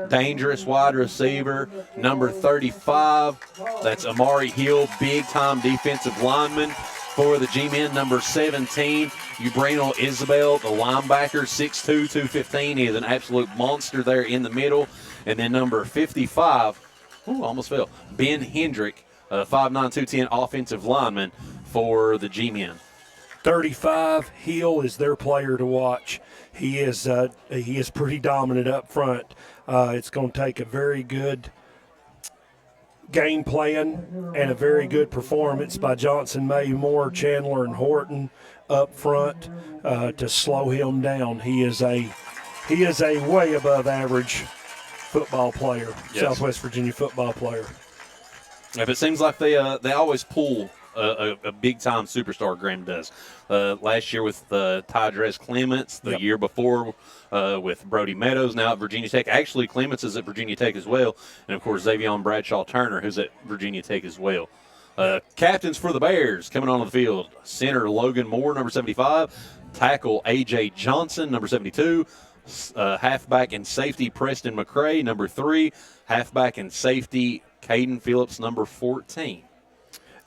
dangerous wide receiver. Number 35, that's Amari Hill, big-time defensive lineman for the G-Men. Number 17, Ubrano Isabel, the linebacker, 6'2", 215. He is an absolute monster there in the middle. And then number 55, almost fell, Ben Hendrick, 5'9", 210 offensive lineman for the G-Men. 35, Hill is their player to watch. He is pretty dominant up front. It's going to take a very good game plan and a very good performance by Johnson, May, Moore, Chandler, and Horton up front to slow him down. He is a way above average football player, yes. Southwest Virginia football player. If it seems like they always pull a big-time superstar, Graham does. Last year with Tydress Clements, the year before with Brody Meadows, now at Virginia Tech. Actually, Clements is at Virginia Tech as well. And, of course, Xavion Bradshaw-Turner, who's at Virginia Tech as well. Captains for the Bears coming onto the field. Center Logan Moore, number 75. Tackle A.J. Johnson, number 72. Halfback and safety Preston McCray, number 3. Halfback and safety Caden Phillips, number 14.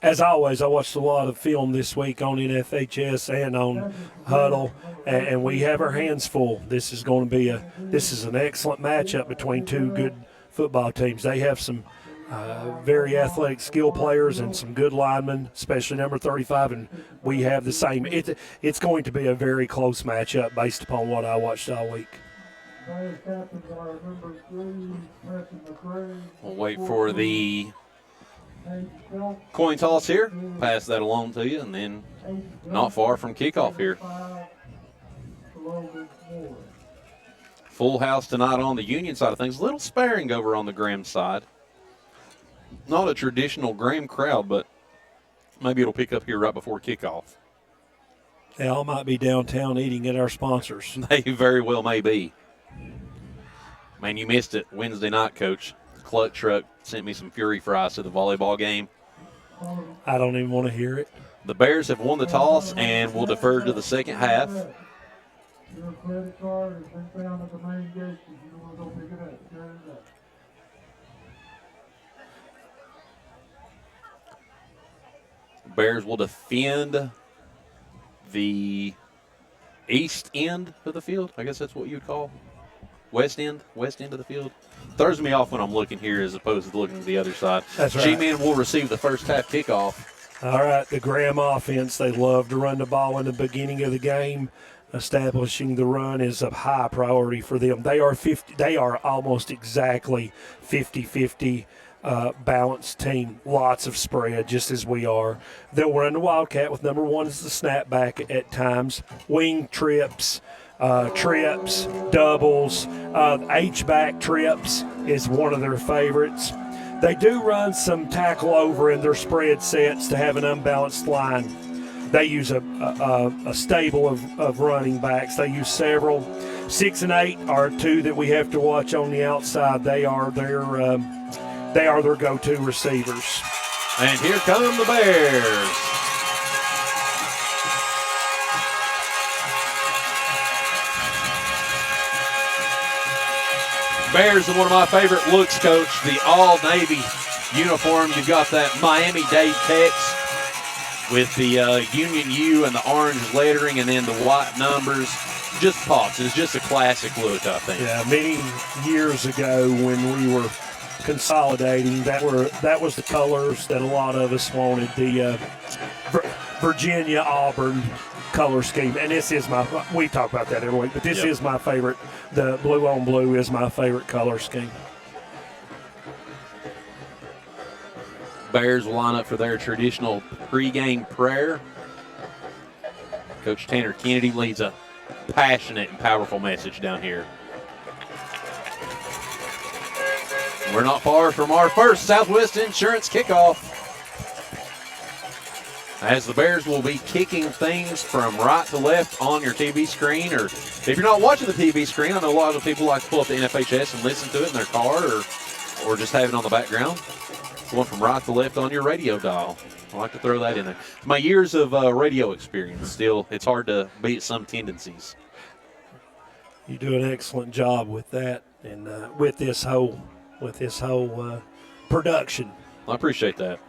As always, I watched a lot of film this week on NFHS and on Huddle, and we have our hands full. This is going to be this is an excellent matchup between two good football teams. They have some very athletic skill players and some good linemen, especially number 35, and we have the same. It's going to be a very close matchup based upon what I watched all week. We'll wait for the coin toss here. Pass that along to you, and then not far from kickoff here. Full house tonight on the Union side of things. A little sparing over on the Graham side. Not a traditional Graham crowd, but maybe it'll pick up here right before kickoff. They all might be downtown eating at our sponsors. They very well may be. Man, you missed it Wednesday night, Coach. Cluck Truck sent me some Fury fries to the volleyball game. I don't even want to hear it. The Bears have won the toss and will defer to the second half. Your credit card has been found at the main gate. If you want to go pick it up, turn it up. Bears will defend the east end of the field. I guess that's what you would call west end of the field. Throws me off when I'm looking here as opposed to looking to the other side. That's right. G-Men will receive the first half kickoff. All right, the Graham offense, they love to run the ball in the beginning of the game. Establishing the run is a high priority for them. They are almost exactly 50-50 balanced team. Lots of spread, just as we are. They'll run the Wildcat with number 1 as the snapback at times. Wing trips, doubles, H-back trips is one of their favorites. They do run some tackle over in their spread sets to have an unbalanced line. They use a stable of running backs. They use several. 6 and 8 are two that we have to watch on the outside. They are their go-to receivers. And here come the Bears. Bears are one of my favorite looks, Coach. The all-Navy uniform. You've got that Miami-Dade text with the Union U and the orange lettering and then the white numbers. Just pops. It's just a classic look, I think. Yeah, many years ago when we were consolidating, that was the colors that a lot of us wanted, the Virginia Auburn color scheme. And this is we talk about that every week, but this is my favorite. The blue on blue is my favorite color scheme. Bears will line up for their traditional pregame prayer. Coach Tanner Kennedy leads a passionate and powerful message down here. We're not far from our first Southwest Insurance kickoff, as the Bears will be kicking things from right to left on your TV screen, or if you're not watching the TV screen, I know a lot of people like to pull up the NFHS and listen to it in their car or just have it on the background. Going from right to left on your radio dial. I like to throw that in there. My years of radio experience, still, it's hard to beat some tendencies. You do an excellent job with that. and with this whole production. I appreciate that.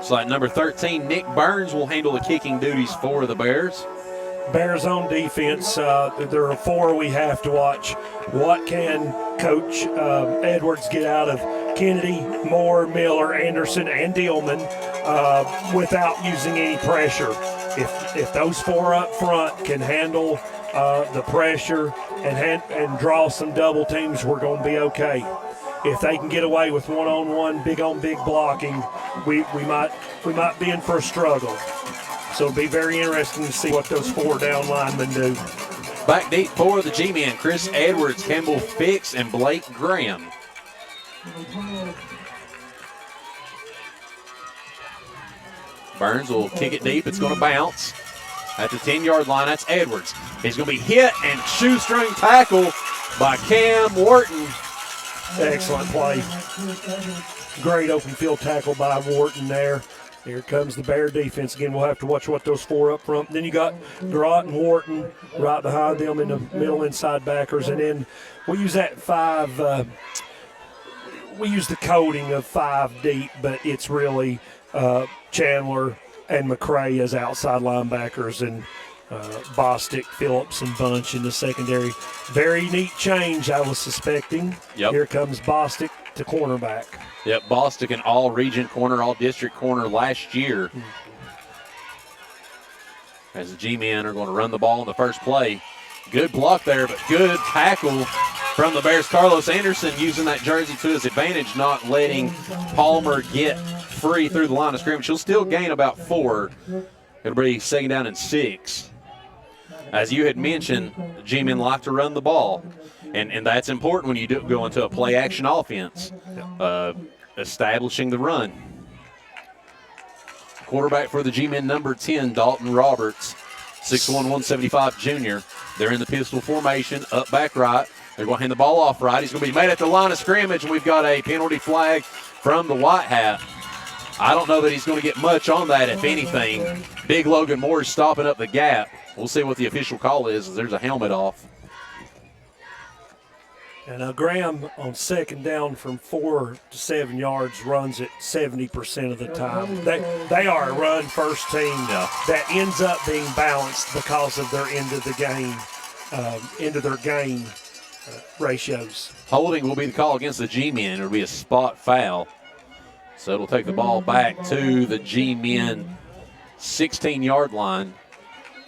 So at number 13, Nick Burns will handle the kicking duties for the Bears. Bears on defense, there are 4 we have to watch. What can Coach Edwards get out of Kennedy, Moore, Miller, Anderson, and Dillman without using any pressure? If those 4 up front can handle the pressure and draw some double teams, we're going to be okay. If they can get away with one-on-one, big-on-big blocking, we might be in for a struggle. So it'll be very interesting to see what those 4 down linemen do. Back deep for the G-men, Chris Edwards, Campbell Fix, and Blake Graham. Burns will kick it deep. It's going to bounce at the 10-yard line. That's Edwards. He's going to be hit and shoestring tackle by Cam Wharton. Excellent play. Great open field tackle by Wharton there. Here comes the Bear defense again. We'll have to watch what those 4 up front. Then you got Durant and Wharton right behind them in the middle inside backers. And then we use that 5. We use the coding of 5 deep, but it's really Chandler and McCray as outside linebackers and Bostic, Phillips, and Bunch in the secondary. Very neat change, I was suspecting. Yep. Here comes Bostic to cornerback. Yep, Bostic an all-region corner, all-district corner last year. As the G-men are going to run the ball in the first play. Good block there, but good tackle from the Bears. Carlos Anderson using that jersey to his advantage, not letting Palmer get free through the line of scrimmage. He'll still gain about 4. It'll be 2nd down and 6. As you had mentioned, the G-men like to run the ball, and that's important when you go into a play-action offense, establishing the run. Quarterback for the G-men, number 10, Dalton Roberts, 6'1", 175 junior. They're in the pistol formation, up back right. They're going to hand the ball off right. He's going to be made at the line of scrimmage, and we've got a penalty flag from the White Hat. I don't know that he's going to get much on that, if anything. Big Logan Moore is stopping up the gap. We'll see what the official call is, as there's a helmet off. And Graham on 2nd down from 4 to 7 yards runs it 70% of the time. They are a run-first team that ends up being balanced because of their end of their game ratios. Holding will be the call against the G-men. It'll be a spot foul. So it'll take the ball back to the G-men 16-yard line.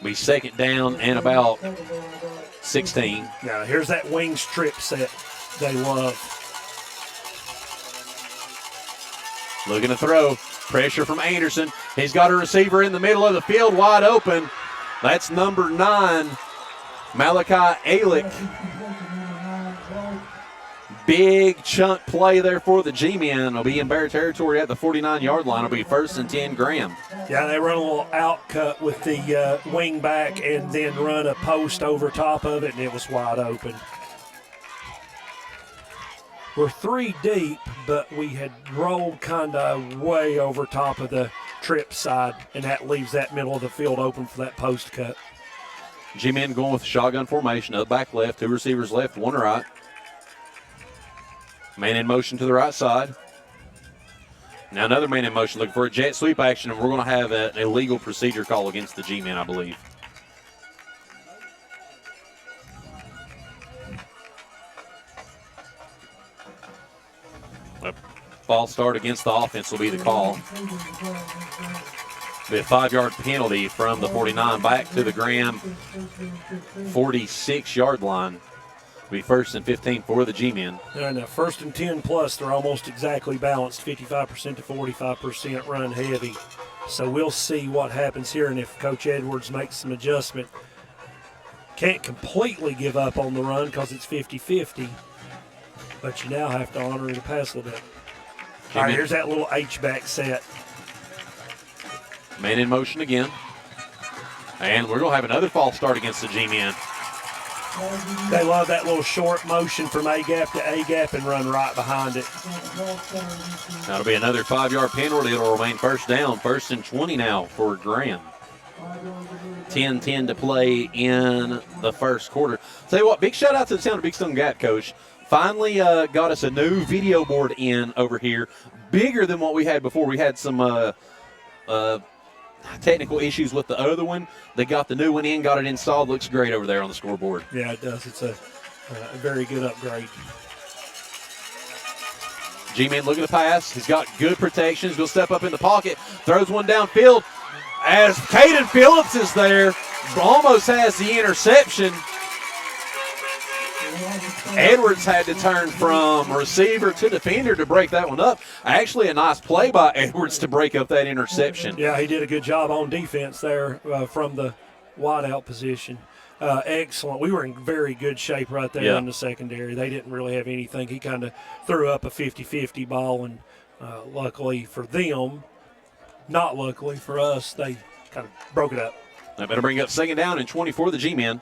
Be 2nd down and about 16. Now here's that wing strip set they love. Looking to throw. Pressure from Anderson. He's got a receiver in the middle of the field wide open. That's number 9, Malachi Alick. Big chunk play there for the G-men. Will be in Bear territory at the 49-yard line. It'll be 1st and 10 Graham. Yeah, they run a little out cut with the wing back and then run a post over top of it, and it was wide open. We're 3 deep, but we had rolled kind of way over top of the trip side, and that leaves that middle of the field open for that post cut. G-men going with shotgun formation. Up back left, 2 receivers left, 1 right. Man in motion to the right side. Now another man in motion looking for a jet sweep action, and we're going to have an illegal procedure call against the G-men, I believe. A false start against the offense will be the call. Be a 5-yard penalty from the 49 back to the Graham 46-yard line. Be 1st and 15 for the G-men. And 1st and 10 plus, they're almost exactly balanced, 55% to 45% run heavy. So we'll see what happens here, and if Coach Edwards makes some adjustment. Can't completely give up on the run because it's 50-50, but you now have to honor the pass a little bit. All right, here's that little H-back set. Man in motion again. And we're going to have another false start against the G-men. They love that little short motion from A-gap to A-gap and run right behind it. That'll be another 5-yard penalty. It'll remain 1st down. 1st and 20 now for Graham. 10-10 to play in the first quarter. Tell you what, big shout out to the town of Big Stone Gap, Coach. Finally got us a new video board in over here, bigger than what we had before. We had some technical issues with the other one. They got the new one in, got it installed. Looks great over there on the scoreboard. Yeah, it does. It's a very good upgrade. G-Man looking to pass. He's got good protection. He's going to step up in the pocket, throws one downfield. As Caden Phillips is there, almost has the interception. Edwards had to turn from receiver to defender to break that one up. Actually, a nice play by Edwards to break up that interception. Yeah, he did a good job on defense there from the wideout position. Excellent. We were in very good shape right there in the secondary. They didn't really have anything. He kind of threw up a 50-50 ball, and luckily for them, not luckily for us, they kind of broke it up. They better bring up 2nd down and 20 for the G-Men.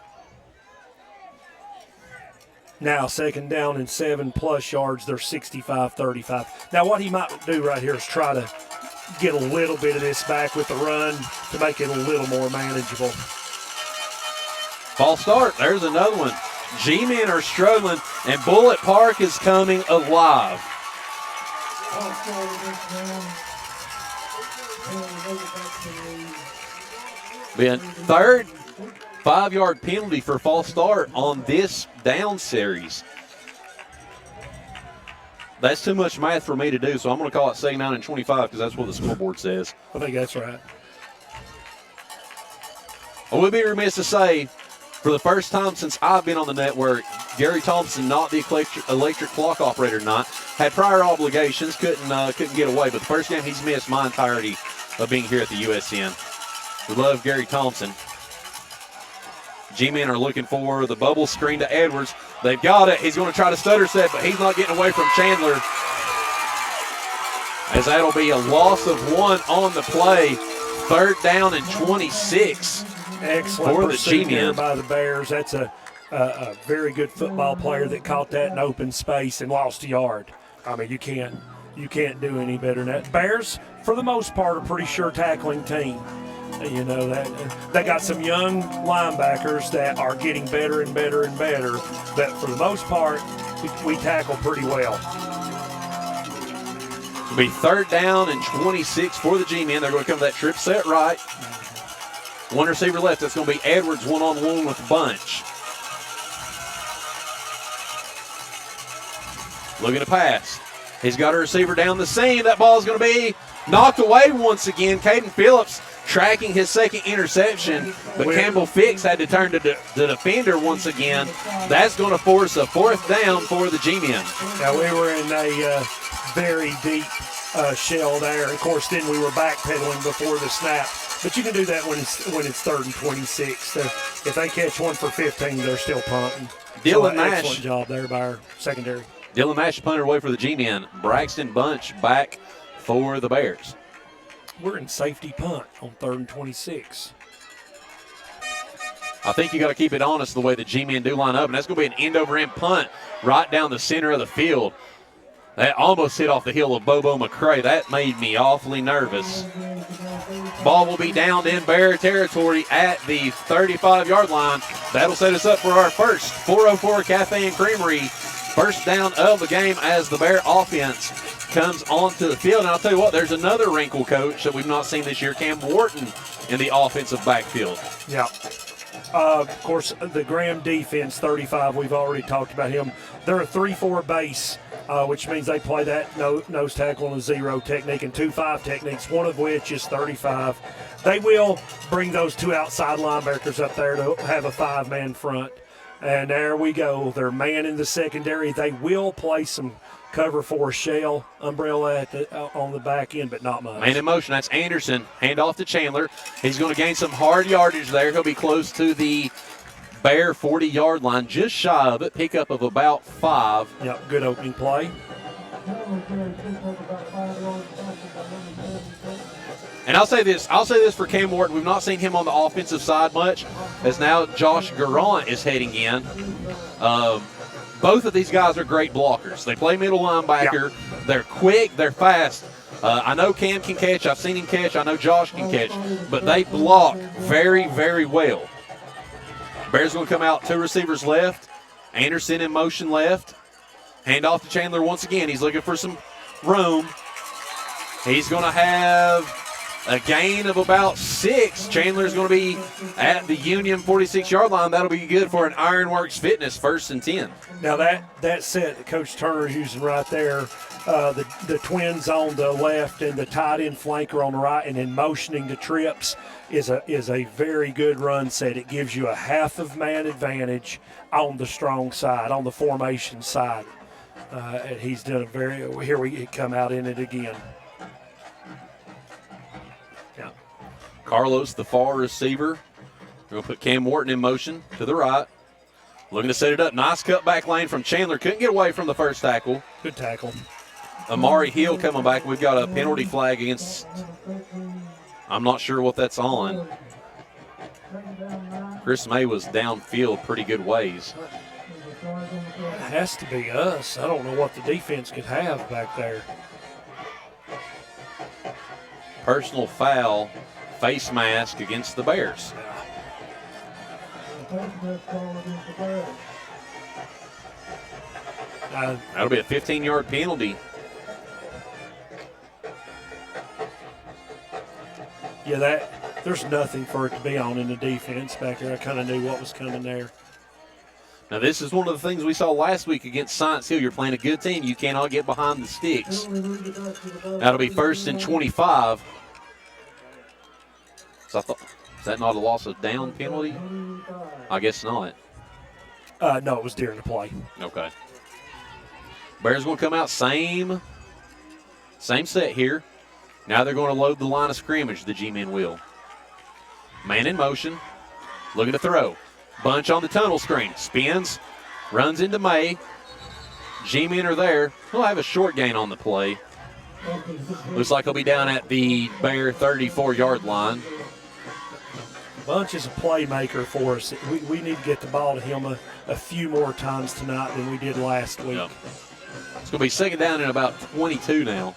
Now 2nd down and 7+ yards. They're 65-35. Now what he might do right here is try to get a little bit of this back with the run to make it a little more manageable. False start. There's another one. G-Men are struggling, and Bullitt Park is coming alive. Being 3rd 5-yard penalty for false start on this down series. That's too much math for me to do, so I'm going to call it 2nd down and 25 because that's what the scoreboard says. I think that's right. I would be remiss to say, for the first time since I've been on the network, Gary Thompson, not the electric clock operator tonight, had prior obligations, couldn't get away. But the first game he's missed my entirety of being here at the USN. We love Gary Thompson. G-Men are looking for the bubble screen to Edwards. They've got it. He's going to try to stutter set, but he's not getting away from Chandler. As that'll be a loss of 1 on the play. 3rd down and 26. Excellent for the pursuit G-Men there by the Bears. That's a very good football player that caught that in open space and lost a yard. I mean, you can't do any better than that. Bears, for the most part, are a pretty sure tackling team. You know, that they got some young linebackers that are getting better and better and better, but for the most part, we tackle pretty well. It'll be 3rd down and 26 for the G-Men. They're going to come to that trip set right. 1 receiver left. That's going to be Edwards one-on-one with Bunch. Looking to pass. He's got a receiver down the seam. That ball is going to be knocked away once again. Caden Phillips tracking his 2nd interception, but Campbell Fix had to turn to the defender once again. That's going to force a 4th down for the G-Men. Now, we were in a very deep shell there. Of course, then we were backpedaling before the snap. But you can do that when it's 3rd and 26. If they catch one for 15, they're still punting. Dylan Nash. Excellent job there by our secondary. Dylan Nash punted away for the G-Men. Braxton Bunch back for the Bears. We're in safety punt on 3rd and 26. I think you got to keep it honest the way the G-Men do line up, and that's going to be an end-over-end punt right down the center of the field. That almost hit off the heel of Bobo McCray. That made me awfully nervous. Ball will be downed in Bear territory at the 35-yard line. That'll set us up for our first 404 Cafe and Creamery 1st down of the game as the Bear offense comes onto the field. And I'll tell you what, there's another wrinkle, Coach, that we've not seen this year, Cam Wharton in the offensive backfield. Yeah. Of course, the Graham defense, 35, we've already talked about him. They're a 3-4 base, which means they play that nose tackle and a 0 technique and 2-5 techniques, one of which is 35. They will bring those 2 outside linebackers up there to have a 5-man front. And there we go. They're man in the secondary. They will play some cover for a shell umbrella on the back end, but not much. Man in motion. That's Anderson. Hand off to Chandler. He's going to gain some hard yardage there. He'll be close to the Bear 40-yard line, just shy of it. Pickup of about 5. Yep, good opening play. And I'll say this for Cam Wharton. We've not seen him on the offensive side much, as now Josh Garant is heading in. Both of these guys are great blockers. They play middle linebacker. Yeah. They're quick. They're fast. I know Cam can catch. I've seen him catch. I know Josh can catch. But they block very, very well. Bears going to come out 2 receivers left. Anderson in motion left. Hand off to Chandler once again. He's looking for some room. He's going to have a gain of about 6. Chandler's going to be at the Union 46-yard line. That'll be good for an Ironworks Fitness 1st and 10. Now that set that Coach Turner is using right there, the twins on the left and the tight end flanker on the right, and then motioning the trips is a very good run set. It gives you a half of man advantage on the strong side, on the formation side. And he's done a very. Here we come out in it again. Yeah. Carlos, the far receiver. We're going to put Cam Wharton in motion to the right. Looking to set it up. Nice cut back lane from Chandler. Couldn't get away from the first tackle. Good tackle. Amari Hill coming back. We've got a penalty flag against. I'm not sure what that's on. Chris May was downfield pretty good ways. It has to be us. I don't know what the defense could have back there. Personal foul, face mask against the Bears. That'll be a 15-yard penalty. Yeah, there's nothing for it to be on in the defense back there. I kind of knew what was coming there. Now, this is one of the things we saw last week against Science Hill. You're playing a good team. You cannot get behind the sticks. That'll be 1st and 25. So I thought, is that not a loss of down penalty? I guess not. No, it was during the play. Okay. Bears going to come out same set here. Now they're going to load the line of scrimmage, the G-men will. Man in motion, looking to throw. Bunch on the tunnel screen. Spins, runs into May. G-men are there. He'll have a short gain on the play. Looks like he'll be down at the Bear 34-yard line. Bunch is a playmaker for us. We need to get the ball to him a few more times tonight than we did last week. Yep. It's going to be 2nd down and about 22 now.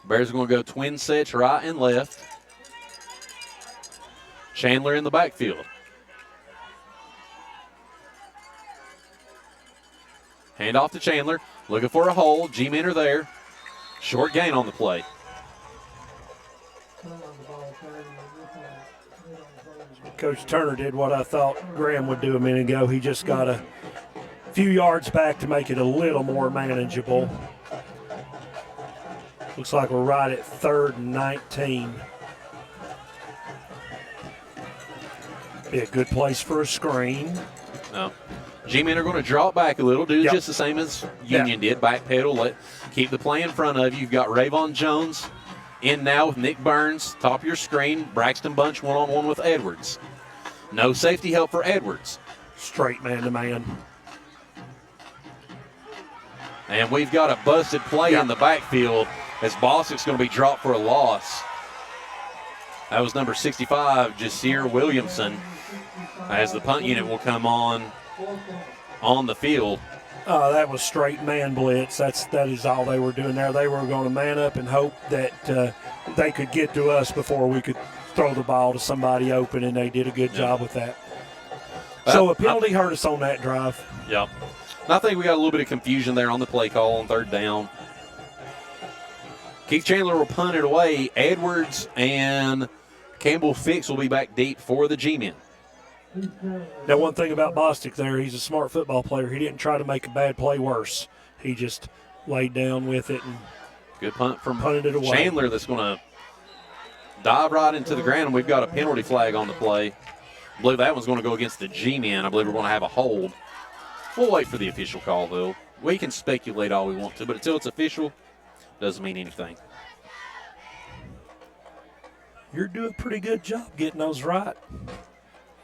Bears are going to go twin sets right and left. Chandler in the backfield. Hand off to Chandler. Looking for a hole. G-men are there. Short gain on the play. Coach Turner did what I thought Graham would do a minute ago. He just got a few yards back to make it a little more manageable. Looks like we're right at 3rd and 19. Be a good place for a screen. No. G-men are going to draw it back a little, do just the same as Union did. Backpedal, keep the play in front of you. You've got Rayvon Jones in now with Nick Burns. Top of your screen. Braxton Bunch one-on-one with Edwards. No safety help for Edwards. Straight man-to-man. And we've got a busted play in the backfield as Bostic's going to be dropped for a loss. That was number 65, Jasir Williamson, as the punt unit will come on the field. That was straight man blitz. That is all they were doing there. They were going to man up and hope that they could get to us before we could throw the ball to somebody open, and they did a good job with that. So a penalty hurt us on that drive. Yep. And I think we got a little bit of confusion there on the play call on 3rd down. Keith Chandler will punt it away. Edwards and Campbell Fix will be back deep for the G-men. Now, one thing about Bostic there, he's a smart football player. He didn't try to make a bad play worse. He just laid down with it and good punt from punted it away. Chandler that's going to dive right into the ground, and we've got a penalty flag on the play. I believe that one's going to go against the G-men. I believe we're going to have a hold. We'll wait for the official call, though. We can speculate all we want to, but until it's official, doesn't mean anything. You're doing a pretty good job getting those right.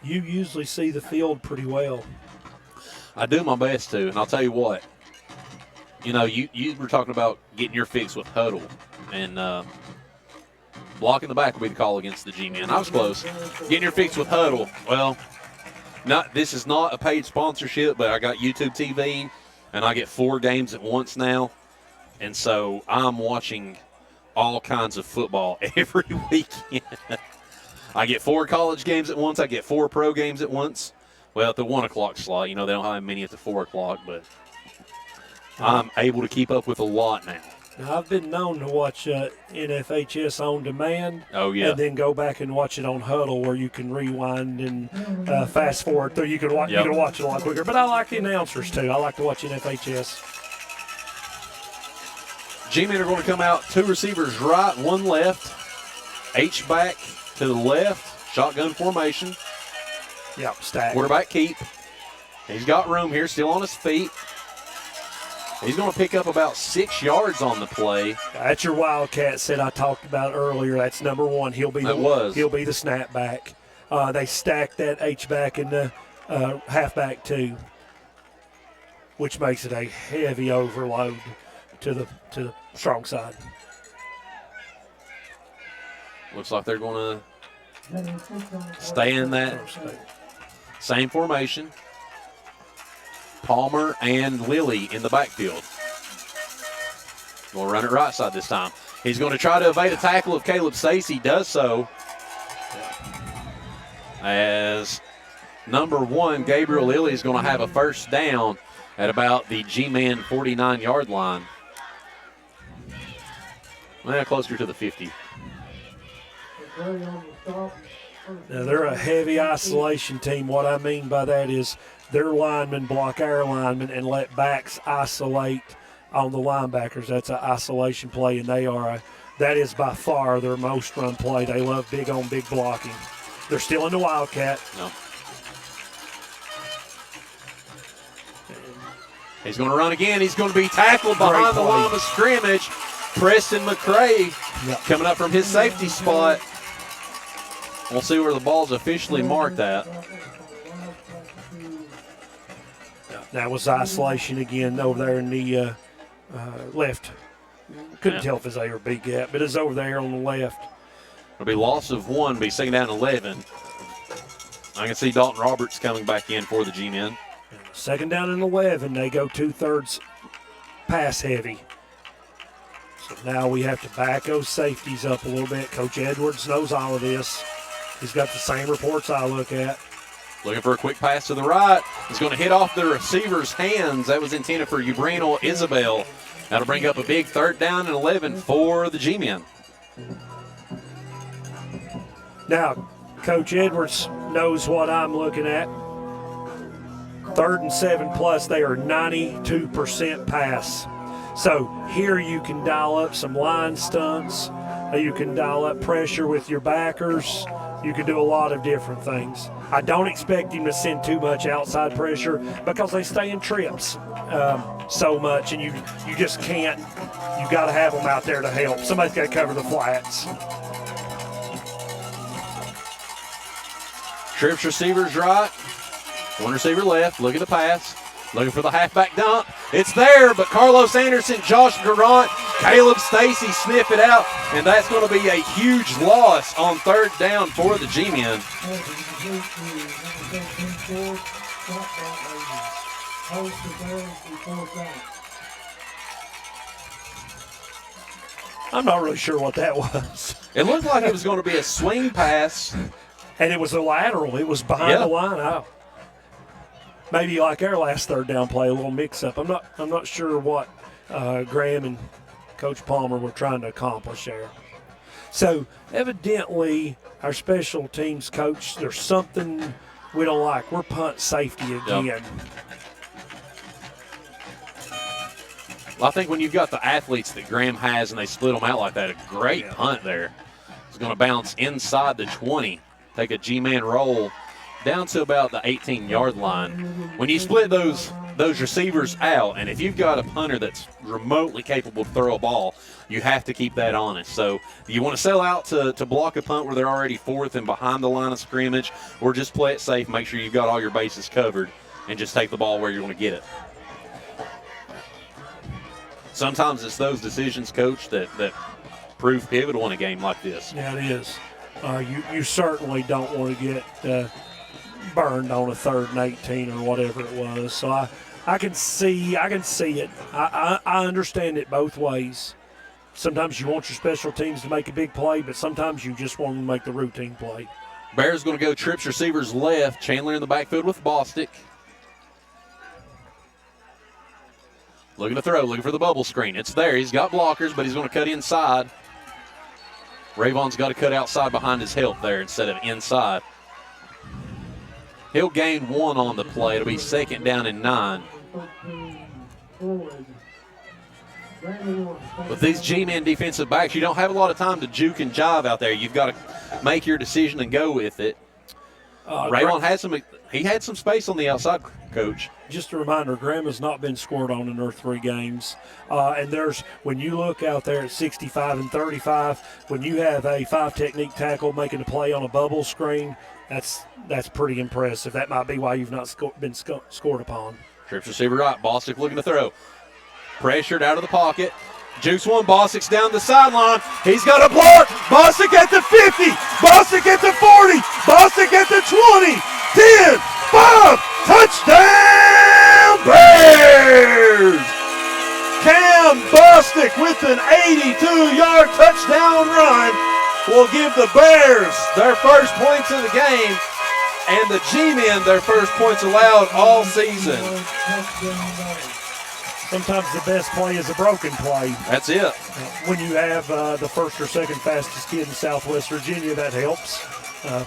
You usually see the field pretty well. I do my best to, and I'll tell you what. You know, you were talking about getting your fix with Huddle, and Blocking the back will be the call against the G-Men. I was close. Getting your fix with Huddle. Well, this is not a paid sponsorship, but I got YouTube TV, and I get 4 games at once now. And so I'm watching all kinds of football every weekend. I get 4 college games at once. I get 4 pro games at once. Well, at the 1 o'clock slot. They don't have many at the 4 o'clock, but I'm able to keep up with a lot now. Now, I've been known to watch NFHS on demand. Oh, yeah. And then go back and watch it on Huddle, where you can rewind and fast forward through. You can watch it a lot quicker. But I like the announcers too. I like to watch NFHS. G-Men are going to come out 2 receivers right, 1 left. H-back to the left. Shotgun formation. Yep, stack. Quarterback keep. He's got room here, still on his feet. He's going to pick up about 6 yards on the play. That's your Wildcat set I talked about earlier. That's number 1. He'll be the snapback. They stacked that H-back and the halfback too, which makes it a heavy overload to the strong side. Looks like they're going to stay in that same formation. Palmer and Lilly in the backfield. Going to run it right side this time. He's going to try to evade a tackle if Caleb Stacey does so. As number 1, Gabriel Lilly, is going to have a first down at about the G-Man 49-yard line. Well, closer to the 50. Now, they're a heavy isolation team. What I mean by that is their linemen block our linemen and let backs isolate on the linebackers. That's an isolation play, and that is by far their most run play. They love big on big blocking. They're still in the Wildcat. No. He's going to run again. He's going to be tackled behind the line of scrimmage. Preston McCray coming up from his safety spot. We'll see where the ball's officially marked at. That was isolation again over there in the left. Couldn't tell if it's A or B gap, but it's over there on the left. It'll be loss of 1, be 2nd down 11. I can see Dalton Roberts coming back in for the G-Men. 2nd down and 11. They go 2/3 pass heavy. So now we have to back those safeties up a little bit. Coach Edwards knows all of this. He's got the same reports I look at. Looking for a quick pass to the right. He's going to hit off the receiver's hands. That was intended for Ubrino Isabel. That'll bring up a big 3rd down and 11 for the G-Men. Now, Coach Edwards knows what I'm looking at. 3rd and 7 plus, they are 92% pass. So here you can dial up some line stunts. You can dial up pressure with your backers. You can do a lot of different things. I don't expect him to send too much outside pressure because they stay in trips so much, and you just can't. You got to have them out there to help. Somebody's got to cover the flats. Trips receivers right, 1 receiver left. Look at the pass. Looking for the halfback dump. It's there, but Carlos Anderson, Josh Garant, Caleb Stacey sniff it out, and that's going to be a huge loss on 3rd down for the G-Men. I'm not really sure what that was. It looked like it was going to be a swing pass. And it was a lateral. It was behind the line. Maybe like our last 3rd down play, a little mix-up. I'm not sure what Graham and Coach Palmer were trying to accomplish there. So evidently, our special teams coach, there's something we don't like. We're punt safety again. Yep. Well, I think when you've got the athletes that Graham has and they split them out like that, a great punt there. It's going to bounce inside the 20, take a G-man roll down to about the 18-yard line. When you split those receivers out, and if you've got a punter that's remotely capable to throw a ball, you have to keep that honest. So you want to sell out to block a punt where they're already 4th and behind the line of scrimmage, or just play it safe, make sure you've got all your bases covered, and just take the ball where you're going to get it. Sometimes it's those decisions, Coach, that prove pivotal in a game like this. Yeah, it is. You certainly don't want to get burned on a 3rd and 18 or whatever it was. So I can see it. I understand it both ways. Sometimes you want your special teams to make a big play, but sometimes you just want them to make the routine play. Bears going to go trips receivers left. Chandler in the backfield with Bostic. Looking to throw, looking for the bubble screen. It's there. He's got blockers, but he's going to cut inside. Rayvon's got to cut outside behind his help there instead of inside. He'll gain 1 on the play. It'll be 2nd down and 9. With these G-men defensive backs, you don't have a lot of time to juke and jive out there. You've got to make your decision and go with it. Rayvon had some space on the outside, Coach. Just a reminder, Graham has not been scored on in their 3 games. And when you look out there at 65 and 35, when you have a 5-technique tackle making a play on a bubble screen, that's pretty impressive. That might be why you've not been scored upon. Trips receiver right. Bostic looking to throw. Pressured out of the pocket. Juice one. Bostic's down the sideline. He's got a block. Bostic at the 50. Bostic at the 40. Bostic at the 20. 10, 5. Touchdown Bears! Cam Bostic with an 82-yard touchdown run will give the Bears their first points of the game and the G-men their first points allowed all season. Sometimes the best play is a broken play. That's it. When you have the first or second fastest kid in Southwest Virginia, that helps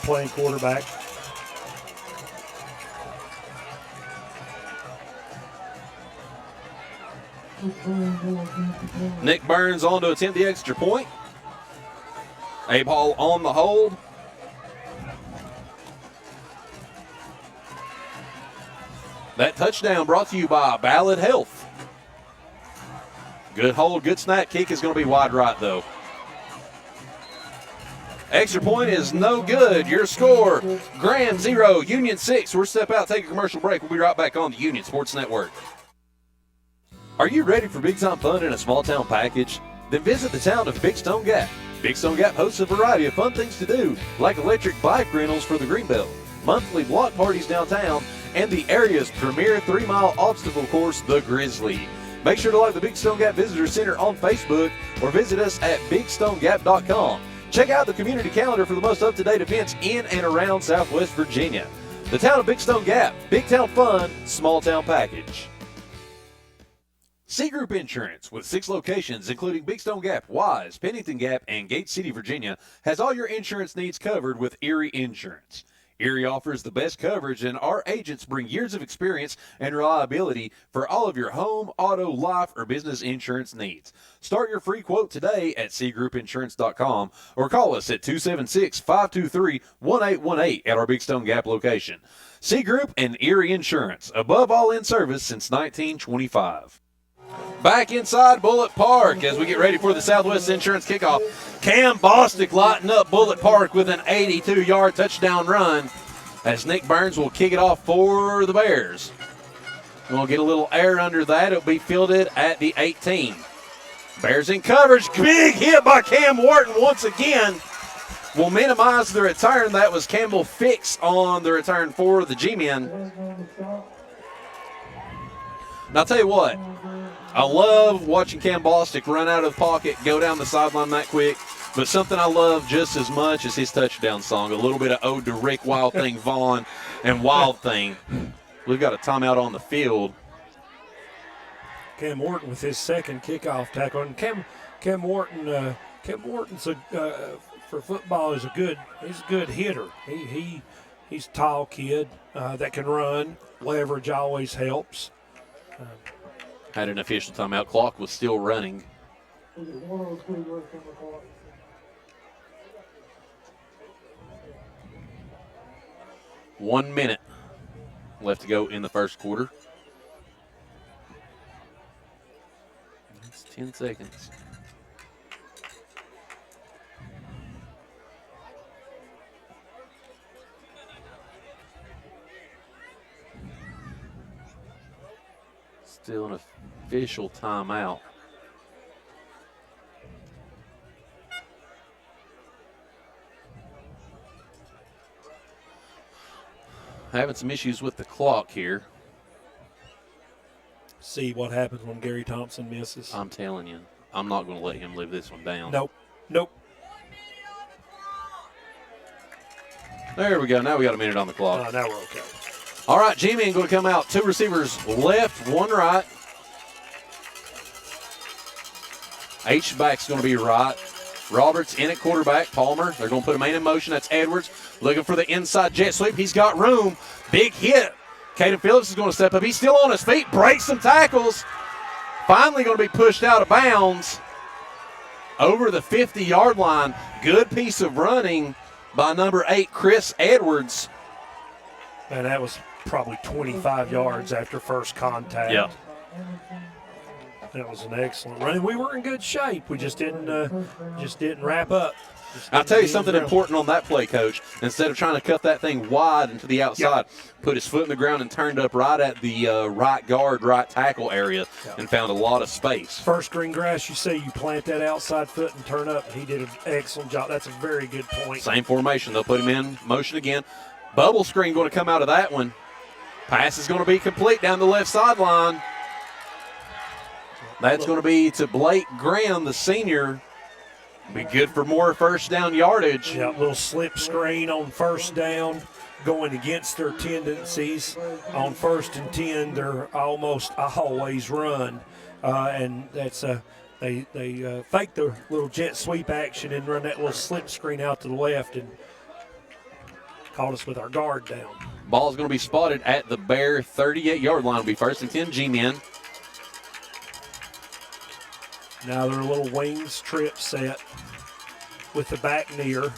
playing quarterback. Nick Burns on to attempt the extra point. A-ball on the hold. That touchdown brought to you by Ballad Health. Good hold, good snap. Kick is going to be wide right, though. Extra point is no good. Your score, Graham 0, Union 6. We'll step out, take a commercial break. We'll be right back on the Union Sports Network. Are you ready for big-time fun in a small-town package? Then visit the town of Big Stone Gap. Big Stone Gap hosts a variety of fun things to do, like electric bike rentals for the Greenbelt, monthly block parties downtown, and the area's premier 3-mile obstacle course, the Grizzly. Make sure to like the Big Stone Gap Visitor Center on Facebook or visit us at bigstonegap.com. Check out the community calendar for the most up-to-date events in and around Southwest Virginia. The town of Big Stone Gap, big town fun, small town package. C Group Insurance, with 6 locations, including Big Stone Gap, Wise, Pennington Gap, and Gate City, Virginia, has all your insurance needs covered with Erie Insurance. Erie offers the best coverage, and our agents bring years of experience and reliability for all of your home, auto, life, or business insurance needs. Start your free quote today at cgroupinsurance.com or call us at 276-523-1818 at our Big Stone Gap location. C Group and Erie Insurance, above all in service since 1925. Back inside Bullitt Park as we get ready for the Southwest Insurance kickoff. Cam Bostic lighting up Bullitt Park with an 82-yard touchdown run as Nick Burns will kick it off for the Bears. We'll get a little air under that. It'll be fielded at the 18. Bears in coverage. Big hit by Cam Wharton once again. Will minimize the return. That was Campbell Fix on the return for the G-men. Now, I'll tell you what. I love watching Cam Bostic run out of the pocket, go down the sideline that quick. But something I love just as much as his touchdown song, a little bit of ode to Rick, Wild Thing Vaughn, and Wild Thing. We've got a timeout on the field. Cam Wharton with his second kickoff tackle. And Cam Wharton's for football he's a good hitter. He's a tall kid that can run. Leverage always helps. Had an official timeout. Clock was still running. 1 minute left to go in the first quarter. That's 10 seconds. Still an official timeout. having some issues with the clock here. See what happens when Gary Thompson misses. I'm telling you, I'm not going to let him live this one down. Nope. There we go. Now we got a minute on the clock. Now we're okay. All right, G-Man going to come out. 2 receivers left, 1 right. H-back's going to be right. Roberts in at quarterback. Palmer, they're going to put a man in motion. That's Edwards looking for the inside jet sweep. He's got room. Big hit. Caden Phillips is going to step up. He's still on his feet. Breaks some tackles. Finally going to be pushed out of bounds over the 50-yard line. Good piece of running by number 8, Chris Edwards. And that was probably 25 yards after first contact. Yeah. That was an excellent run. We were in good shape. We just didn't wrap up. I'll tell you something important on that play, Coach. Instead of trying to cut that thing wide into the outside, put his foot in the ground and turned up right at the right guard, right tackle area and found a lot of space. First green grass, you say you plant that outside foot and turn up. He did an excellent job. That's a very good point. Same formation. They'll put him in motion again. Bubble screen going to come out of that one. Pass is going to be complete down the left sideline. That's going to be to Blake Graham, the senior. Be good for more first down yardage. Yeah, little slip screen on first down, going against their tendencies. On 1st and 10, they're almost always run, and that's they fake the little jet sweep action and run that little slip screen out to the left and caught us with our guard down. Ball's going to be spotted at the Bear 38-yard line. It'll be 1st and 10, G-Men. Now they're a little wings trip set with the back near.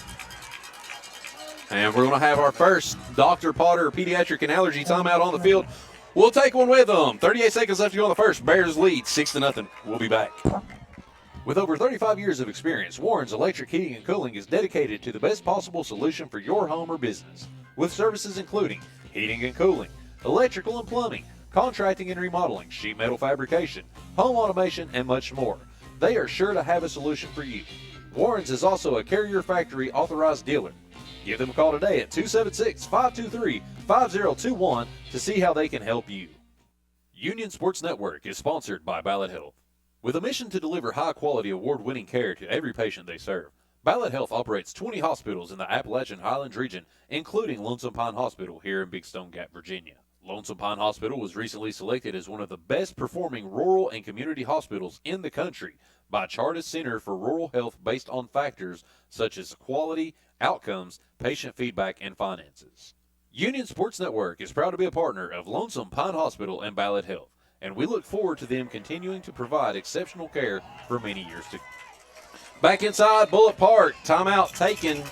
And we're going to have our first Dr. Potter Pediatric and Allergy timeout on the field. We'll take one with them. 38 seconds left to go on the first. Bears lead 6-0. We'll be back. With over 35 years of experience, Warren's Electric Heating and Cooling is dedicated to the best possible solution for your home or business. With services including heating and cooling, electrical and plumbing, contracting and remodeling, sheet metal fabrication, home automation, and much more. They are sure to have a solution for you. Warren's is also a Carrier Factory authorized dealer. Give them a call today at 276-523-5021 to see how they can help you. Union Sports Network is sponsored by Ballot Health. With a mission to deliver high-quality, award-winning care to every patient they serve, Ballot Health operates 20 hospitals in the Appalachian Highlands region, including Lonesome Pine Hospital here in Big Stone Gap, Virginia. Lonesome Pine Hospital was recently selected as one of the best-performing rural and community hospitals in the country by Chartis Center for Rural Health based on factors such as quality, outcomes, patient feedback, and finances. Union Sports Network is proud to be a partner of Lonesome Pine Hospital and Ballot Health, and we look forward to them continuing to provide exceptional care for many years to come. Back inside Bullitt Park, timeout taken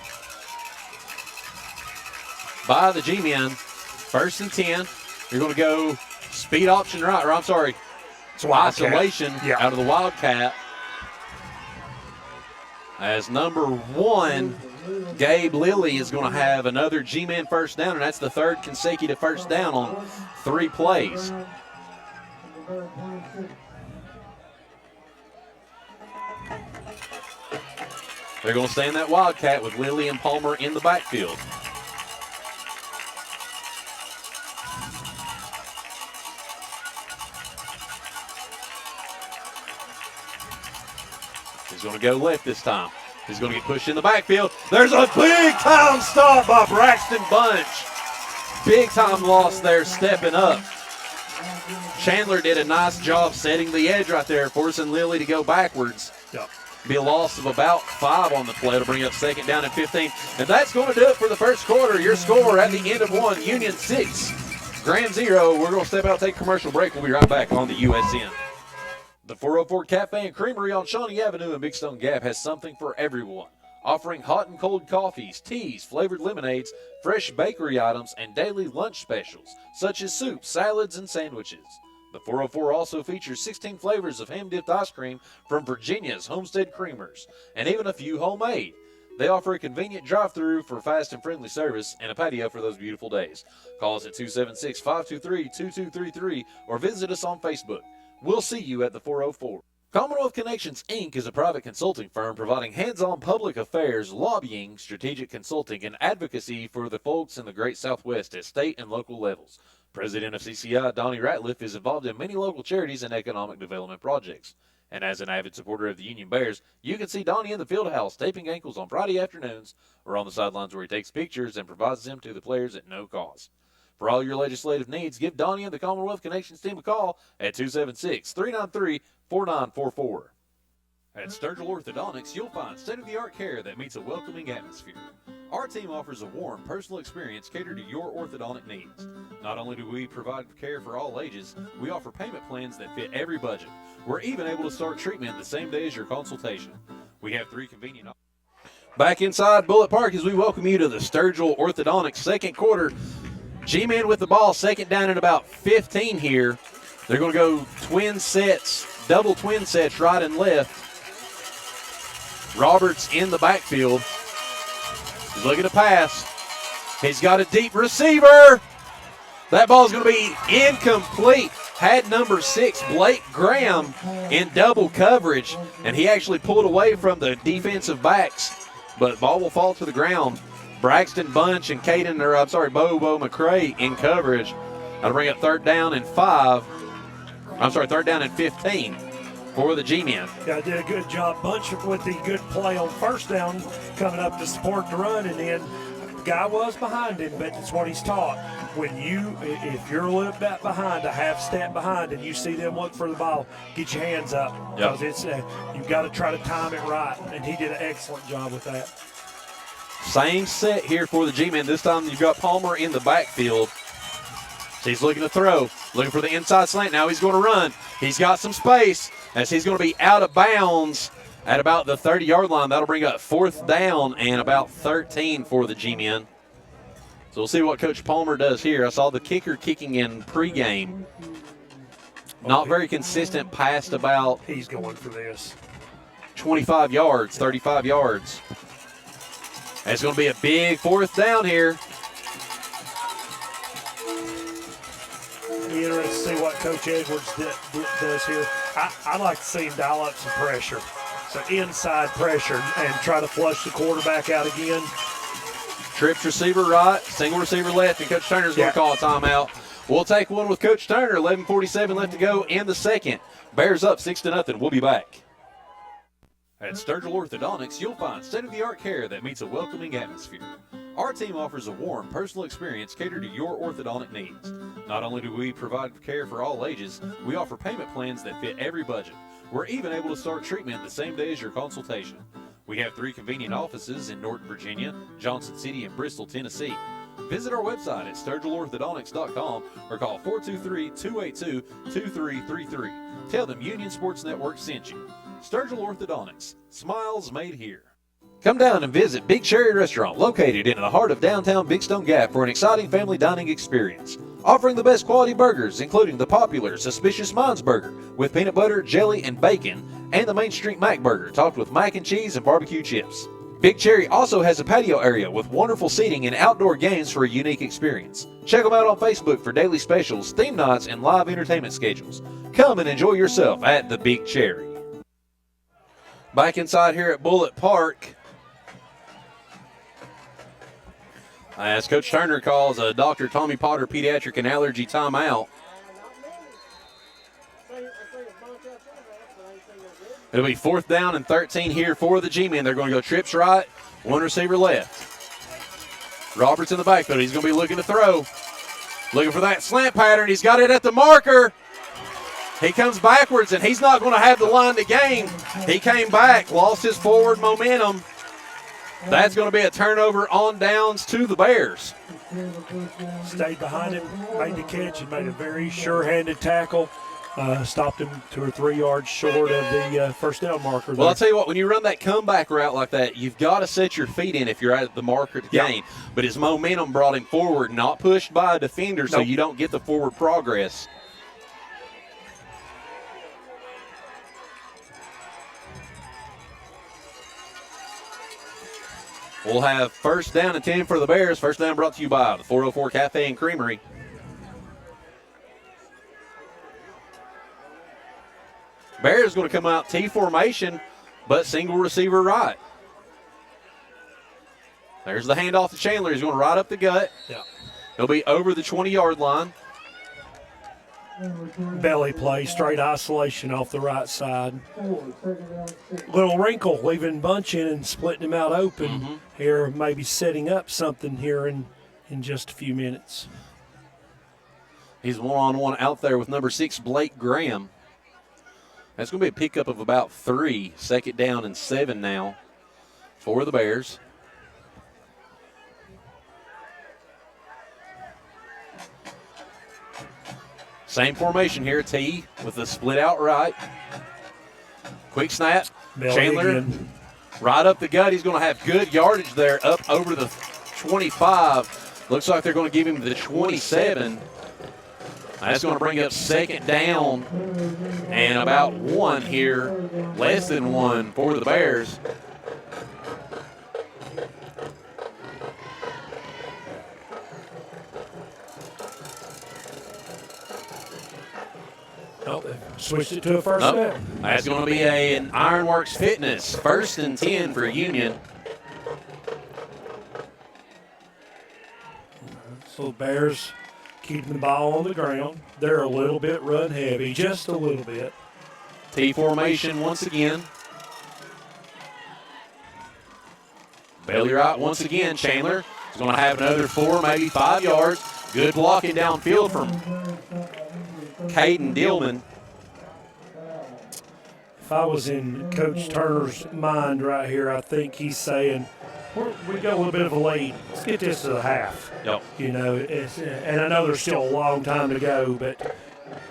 by the G-Men. 1st and 10. You're going to go speed option right, or I'm sorry, It's Wildcat. isolation out of the Wildcat. As number 1, Gabe Lilly is going to have another G-Man first down, and that's the 3rd consecutive first down on 3 plays. They're going to stay in that Wildcat with Lilly and Palmer in the backfield. He's going to go left this time. He's going to get pushed in the backfield. There's a big-time stop by Braxton Bunch. Big-time loss there, stepping up. Chandler did a nice job setting the edge right there, forcing Lilly to go backwards. Yep. Be a loss of about 5 on the play to bring up 2nd down and 15. And that's going to do it for the first quarter. Your score at the end of 1, Union 6, Grand 0. We're going to step out, take a commercial break. We'll be right back on the USN. The 404 Cafe and Creamery on Shawnee Avenue in Big Stone Gap has something for everyone, offering hot and cold coffees, teas, flavored lemonades, fresh bakery items, and daily lunch specials, such as soup, salads, and sandwiches. The 404 also features 16 flavors of ham-dipped ice cream from Virginia's Homestead Creamers, and even a few homemade. They offer a convenient drive-thru for fast and friendly service and a patio for those beautiful days. Call us at 276-523-2233 or visit us on Facebook. We'll see you at the 404. Commonwealth Connections, Inc. is a private consulting firm providing hands-on public affairs, lobbying, strategic consulting, and advocacy for the folks in the Great Southwest at state and local levels. President of CCI, Donnie Ratliff, is involved in many local charities and economic development projects. And as an avid supporter of the Union Bears, you can see Donnie in the field house taping ankles on Friday afternoons or on the sidelines where he takes pictures and provides them to the players at no cost. For all your legislative needs, give Donnie and the Commonwealth Connections team a call at 276-393-4944. At Sturgill Orthodontics, you'll find state-of-the-art care that meets a welcoming atmosphere. Our team offers a warm, personal experience catered to your orthodontic needs. Not only do we provide care for all ages, we offer payment plans that fit every budget. We're even able to start treatment the same day as your consultation. We have 3 convenient options. Back inside Bullitt Park as we welcome you to the Sturgill Orthodontics second quarter. G-Man with the ball, second down and about 15 here. They're going to go twin sets, double twin sets right and left. Roberts in the backfield. He's looking to pass. He's got a deep receiver. That ball's going to be incomplete. Had number 6, Blake Graham, in double coverage, and he actually pulled away from the defensive backs, but ball will fall to the ground. Braxton Bunch and Bobo McCray in coverage. That'll bring up third down and 15 for the G-Men. Yeah, did a good job. Bunch with the good play on first down, coming up to support the run, and then the guy was behind him, but it's what he's taught. If you're a little bit behind, a half step behind, and you see them look for the ball, get your hands up. Yep. Because you've got to try to time it right, and he did an excellent job with that. Same set here for the G-Men. This time you've got Palmer in the backfield. So he's looking to throw, looking for the inside slant. Now he's going to run. He's got some space as he's going to be out of bounds at about the 30-yard line. That'll bring up fourth down and about 13 for the G-Men. So we'll see what Coach Palmer does here. I saw the kicker kicking in pregame. Not very consistent, past about He's going for this. 25 yards, 35 yards. It's going to be a big fourth down here. Be interested to see what Coach Edwards does here. I like to see him dial up some pressure. So inside pressure and try to flush the quarterback out again. Trips receiver right, single receiver left, and Coach Turner's going to call a timeout. We'll take one with Coach Turner. 11:47 left to go in the second. Bears up 6-0. We'll be back. At Sturgill Orthodontics, you'll find state-of-the-art care that meets a welcoming atmosphere. Our team offers a warm, personal experience catered to your orthodontic needs. Not only do we provide care for all ages, we offer payment plans that fit every budget. We're even able to start treatment the same day as your consultation. We have 3 convenient offices in Norton, Virginia, Johnson City, and Bristol, Tennessee. Visit our website at SturgillOrthodontics.com or call 423-282-2333. Tell them Union Sports Network sent you. Sturgill Orthodontics, smiles made here. Come down and visit Big Cherry Restaurant, located in the heart of downtown Big Stone Gap, for an exciting family dining experience. Offering the best quality burgers, including the popular Suspicious Minds Burger with peanut butter, jelly, and bacon, and the Main Street Mac Burger, topped with mac and cheese and barbecue chips. Big Cherry also has a patio area with wonderful seating and outdoor games for a unique experience. Check them out on Facebook for daily specials, theme nights, and live entertainment schedules. Come and enjoy yourself at the Big Cherry. Back inside here at Bullitt Park, as Coach Turner calls a Dr. Tommy Potter Pediatric and Allergy timeout. It'll be fourth down and 13 here for the G-Men. They're going to go trips right, one receiver left. Roberts in the backfield. He's going to be looking to throw. Looking for that slant pattern. He's got it at the marker. He comes backwards, and he's not going to have the line to gain. He came back, lost his forward momentum. That's going to be a turnover on downs to the Bears. Stayed behind him, made the catch, and made a very sure-handed tackle. Stopped him 2 or 3 yards short of the first down marker. Well, I'll tell you what, when you run that comeback route like that, you've got to set your feet in if you're at the marker to gain. But his momentum brought him forward, not pushed by a defender, so you don't get the forward progress. We'll have first down and 10 for the Bears. First down brought to you by the 404 Cafe and Creamery. Bears going to come out T formation, but single receiver right. There's the handoff to Chandler. He's going to ride up the gut. Yeah. He'll be over the 20-yard line. Belly play, straight isolation off the right side. Little wrinkle, leaving Bunch in and splitting him out open here, maybe setting up something here in just a few minutes. He's one-on-one out there with number 6, Blake Graham. That's going to be a pickup of about 3. Second down and 7 now for the Bears. Same formation here, T with the split out right. Quick snap. Belly Chandler again. right up the gut. He's going to have good yardage there up over the 25. Looks like they're going to give him the 27. That's going to bring up second down and about 1 here, less than 1 for the Bears. Oh, they switched it to a first down. That's going to be an Ironworks Fitness. 1st and 10 for Union. So the Bears keeping the ball on the ground. They're a little bit run heavy, just a little bit. T formation once again. Belly right once again. Chandler is going to have another 4, maybe 5 yards. Good blocking downfield from Caden Dillman. If I was in Coach Turner's mind right here, I think he's saying, we got a little bit of a lead. Let's get this to the half. Yep. You know, and I know there's still a long time to go, but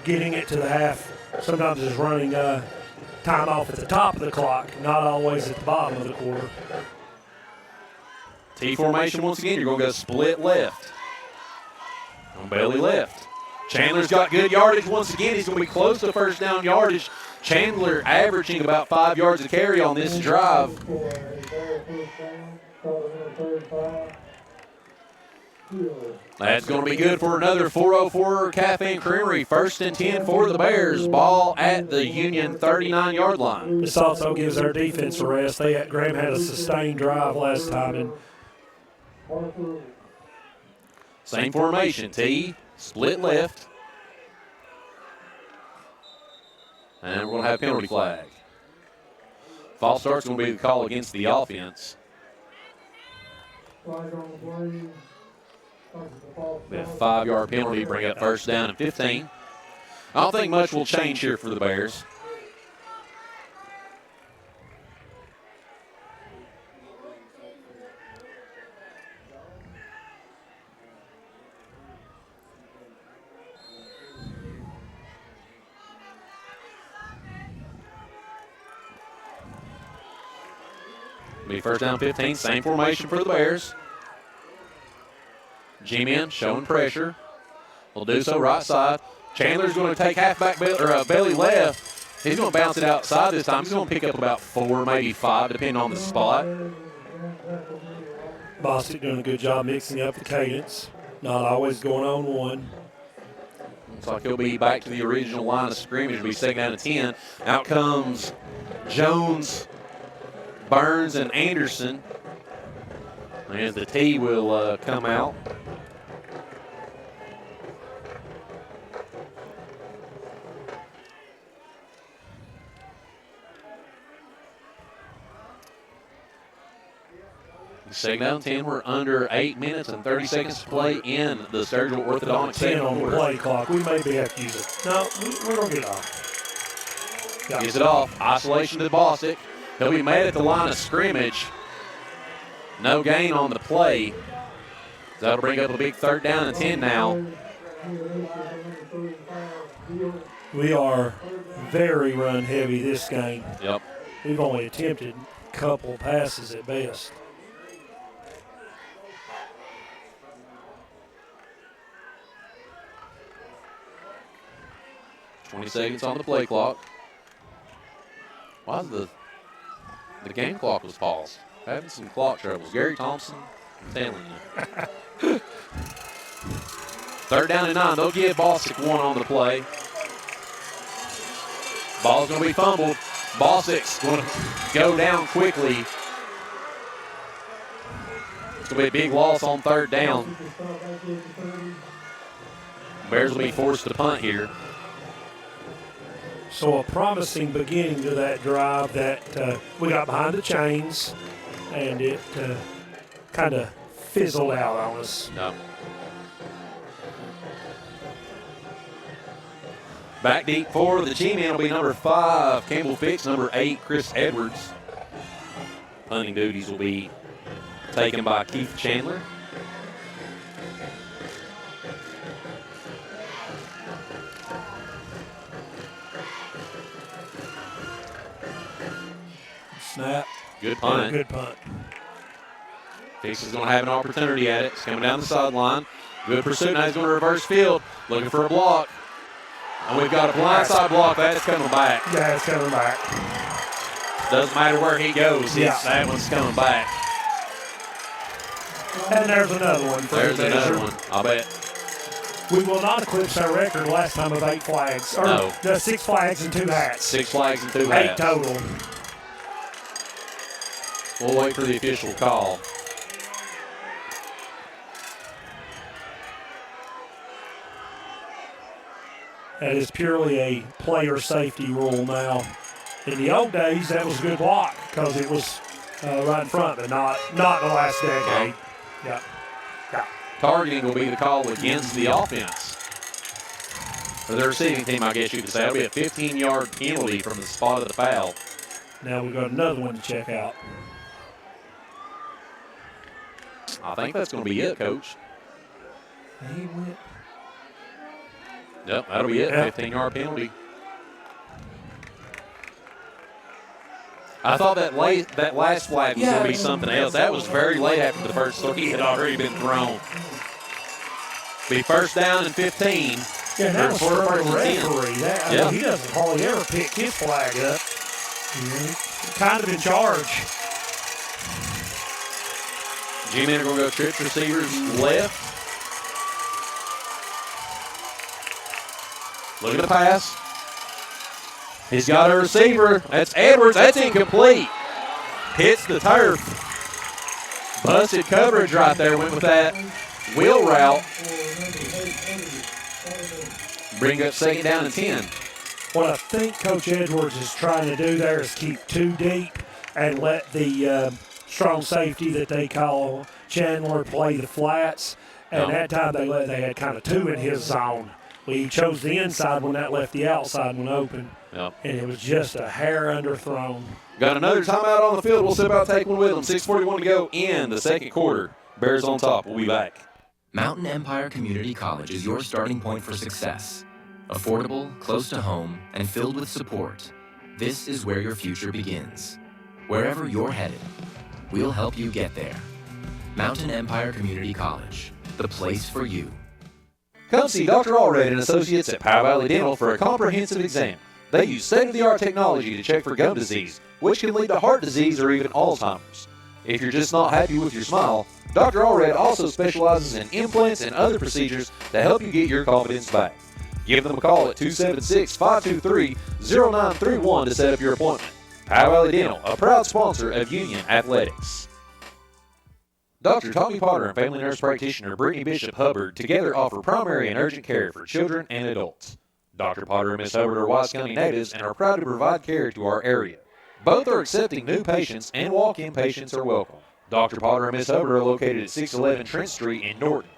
getting it to the half sometimes is running time off at the top of the clock, not always at the bottom of the quarter. T formation once again. You're going to go split left. On Belly left. Chandler's got good yardage once again. He's going to be close to first down yardage. Chandler averaging about 5 yards a carry on this drive. That's going to be good for another 404 Cafe and Creamery. 1st and 10 for the Bears. Ball at the Union 39-yard line. This also gives our defense a rest. Graham had a sustained drive last time, and Same formation. T, split left. And we're going to have penalty flag. False start's going to be the call against the offense. Be a 5-yard penalty, bring up first down and 15. I don't think much will change here for the Bears. Be first down 15, same formation for the Bears. G-men showing pressure. Will do so right side. Chandler's going to take halfback belly left. He's going to bounce it outside this time. He's going to pick up about 4, maybe 5, depending on the spot. Bostic doing a good job mixing up the cadence. Not always going on one. Looks like he'll be back to the original line of scrimmage. It'll be second down and 10. Out comes Jones, Burns, and Anderson. And the T will come out. Second down 10. We're under 8 minutes and 30 seconds to play in the Sturgill Orthodontic 10 second on the quarter. play clock. We may be have to use it. No, we're going to get off. Gets it off. Isolation to Bostic. He'll be made at the line of scrimmage. No gain on the play. That'll bring up a big third down and 10 now. We are very run heavy this game. Yep. We've only attempted a couple passes at best. $20 seconds on the play clock. Why is the game clock was paused? Having some clock troubles. Gary Thompson, I'm telling you. Third down and 9. They'll give Bostic 1 on the play. Ball's going to be fumbled. Bostic's going to go down quickly. It's going to be a big loss on third down. Bears will be forced to punt here. So a promising beginning to that drive that we got behind the chains, and it kind of fizzled out on us. No. Back deep for the G-Man will be number 5, Campbell Fix, number 8, Chris Edwards. Punting duties will be taken by Keith Chandler. Snap. Good punt. Good punt. Fix is going to have an opportunity at it. It's coming down the sideline. Good pursuit. Now he's going to reverse field. Looking for a block. And we've got a blindside block. That's coming back. Yeah, it's coming back. Doesn't matter where he goes. Yeah. That one's coming back. And there's another one. For There's the another measure. one. I'll bet. We will not eclipse our record last time of 8 flags. Or No. 6 flags and 2 hats. 6 flags and 2 8 hats. total. We'll wait for the official call. That is purely a player safety rule now. In the old days, that was a good block because it was right in front, but not in the last decade. Yeah. Targeting will be the call against the offense. Or the receiving team, I guess you could say. It'll be a 15-yard penalty from the spot of the foul. Now we've got another one to check out. I think that's going to be it, Coach. He went. Yep, that'll be it. Yeah. 15-yard penalty. I thought that last flag was going to be something else. That was very late after the first 3 had already been thrown. Be first down and 15. Yeah, and that was for First the and 10. referee. I Yeah. mean, he doesn't hardly ever pick his flag up. Kind of in charge. G-Men are going to go trips receivers left. Look at the pass. He's got a receiver. That's Edwards. That's incomplete. Hits the turf. Busted coverage right there. Went with that wheel route. Bring up second down and 10. What I think Coach Edwards is trying to do there is keep 2 deep and let the strong safety that they call Chandler play the flats. And that time they had kind of 2 in his zone. We chose the inside when that left the outside one open. Yep. And it was just a hair underthrown. Got another timeout on the field. We'll sit about take one with them. 6:41 to go in the second quarter. Bears on top. We'll be back. Mountain Empire Community College is your starting point for success. Affordable, close to home, and filled with support. This is where your future begins. Wherever you're headed, we'll help you get there. Mountain Empire Community College, the place for you. Come see Dr. Allred and Associates at Powell Valley Dental for a comprehensive exam. They use state-of-the-art technology to check for gum disease, which can lead to heart disease or even Alzheimer's. If you're just not happy with your smile, Dr. Allred also specializes in implants and other procedures to help you get your confidence back. Give them a call at 276-523-0931 to set up your appointment. Powell Valley Dental, a proud sponsor of Union Athletics. Dr. Tommy Potter and family nurse practitioner Brittany Bishop Hubbard together offer primary and urgent care for children and adults. Dr. Potter and Miss Hubbard are Wise County natives and are proud to provide care to our area. Both are accepting new patients and walk-in patients are welcome. Dr. Potter and Miss Hubbard are located at 611 Trent Street in Norton.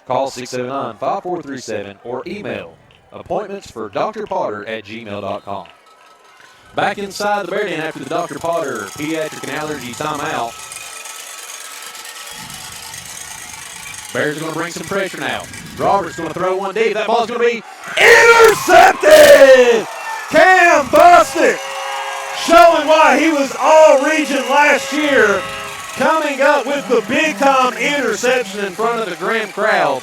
Call 679-5437 or email appointments for drpotter@gmail.com. Back inside the Bear Den after the Dr. Potter pediatric and allergy timeout. Bears are going to bring some pressure now. Roberts going to throw one deep. That ball's going to be intercepted! Cam Bostic showing why he was all-region last year, coming up with the big-time interception in front of the Graham crowd.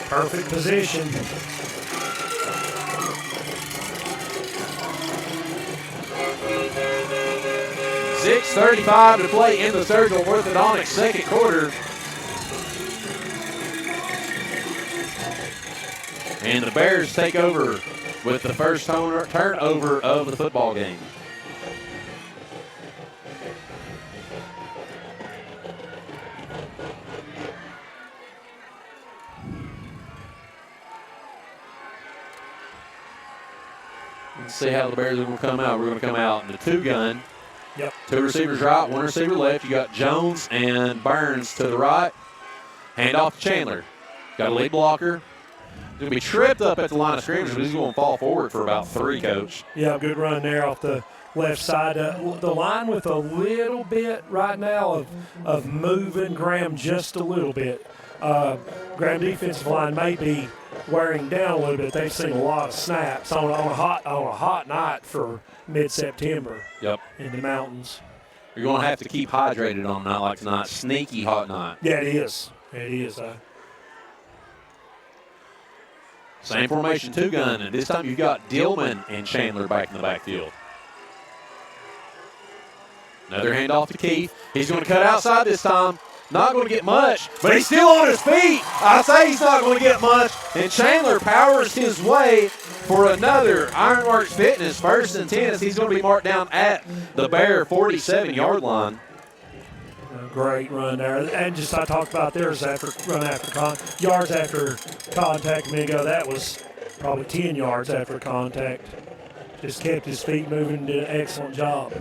Perfect position. .635 to play in the Surgical Orthodontics second quarter. And the Bears take over with the first turnover of the football game. Let's see how the Bears are going to come out. We're going to come out in the two-gun. Yep. Two receivers right, one receiver left. You got Jones and Burns to the right. Hand off to Chandler. Got a lead blocker. He's going to be tripped up at the line of scrimmage, but he's going to fall forward for about 3, Coach. Yeah, good run there off the left side. The line with a little bit right now of moving Graham just a little bit. Graham defensive line may be wearing down a little bit. They've seen a lot of snaps on a hot night for mid-September. Yep. In the mountains. You're going to have to keep hydrated on a night like tonight. Sneaky hot night. Yeah, it is. It is. Same formation, two-gun, and this time you've got Dillman and Chandler back in the backfield. Another handoff to Keith. He's going to cut outside this time. Not going to get much, but he's still on his feet. I say he's not going to get much, and Chandler powers his way for another Ironworks Fitness 1st and 10 as he's going to be marked down at the Bear 47-yard line. Great run there. And just I talked about theirs yards after contact a minute ago. That was probably 10 yards after contact. Just kept his feet moving, did an excellent job.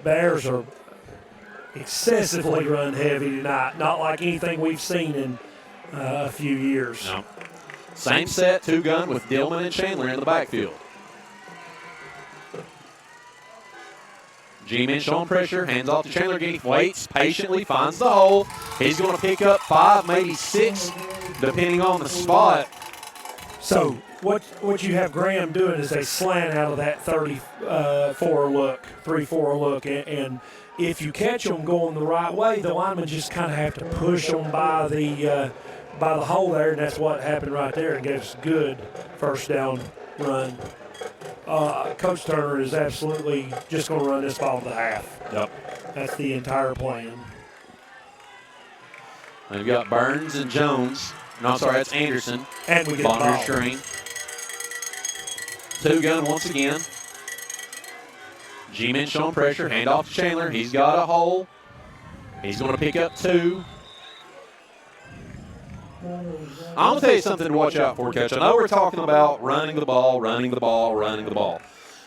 Bears are excessively run heavy tonight. Not like anything we've seen in a few years. No. Same set, two-gun with Dillman and Chandler in the backfield. G-Man showing pressure, hands off to Chandler. Geeth waits patiently, finds the hole. He's going to pick up 5, maybe 6, depending on the spot. So what you have Graham doing is they slant out of that 3-4 look, and if you catch them going the right way, the linemen just kind of have to push them by the hole there, and that's what happened right there. It gives a good first down run. Coach Turner is absolutely just going to run this ball to the half. Yep. That's the entire plan. And you've got Burns and Jones. No, I'm sorry, that's Anderson. And we get Bonner the ball. screen. Two-gun once again. G-Man showing pressure. Hand off to Chandler. He's got a hole. He's going to pick up 2. I'm going to tell you something to watch out for, Coach. I know we're talking about running the ball.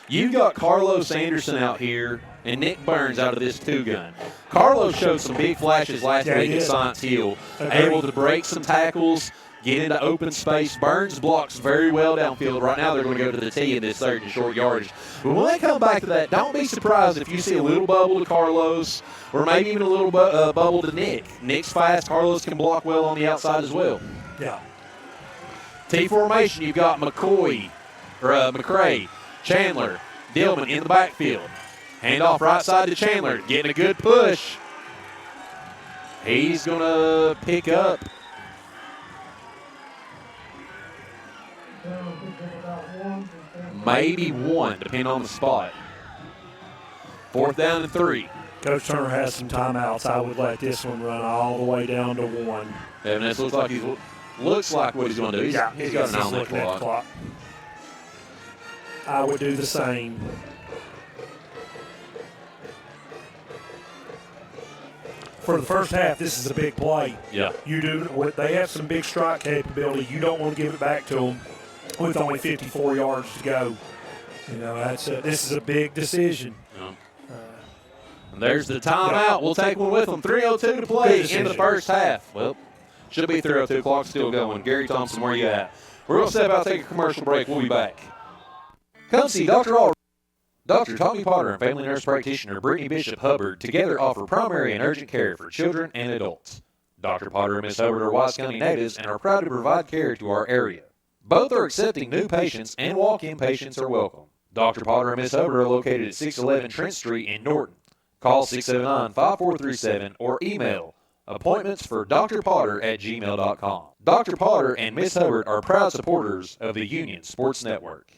You've got Carlos Anderson out here and Nick Burns out of this two-gun. Carlos showed some big flashes last week at Science Hill, able to break some tackles, get into open space. Burns blocks very well downfield. Right now they're going to go to the tee in this 3rd and short yardage. But when they come back to that, don't be surprised if you see a little bubble to Carlos or maybe even a little bubble to Nick. Nick's fast. Carlos can block well on the outside as well. Yeah. T formation, you've got McCray, Chandler, Dillman in the backfield. Handoff right side to Chandler, getting a good push. He's going to pick up. Maybe 1, depending on the spot. 4th down and 3. Coach Turner has some timeouts. I would let this one run all the way down to 1. And this looks like what he's going to do. He's got an eye on that clock. I would do the same. For the first half, this is a big play. Yeah. They have some big strike capability. You don't want to give it back to them with only 54 yards to go. You know, this is a big decision. Yeah. And there's the timeout. We'll take one with them. 3:02 to play in the first half. Well, should be 3:02. Clock still going. Gary Thompson, where you at? We're going to step out, take a commercial break. We'll be back. Come see Dr. Tommy Potter and family nurse practitioner Brittany Bishop Hubbard together offer primary and urgent care for children and adults. Dr. Potter and Miss Hubbard are Wise County natives and are proud to provide care to our area. Both are accepting new patients and walk-in patients are welcome. Dr. Potter and Miss Hubbard are located at 611 Trent Street in Norton. Call 679-5437 or email appointmentsfordrpotter@gmail.com. Dr. Potter and Miss Hubbard are proud supporters of the Union Sports Network.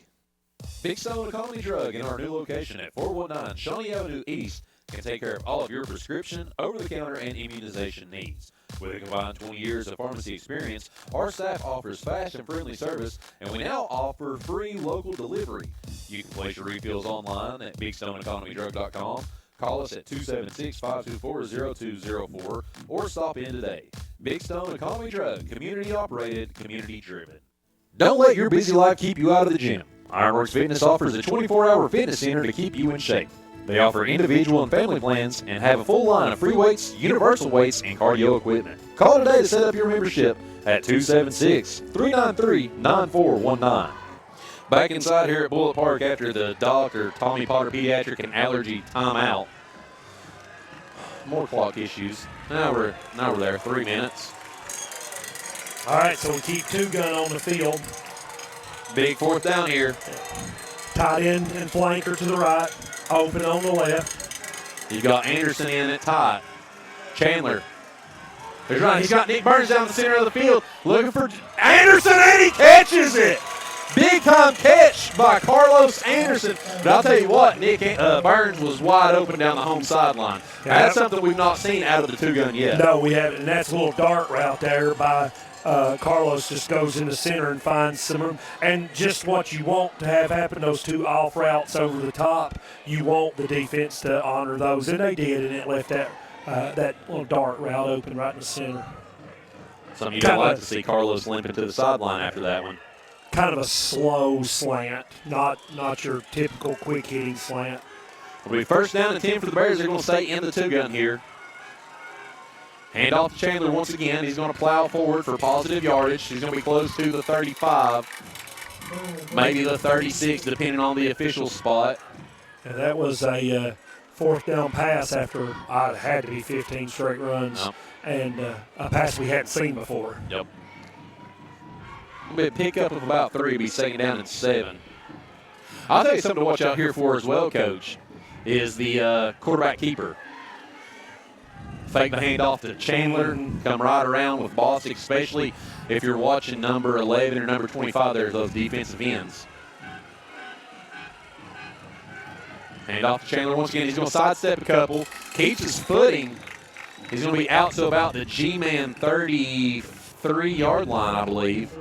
Big Stone Economy Drug in our new location at 419 Shawnee Avenue East can take care of all of your prescription, over-the-counter, and immunization needs. With a combined 20 years of pharmacy experience, our staff offers fast and friendly service, and we now offer free local delivery. You can place your refills online at BigStoneEconomyDrug.com. Call us at 276-524-0204 or stop in today. Big Stone Economy Drug, community operated, community driven. Don't let your busy life keep you out of the gym. Ironworks Fitness offers a 24-hour fitness center to keep you in shape. They offer individual and family plans and have a full line of free weights, universal weights, and cardio equipment. Call today to set up your membership at 276-393-9419. Back inside here at Bullitt Park after the Dr. Tommy Potter Pediatric and Allergy timeout. More clock issues. Now we're there. 3 minutes. All right, so we keep two-gun on the field. Big fourth down here. Tight end and flanker to the right. Open on the left. You've got Anderson in at tight. Chandler. He's running. He's got Nick Burns down the center of the field looking for Anderson, and he catches it. Big time catch by Carlos Anderson. But I'll tell you what, Nick Burns was wide open down the home sideline. That's something we've not seen out of the two-gun yet. No, we haven't. And that's a little dart route there by Carlos. Just goes in the center and finds some room. And just what you want to have happen, those two off routes over the top, you want the defense to honor those. And they did, and it left that little dart route open right in the center. Something you don't like to see Carlos limping to the sideline after that one. Kind of a slow slant, not your typical quick-hitting slant. It'll be first down and 10 for the Bears. They're going to stay in the two-gun here. Hand off to Chandler once again. He's going to plow forward for positive yardage. He's going to be close to the 35, maybe the 36, depending on the official spot. And that was a fourth down pass after I had to be 15 straight runs, and a pass we hadn't seen before. Yep. A pickup of about 3, be second down and 7. I'll tell you something to watch out here for as well, Coach, is the quarterback keeper. Fake the handoff to Chandler, come right around with Bostic, especially if you're watching number 11 or number 25 there, those defensive ends. Handoff to Chandler once again. He's going to sidestep a couple, keeps his footing. He's going to be out to about the G-Man 33-yard line, I believe.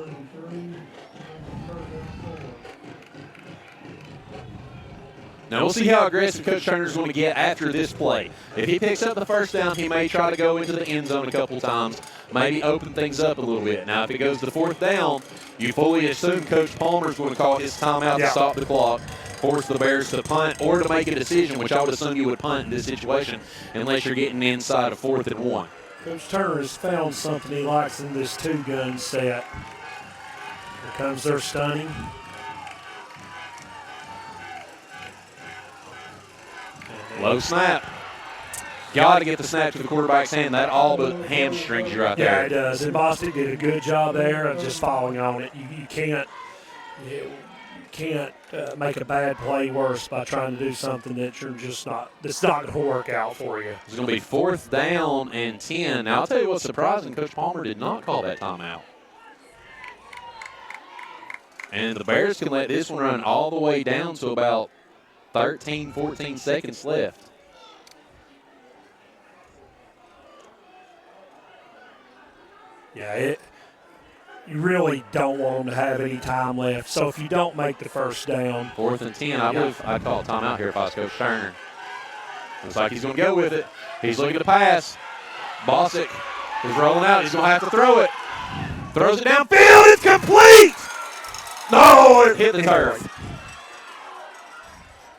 Now, we'll see how aggressive Coach Turner's going to get after this play. If he picks up the first down, he may try to go into the end zone a couple times, maybe open things up a little bit. Now, if it goes to fourth down, you fully assume Coach Palmer's going to call his timeout to stop the clock, force the Bears to punt or to make a decision, which I would assume you would punt in this situation unless you're getting inside of 4th and 1. Coach Turner has found something he likes in this two-gun set. Here comes their stunning. Low snap. Got to get the snap to the quarterback's hand. That all but hamstrings you right there. Yeah, it does. And Bostic did a good job there of just following on it. You can't make a bad play worse by trying to do something that you're just not. That's not going to work out for you. It's going to be 4th down and 10. Now I'll tell you what's surprising. Coach Palmer did not call that timeout. And the Bears can let this one run all the way down to about 13, 14 seconds left. Yeah, you really don't want them to have any time left. So if you don't make the first down. 4th and 10, I believe I'd call a timeout here if I was Coach Turner. Looks like he's going to go with it. He's looking to pass. Bostic is rolling out. He's going to have to throw it. Throws it downfield. It's complete. No, it hit the turf.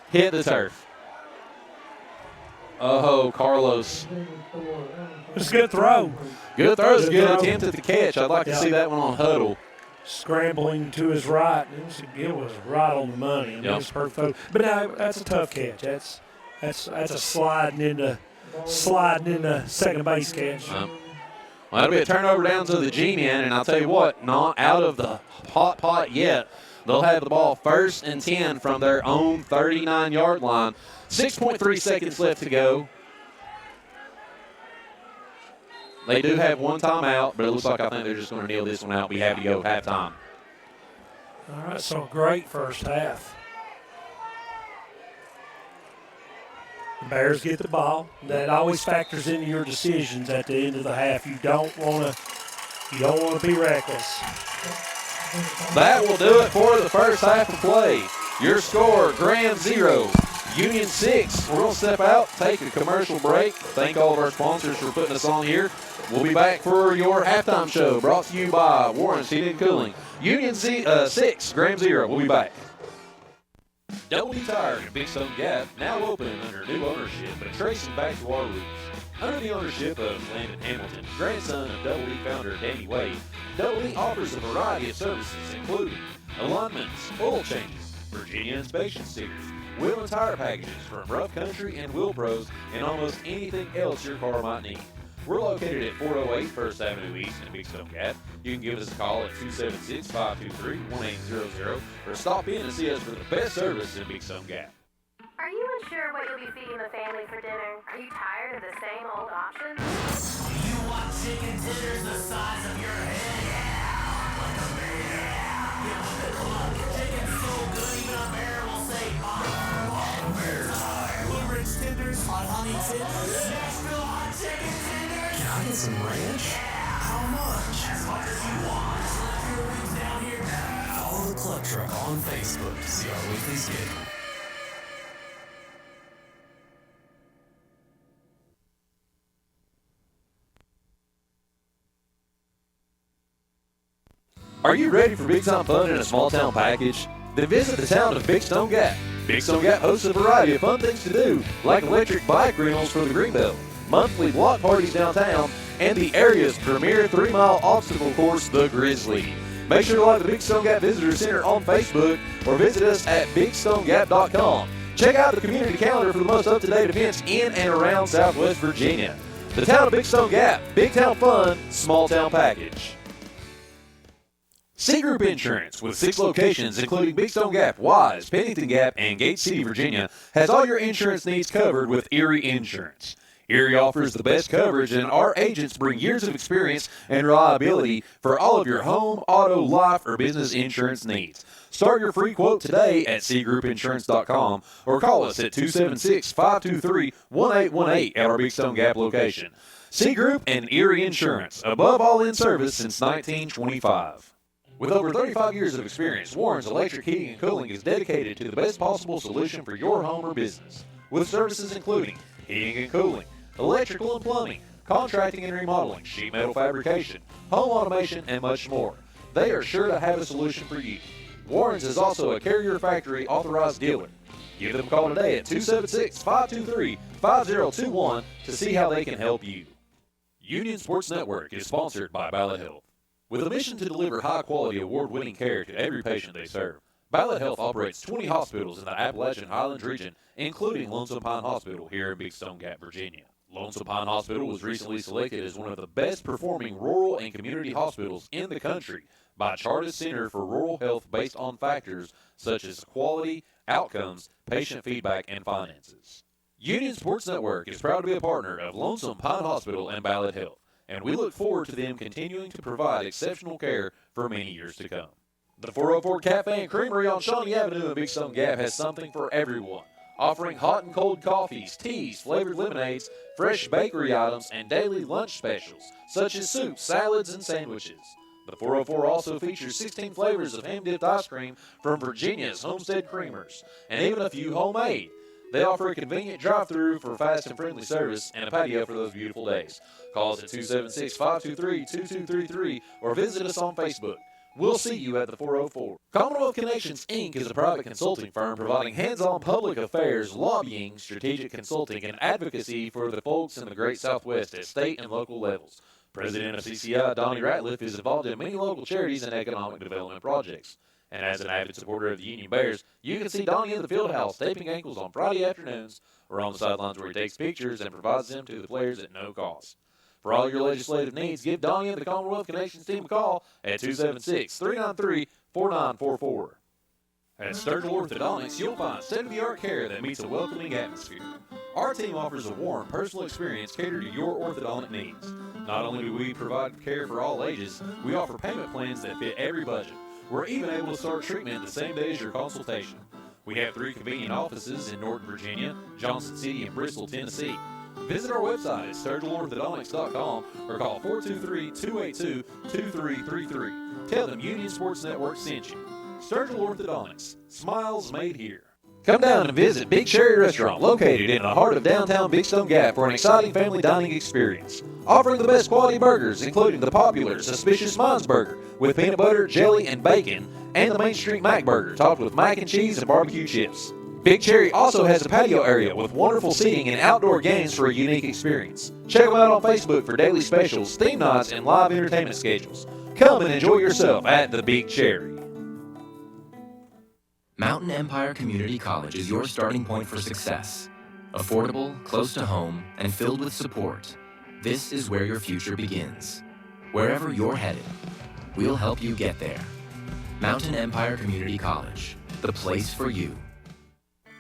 Hit the turf. Oh, Carlos. It's a good throw. Good throw. It's a good attempt at the catch. I'd like to see that one on huddle. Scrambling to his right. It was right on the money. I mean, it was perfect throw. But now that's a tough catch. That's a sliding into second base catch. Well, that'll be a turnover down to the G-Man, and I'll tell you what, not out of the hot pot yet. They'll have the ball 1st and 10 from their own 39-yard line. 6.3 seconds left to go. They do have one timeout, but it looks like I think they're just going to kneel this one out. We have to go halftime. All right, so great first half. The Bears get the ball. That always factors into your decisions at the end of the half. You don't want to be reckless. That will do it for the first half of play. Your score, Graham 0, Union 6. We're going to step out, take a commercial break. Thank all of our sponsors for putting us on here. We'll be back for your halftime show brought to you by Warren's Heating and Cooling. Union 6, Graham 0. We'll be back. Double D Tire in Big Stone Gap, now open under new ownership and tracing back to our roots. Under the ownership of Landon Hamilton, grandson of Double D founder Danny Wade, Double D offers a variety of services including alignments, oil changes, Virginia inspection stickers, wheel and tire packages from Rough Country and Wheel Pros, and almost anything else your car might need. We're located at 408 First Avenue East in Big Stone Gap. You can give us a call at 276-523-1800 or stop in and see us for the best service in Big Stone Gap. Are you unsure what you'll be feeding the family for dinner? Are you tired of the same old options? You want chicken tenders the size of your head? Yeah, like a bear. Get with the club. Chicken's so good, even a bear will say, bear time. Blue Ridge tenders on honey tenders. Nashville hot chicken tenders. Can I get some ranch? How much? As much as you want. Slip your wings down here. Follow the Club Truck on Facebook to see our weekly schedule. Are you ready for big time fun in a small town package? Then visit the town of Big Stone Gap. Big Stone Gap hosts a variety of fun things to do, like electric bike rentals for the Greenbelt, monthly block parties downtown, and the area's premier 3-mile obstacle course, the Grizzly. Make sure to like the Big Stone Gap Visitor Center on Facebook or visit us at bigstonegap.com. Check out the community calendar for the most up-to-date events in and around Southwest Virginia. The town of Big Stone Gap, big town fun, small town package. C Group Insurance, with 6 locations including Big Stone Gap, Wise, Pennington Gap, and Gate City, Virginia, has all your insurance needs covered with Erie Insurance. Erie offers the best coverage, and our agents bring years of experience and reliability for all of your home, auto, life, or business insurance needs. Start your free quote today at cgroupinsurance.com or call us at 276-523-1818 at our Big Stone Gap location. C Group and Erie Insurance, above all in service since 1925. With over 35 years of experience, Warren's Electric Heating and Cooling is dedicated to the best possible solution for your home or business, with services including heating and cooling, electrical and plumbing, contracting and remodeling, sheet metal fabrication, home automation, and much more. They are sure to have a solution for you. Warren's is also a Carrier Factory authorized dealer. Give them a call today at 276-523-5021 to see how they can help you. Union Sports Network is sponsored by Ballot Health. With a mission to deliver high-quality, award-winning care to every patient they serve, Ballot Health operates 20 hospitals in the Appalachian Highlands region, including Lonesome Pine Hospital here in Big Stone Gap, Virginia. Lonesome Pine Hospital was recently selected as one of the best-performing rural and community hospitals in the country by Chartis Center for Rural Health based on factors such as quality, outcomes, patient feedback, and finances. Union Sports Network is proud to be a partner of Lonesome Pine Hospital and Ballot Health, and we look forward to them continuing to provide exceptional care for many years to come. The 404 Cafe and Creamery on Shawnee Avenue in Big Stone Gap has something for everyone, offering hot and cold coffees, teas, flavored lemonades, fresh bakery items, and daily lunch specials, such as soups, salads, and sandwiches. The 404 also features 16 flavors of ham-dipped ice cream from Virginia's Homestead Creamers, and even a few homemade. They offer a convenient drive-thru for fast and friendly service and a patio for those beautiful days. Call us at 276-523-2233 or visit us on Facebook. We'll see you at the 404. Commonwealth Connections, Inc. is a private consulting firm providing hands-on public affairs, lobbying, strategic consulting, and advocacy for the folks in the Great Southwest at state and local levels. President of CCI, Donnie Ratliff, is involved in many local charities and economic development projects. And as an avid supporter of the Union Bears, you can see Donnie in the field house taping ankles on Friday afternoons or on the sidelines where he takes pictures and provides them to the players at no cost. For all your legislative needs, give Donnie and the Commonwealth Connections team a call at 276-393-4944. At Sturgill Orthodontics, you'll find state-of-the-art care that meets a welcoming atmosphere. Our team offers a warm, personal experience catered to your orthodontic needs. Not only do we provide care for all ages, we offer payment plans that fit every budget. We're even able to start treatment the same day as your consultation. We have 3 convenient offices in Norton, Virginia, Johnson City, and Bristol, Tennessee. Visit our website at SturgillOrthodontics.com or call 423-282-2333. Tell them Union Sports Network sent you. Sturgill Orthodontics. Smiles made here. Come down and visit Big Cherry Restaurant, located in the heart of downtown Big Stone Gap, for an exciting family dining experience. Offering the best quality burgers, including the popular Suspicious Minds Burger with peanut butter, jelly, and bacon, and the Main Street Mac Burger topped with mac and cheese and barbecue chips. Big Cherry also has a patio area with wonderful seating and outdoor games for a unique experience. Check them out on Facebook for daily specials, theme nights, and live entertainment schedules. Come and enjoy yourself at the Big Cherry. Mountain Empire Community College is your starting point for success. Affordable, close to home, and filled with support. This is where your future begins. Wherever you're headed, we'll help you get there. Mountain Empire Community College, the place for you.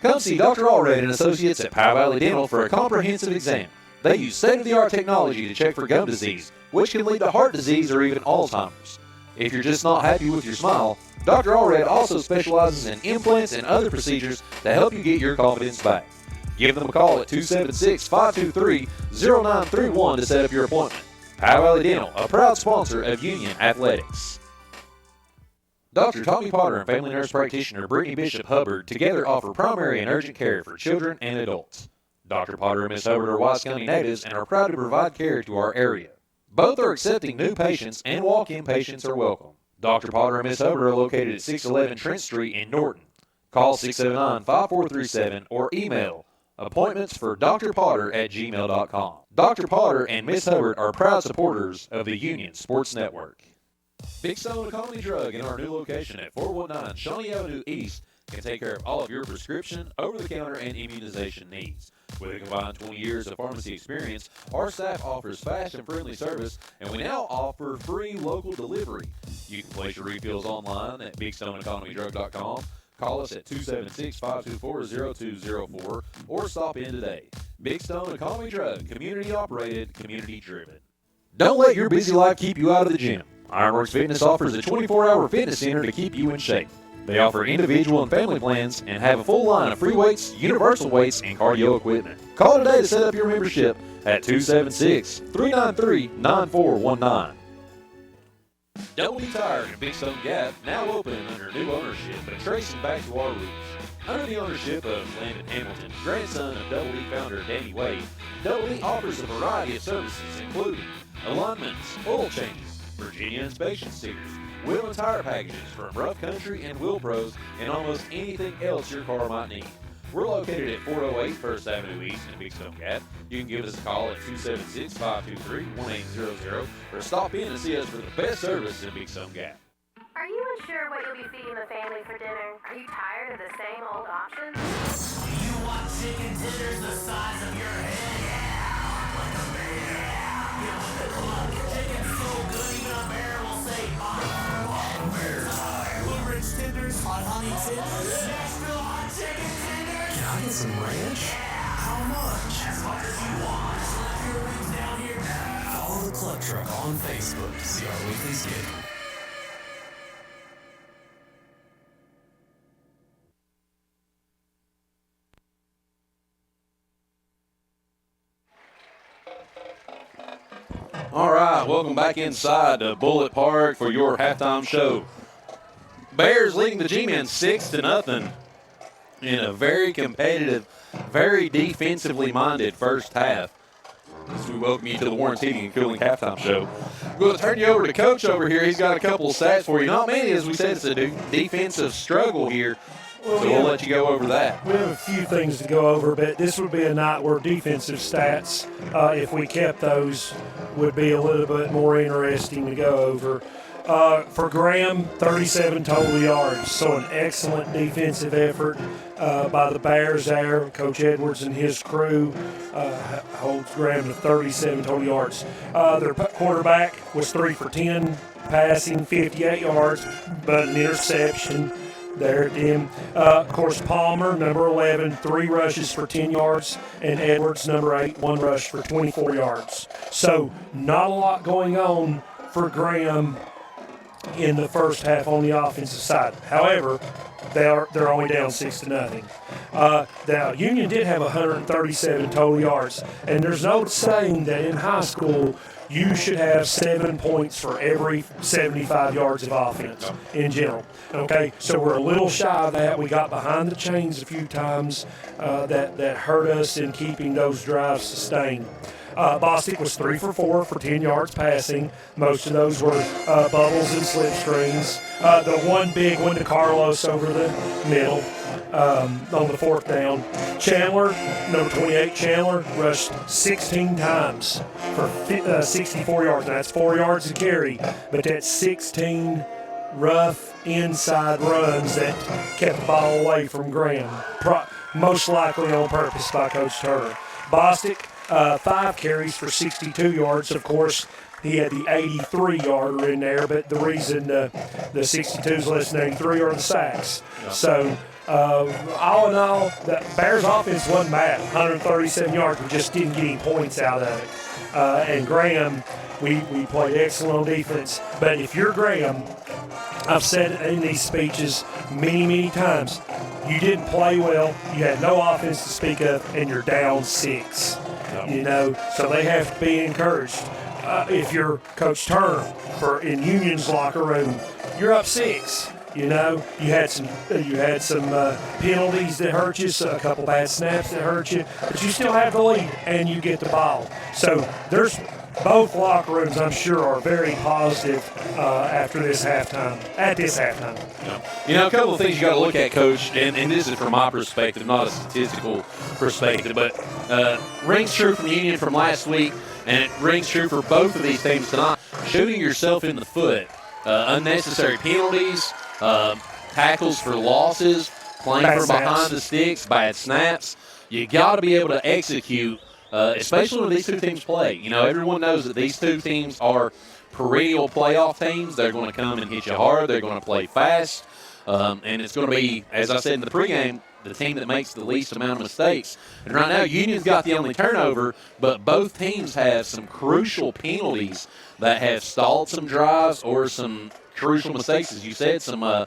Come see Dr. Allred and Associates at Powell Valley Dental for a comprehensive exam. They use state-of-the-art technology to check for gum disease, which can lead to heart disease or even Alzheimer's. If you're just not happy with your smile, Dr. Allred also specializes in implants and other procedures to help you get your confidence back. Give them a call at 276-523-0931 to set up your appointment. Powell Valley Dental, a proud sponsor of Union Athletics. Dr. Tommy Potter and family nurse practitioner Brittany Bishop Hubbard together offer primary and urgent care for children and adults. Dr. Potter and Miss Hubbard are Wise County natives and are proud to provide care to our area. Both are accepting new patients, and walk-in patients are welcome. Dr. Potter and Miss Hubbard are located at 611 Trent Street in Norton. Call 679-5437 or email appointments for drpotter@gmail.com. Dr. Potter and Miss Hubbard are proud supporters of the Union Sports Network. Big Stone Economy Drug in our new location at 419 Shawnee Avenue East can take care of all of your prescription, over-the-counter, and immunization needs. With a combined 20 years of pharmacy experience, our staff offers fast and friendly service, and we now offer free local delivery. You can place your refills online at BigStoneEconomyDrug.com. Call us at 276-524-0204 or stop in today. Big Stone Economy Drug, community operated, community driven. Don't let your busy life keep you out of the gym. Ironworks Fitness offers a 24-hour fitness center to keep you in shape. They offer individual and family plans and have a full line of free weights, universal weights, and cardio equipment. Call today to set up your membership at 276-393-9419. Double D Tire in Big Stone Gap, now open under new ownership and tracing back to our roots. Under the ownership of Landon Hamilton, grandson of Double D founder Danny Wade, Double D offers a variety of services including alignments, oil changes, Virginia inspection stickers, wheel and tire packages from Rough Country and Wheel Pros, and almost anything else your car might need. We're located at 408 First Avenue East in Big Stone Gap. You can give us a call at 276-523-1800 or stop in and see us for the best service in Big Stone Gap. Are you unsure what you'll be feeding the family for dinner? Are you tired of the same old options? You want chicken tenders the size of your head? Yeah, like a bear. Get with the club. Chicken's so good, even a bear will say, bear time. Blue Ridge tenders, hot honey tenders, Nashville hot chicken tenders. Can I get some ranch? Yeah. How much? As much as you want. Slap your wings down here. Follow the Club Truck on Facebook to see our weekly schedule. All right, welcome back inside to Bullet Park for your halftime show. Bears leading the G-Men 6-0 in a very competitive, very defensively minded first half. As we welcome you to the Warren's Heating and Cooling halftime show. We're going to turn you over to Coach over here. He's got a couple of stats for you. Not many, as we said, it's a defensive struggle here. So we'll let you go over that. We have a few things to go over, but this would be a night where defensive stats, if we kept those, would be a little bit more interesting to go over. For Graham, 37 total yards, so an excellent defensive effort by the Bears there. Coach Edwards and his crew holds Graham to 37 total yards. Their quarterback was 3 for 10, passing 58 yards, but an interception there at him. Of course, Palmer, number 11, 3 rushes for 10 yards, and Edwards, number 8, 1 rush for 24 yards. So not a lot going on for Graham in the first half on the offensive side. However, they're only down 6-0. Now, Union did have 137 total yards, and there's no saying that in high school you should have 7 points for every 75 yards of offense in general. Okay, so we're a little shy of that. We got behind the chains a few times that hurt us in keeping those drives sustained. Bostic was 3 for 4 for 10 yards passing. Most of those were bubbles and slipstreams. The one big one to Carlos over the middle on the fourth down. Chandler, number 28, Chandler, rushed 16 times for 64 yards. Now, that's 4 yards a carry, but that's 16 rough inside runs that kept the ball away from Graham, most likely on purpose by Coach Turner. Bostic, 5 carries for 62 yards. Of course, he had the 83-yarder in there, but the reason the 62s less than 83 are the sacks. So, all in all, the Bears' offense wasn't bad. 137 yards, we just didn't get any points out of it. And Graham, we played excellent on defense. But if you're Graham, I've said it in these speeches many times, you didn't play well, you had no offense to speak of, and you're down 6. You know, so they have to be encouraged. If you're Coach Turner in Union's locker room, you're up 6. You know, you had some penalties that hurt you, so a couple bad snaps that hurt you, but you still have the lead and you get the ball. So there's both locker rooms, I'm sure, are very positive after this halftime. At this halftime. You know, a couple of things you got to look at, Coach, and this is from my perspective, not a statistical perspective, but rings true from Union from last week, and it rings true for both of these teams tonight. Shooting yourself in the foot, unnecessary penalties, tackles for losses, playing Bad from behind the sticks, bad snaps. You got to be able to execute, especially when these two teams play. You know, everyone knows that these two teams are perennial playoff teams. They're going to come and hit you hard. They're going to play fast. And it's going to be, as I said in the pregame, the team that makes the least amount of mistakes. And right now, Union's got the only turnover, but both teams have some crucial penalties that have stalled some drives or some crucial mistakes, as you said, some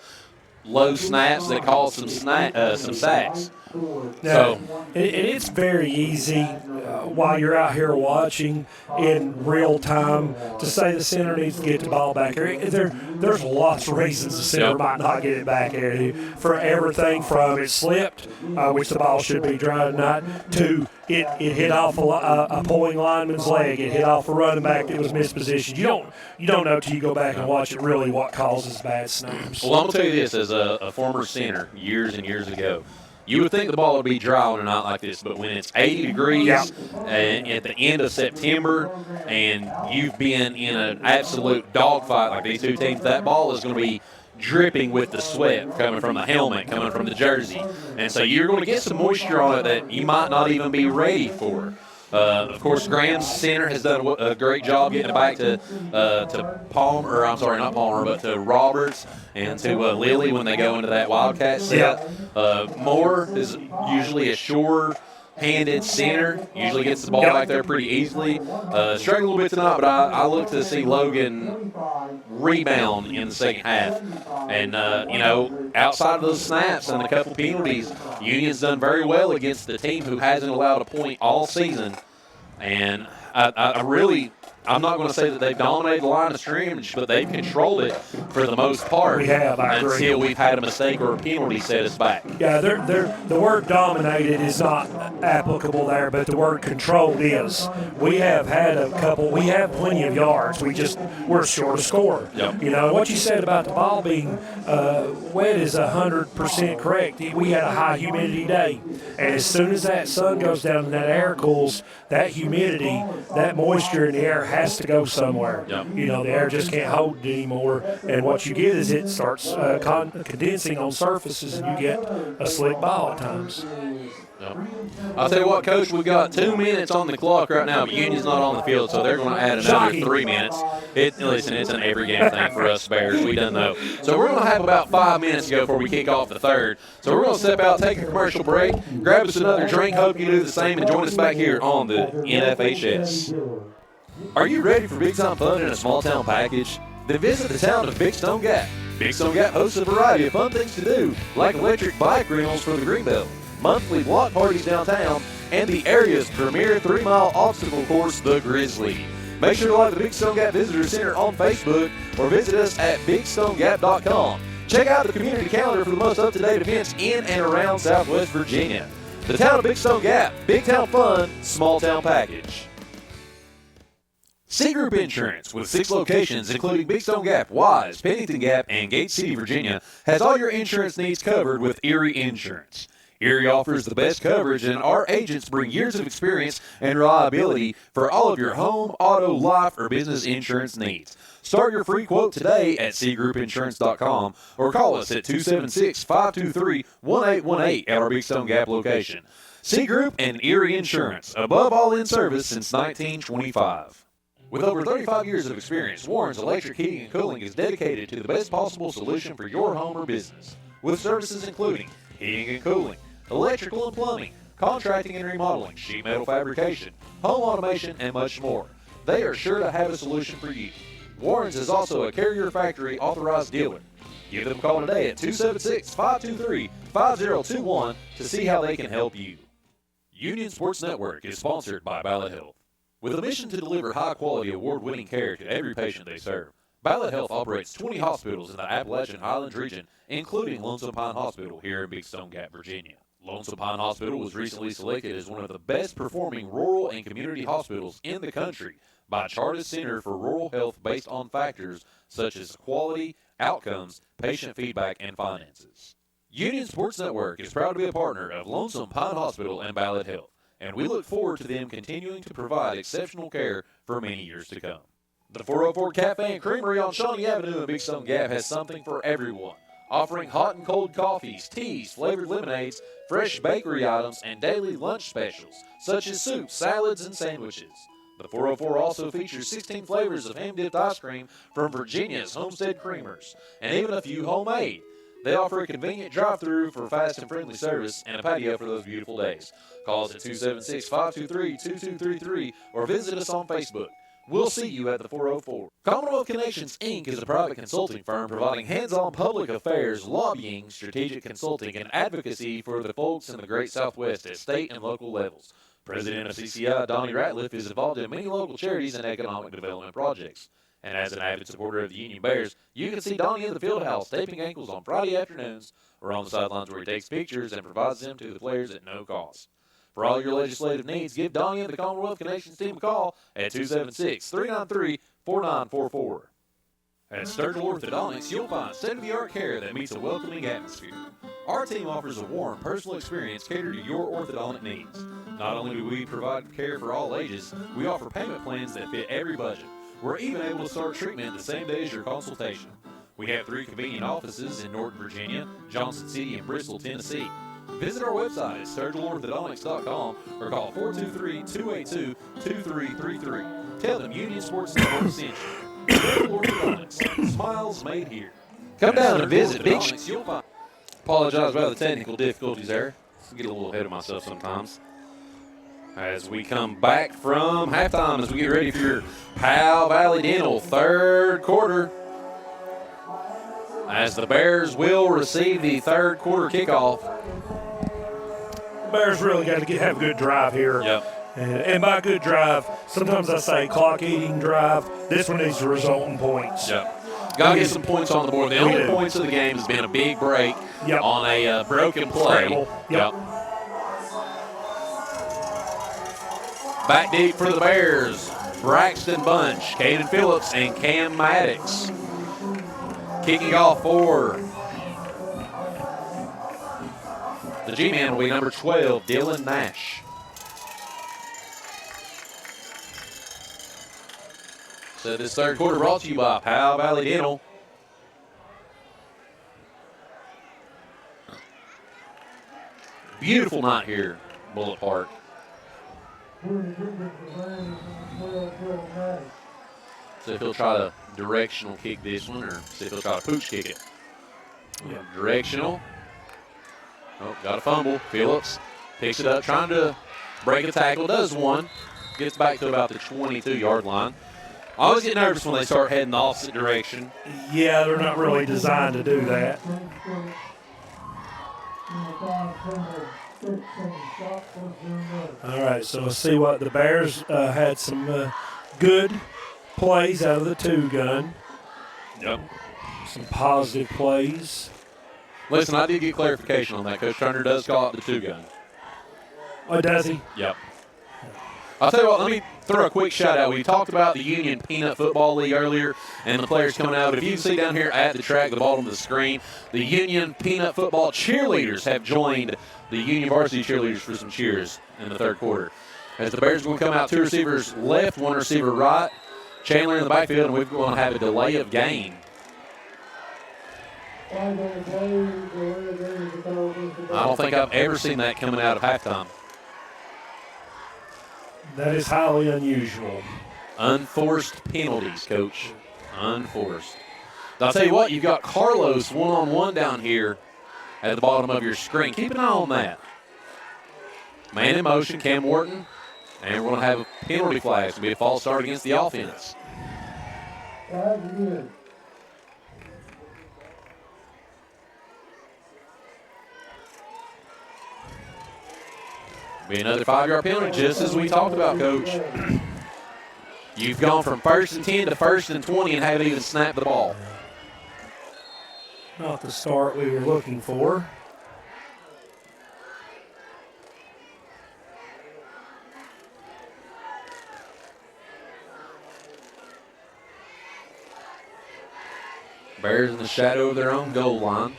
low snaps that caused some sacks. Now, it's very easy while you're out here watching in real time to say the center needs to get the ball back here. There's lots of reasons the center might not get it back here. For everything from it slipped, which the ball should be dry tonight, to it hit off a pulling lineman's leg. It hit off a running back that was mispositioned. You don't know till you go back and watch it really what causes bad snaps. Well, I'm going to tell you this as a former center years and years ago. You would think the ball would be dry on a night like this, but when it's 80 degrees and at the end of September and you've been in an absolute dogfight like these two teams, that ball is going to be dripping with the sweat coming from the helmet, coming from the jersey. And so you're going to get some moisture on it that you might not even be ready for. Of course, Graham's center has done a great job getting it back to Palmer, I'm sorry, not Palmer, but to Roberts and to Lilly when they go into that Wildcat set. Moore is usually a sure-handed center, usually gets the ball back there pretty easily. Struggled a little bit tonight, but I look to see Logan rebound in the second half. And, outside of those snaps and a couple penalties, Union's done very well against the team who hasn't allowed a point all season. And I'm not going to say that they've dominated the line of scrimmage, but they've controlled it for the most part. We have, I agree. Until we've had a mistake or a penalty set us back. Yeah, the word dominated is not applicable there, but the word controlled is. We have we have plenty of yards. We're short of score. Yep. You know, what you said about the ball being wet is 100% correct. We had a high humidity day. And as soon as that sun goes down and that air cools, that humidity, that moisture in the air has to go somewhere. Yep. You know, the air just can't hold it anymore. And what you get is it starts condensing on surfaces and you get a slick ball at times. Yep. I'll tell you what, Coach, we've got 2 minutes on the clock right now, but Union's not on the field, so they're going to add another 3 minutes. Listen, it's an every game thing for us Bears. We done know. So we're going to have about 5 minutes to go before we kick off the third. So we're going to step out, take a commercial break, grab us another drink. Hope you do the same, and join us back here on the NFHS. Are you ready for big-time fun in a small-town package? then visit the town of Big Stone Gap. Big Stone Gap hosts a variety of fun things to do, like electric bike rentals for the Greenbelt, monthly block parties downtown, and the area's premier 3-mile obstacle course, the Grizzly. Make sure to like the Big Stone Gap Visitor Center on Facebook or visit us at bigstonegap.com. Check out the community calendar for the most up-to-date events in and around Southwest Virginia. The town of Big Stone Gap, big town fun, small town package. C Group Insurance, with 6 locations including Big Stone Gap, Wise, Pennington Gap, and Gate City, Virginia, has all your insurance needs covered with Erie Insurance. Erie offers the best coverage, and our agents bring years of experience and reliability for all of your home, auto, life, or business insurance needs. Start your free quote today at cgroupinsurance.com or call us at 276-523-1818 at our Big Stone Gap location. C Group and Erie Insurance, above all in service since 1925. With over 35 years of experience, Warren's Electric Heating and Cooling is dedicated to the best possible solution for your home or business, with services including heating and cooling, electrical and plumbing, contracting and remodeling, sheet metal fabrication, home automation, and much more. They are sure to have a solution for you. Warren's is also a Carrier Factory authorized dealer. Give them a call today at 276-523-5021 to see how they can help you. Union Sports Network is sponsored by Ballot Health. With a mission to deliver high-quality, award-winning care to every patient they serve, Ballot Health operates 20 hospitals in the Appalachian Highlands region, including Lonesome Pine Hospital here in Big Stone Gap, Virginia. Lonesome Pine Hospital was recently selected as one of the best-performing rural and community hospitals in the country by Chartis Center for Rural Health based on factors such as quality, outcomes, patient feedback, and finances. Union Sports Network is proud to be a partner of Lonesome Pine Hospital and Ballot Health, and we look forward to them continuing to provide exceptional care for many years to come. The 404 Cafe and Creamery on Shawnee Avenue in Big Stone Gap has something for everyone, offering hot and cold coffees, teas, flavored lemonades, fresh bakery items, and daily lunch specials, such as soups, salads, and sandwiches. The 404 also features 16 flavors of ham-dipped ice cream from Virginia's Homestead Creamers, and even a few homemade. They offer a convenient drive-thru for fast and friendly service and a patio for those beautiful days. Call us at 276-523-2233 or visit us on Facebook. We'll see you at the 404. Commonwealth Connections, Inc. is a private consulting firm providing hands-on public affairs, lobbying, strategic consulting, and advocacy for the folks in the Great Southwest at state and local levels. President of CCI, Donnie Ratliff, is involved in many local charities and economic development projects. And as an avid supporter of the Union Bears, you can see Donnie in the field house taping ankles on Friday afternoons or on the sidelines where he takes pictures and provides them to the players at no cost. For all your legislative needs, give Donnie and the Commonwealth Connections team a call at 276-393-4944. At Sturgill Orthodontics, you'll find state-of-the-art care that meets a welcoming atmosphere. Our team offers a warm, personal experience catered to your orthodontic needs. Not only do we provide care for all ages, we offer payment plans that fit every budget. We're even able to start treatment the same day as your consultation. We have 3 convenient offices in Norton, Virginia, Johnson City, and Bristol, Tennessee. Visit our website at SturgillOrthodontics.com or call 423-282-2333. Tell them Union Sports Network sent you. Sturgill Orthodontics, smiles made here. Come down and visit Big You'll find. Apologize about the technical difficulties there. I get a little ahead of myself sometimes. As we come back from halftime, as we get ready for your Powell Valley Dental third quarter, as the Bears will receive the third quarter kickoff. The Bears really got to have a good drive here. Yep. And by good drive, sometimes I say clock-eating drive. This one needs to result in points. Yep. Got to get some points on the board. The only points of the game has been a big break on a broken play. Yep. Back deep for the Bears, Braxton Bunch, Caden Phillips, and Cam Maddox. Kicking off for the G-Man will be number 12, Dylan Nash. So this third quarter brought to you by Powell Valley Dental. Beautiful night here, Bullet Park. See if he'll try to directional kick this one or see if he'll try to pooch kick it. Yeah, directional. Oh, got a fumble. Phillips picks it up, trying to break a tackle. Does one. Gets back to about the 22-yard line. I always get nervous when they start heading the opposite direction. Yeah, they're not really designed to do that. All right, so let's see what the Bears had some good plays out of the two-gun. Yep. Some positive plays. Listen, I did get clarification on that. Coach Turner does call it the two-gun. Oh, does he? Yep. I'll tell you what, let me throw a quick shout out. We talked about the Union Peanut Football League earlier and the players coming out. If you can see down here at the track, the bottom of the screen, the Union Peanut Football cheerleaders have joined the Union varsity cheerleaders for some cheers in the third quarter. As the Bears are going to come out, 2 receivers left, 1 receiver right. Chandler in the backfield, and we're going to have a delay of game. I don't think I've ever seen that coming out of halftime. That is highly unusual. Unforced penalties, Coach. Unforced. I'll tell you what, you've got Carlos one-on-one down here at the bottom of your screen. Keep an eye on that. Man in motion, Cam Wharton. And we're going to have a penalty flag. It's going to be a false start against the offense. Be another 5-yard penalty, just as we talked about, Coach. You've gone from 1st and 10 to 1st and 20 and haven't even snapped the ball. Not the start we were looking for. Bears in the shadow of their own goal line.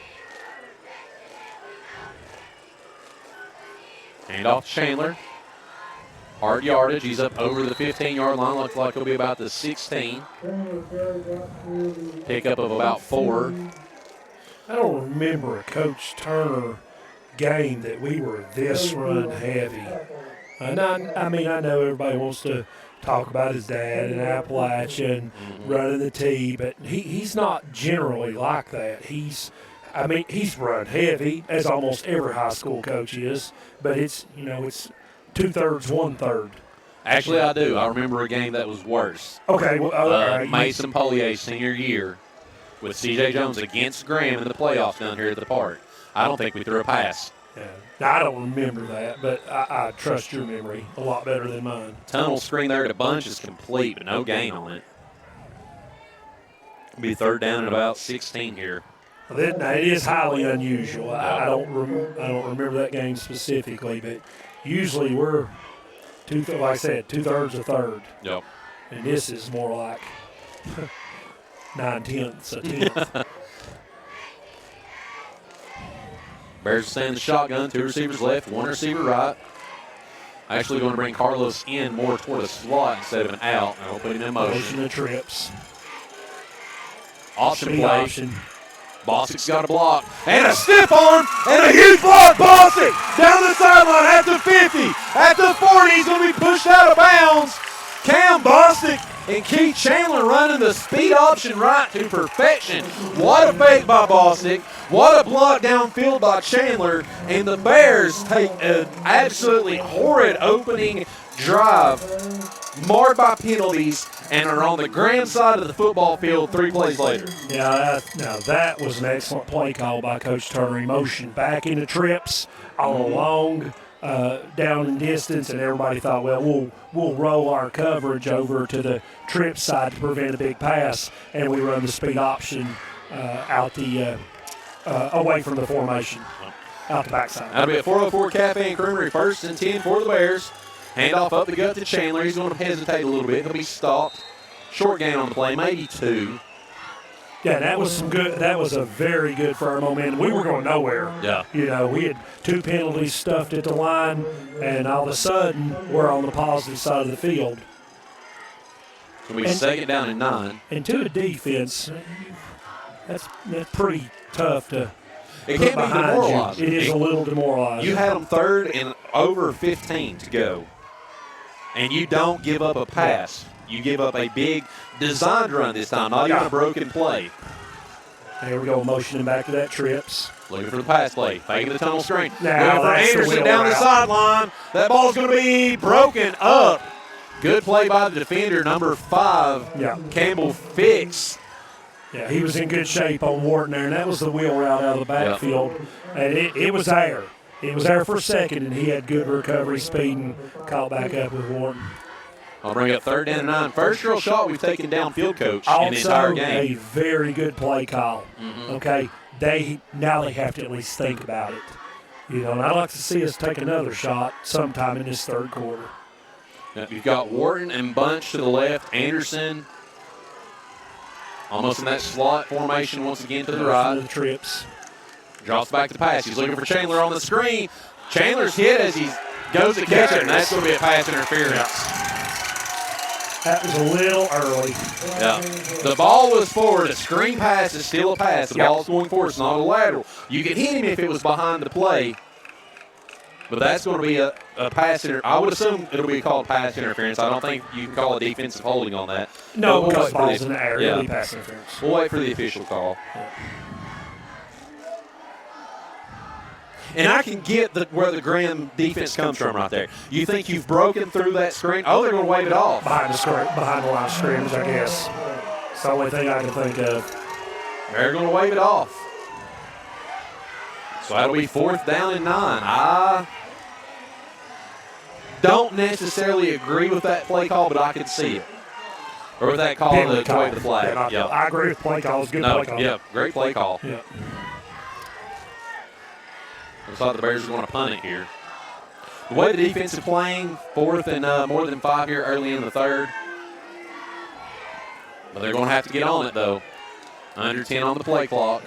Hand off to Chandler. Hard yardage. He's up over the 15-yard line. Looks like he'll be about the 16. Pickup of about 4. I don't remember a Coach Turner game that we were this run heavy. And I mean, I know everybody wants to talk about his dad and Appalachian running the T, but he's not generally like that. He's run heavy, as almost every high school coach is, but it's 2/3, 1/3. Actually, I do. I remember a game that was worse. Okay, well, all right. Mason Polier senior year with C.J. Jones against Graham in the playoffs down here at the park. I don't think we threw a pass. Yeah. Now, I don't remember that, but I trust your memory a lot better than mine. Tunnel screen there to Bunch is complete, but no gain on it. It'll be 3rd down and about 16 here. Now, it is highly unusual. I don't remember that game specifically, but usually we're like I said, 2/3, 1/3. Yep. And this is more like 9/10, a tenth. Bears stay in the shotgun. 2 receivers left, 1 receiver right. Actually going to bring Carlos in more toward a slot instead of an out. And I'll put him in motion. Motion of trips. Option Speed play. option. Bostic's got a block. And a stiff arm. And a huge block. Bostic down the sideline at the 50. At the 40. He's going to be pushed out of bounds. Cam Bostic and Keith Chandler running the speed option right to perfection. What a fake by Bostic. What a block downfield by Chandler. And the Bears take an absolutely horrid opening drive, marred by penalties, and are on the grand side of the football field 3 plays later. Yeah, now that was an excellent play call by Coach Turner. He motioned back into trips all along, down in distance, and everybody thought, well, we'll roll our coverage over to the trip side to prevent a big pass, and we run the speed option out the away from the formation, out the backside. That'll be a 404 Cafe and Creamery, 1st and 10 for the Bears. Handoff up the gut to Chandler. He's going to hesitate a little bit. He'll be stopped. Short gain on the play, maybe 2. Yeah, that was some good. That was a very good for our momentum. We were going nowhere. Yeah. We had 2 penalties stuffed at the line, and all of a sudden we're on the positive side of the field. It'll be 2nd down and 9. And to the defense, that's pretty tough to It put can't be behind demoralizing. you. It is a little demoralizing. You had them 3rd and over 15 to go, and you don't give up a pass. You give up a big designed run this time, not even a broken play. There we go, motioning back to that trips. Looking for the pass play, faking the tunnel screen. Now, Looking for that's the Anderson wheel down the route. sideline. That ball's going to be broken up Good play by the defender, number 5, Yeah. Campbell Fix. Yeah, he was in good shape on Wharton there, and that was the wheel route out of the backfield. And it was there. It was there for a second, and he had good recovery speed and caught back up with Wharton. I'll bring up 3rd down and 9. First real shot we've taken down field coach in the entire Also, game. a very good play call. Okay, now they have to at least think about it. You know, and I'd like to see us take another shot sometime in this third quarter. You've got Wharton and Bunch to the left, Anderson almost in that slot formation once again to the right. The trips. Drops back to pass. He's looking for Chandler on the screen. Chandler's hit as he goes to catch it, and that's going to be a pass interference. That was a little early. Yeah. The ball was forward. A screen pass is still a pass. The ball's going forward. It's not a lateral. You could hit him if it was behind the play, but that's going to be a pass I would assume it'll be called pass interference. I don't think you can call a defensive holding on that. No, But because wait for ball's the- in the air. yeah. It'll be pass interference. We'll wait for the official call. And I can get where the Graham defense comes from right there. You think you've broken through that screen? Oh, they're going to wave it off. Behind the line of scrimmage, I guess. It's the only thing I can think of. They're going to wave it off. So that'll be 4th down and 9. I don't necessarily agree with that play call, but I can see it. Or with that call to wave the flag. Yeah, I agree with play call. It's a good No, play call. yeah, great play call. Yeah. Looks like the Bears are going to punt it here. The way the defense is playing, 4th and more than 5 here early in the 3rd. But they're going to have to get on it, though. Under 10 on the play clock.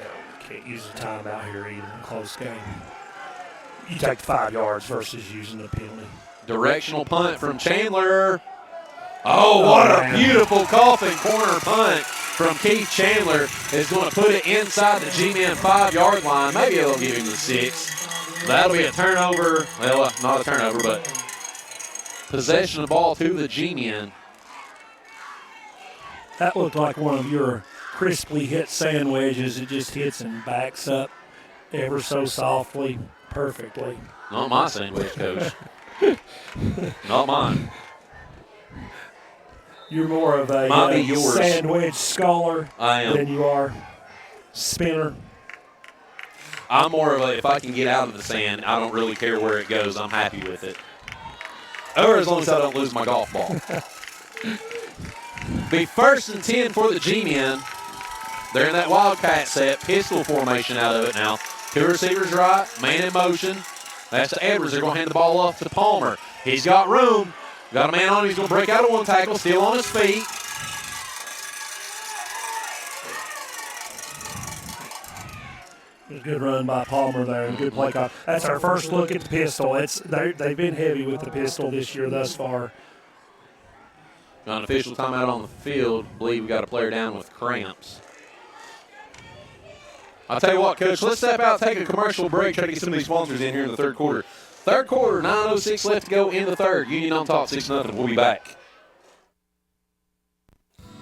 Can't use the timeout here either in a close game. You take 5 yards versus using the penalty. Directional punt from Chandler. Oh, what a beautiful coffin corner punt from Keith Chandler is going to put it inside the G-Man 5-yard line. Maybe it'll give him the 6. That'll be a turnover. Well, not a turnover, but possession of the ball to the G-Men. That looked like one of your crisply hit sand wedges. It just hits and backs up ever so softly, perfectly. Not my sandwich, Coach. Not mine. You're more of a Might be yours. sandwich scholar I am. than you are spinner. I'm more of a, if I can get out of the sand, I don't really care where it goes. I'm happy with it. Or as long as I don't lose my golf ball. Be 1st and 10 for the G-Men. They're in that Wildcat set, pistol formation out of it now. 2 receivers right, man in motion. That's to Edwards. They're going to hand the ball off to Palmer. He's got room. Got a man on him. He's going to break out of one tackle, still on his feet. It was a good run by Palmer there and good play call. That's our first look at the pistol. They've been heavy with the pistol this year thus far. Got an official timeout on the field. Believe we got a player down with cramps. I'll tell you what, Coach, let's step out, take a commercial break, try to get some of these sponsors in here in the 3rd quarter. 3rd quarter, 9:06 left to go in the 3rd. Union on top, 6-0. We'll be back.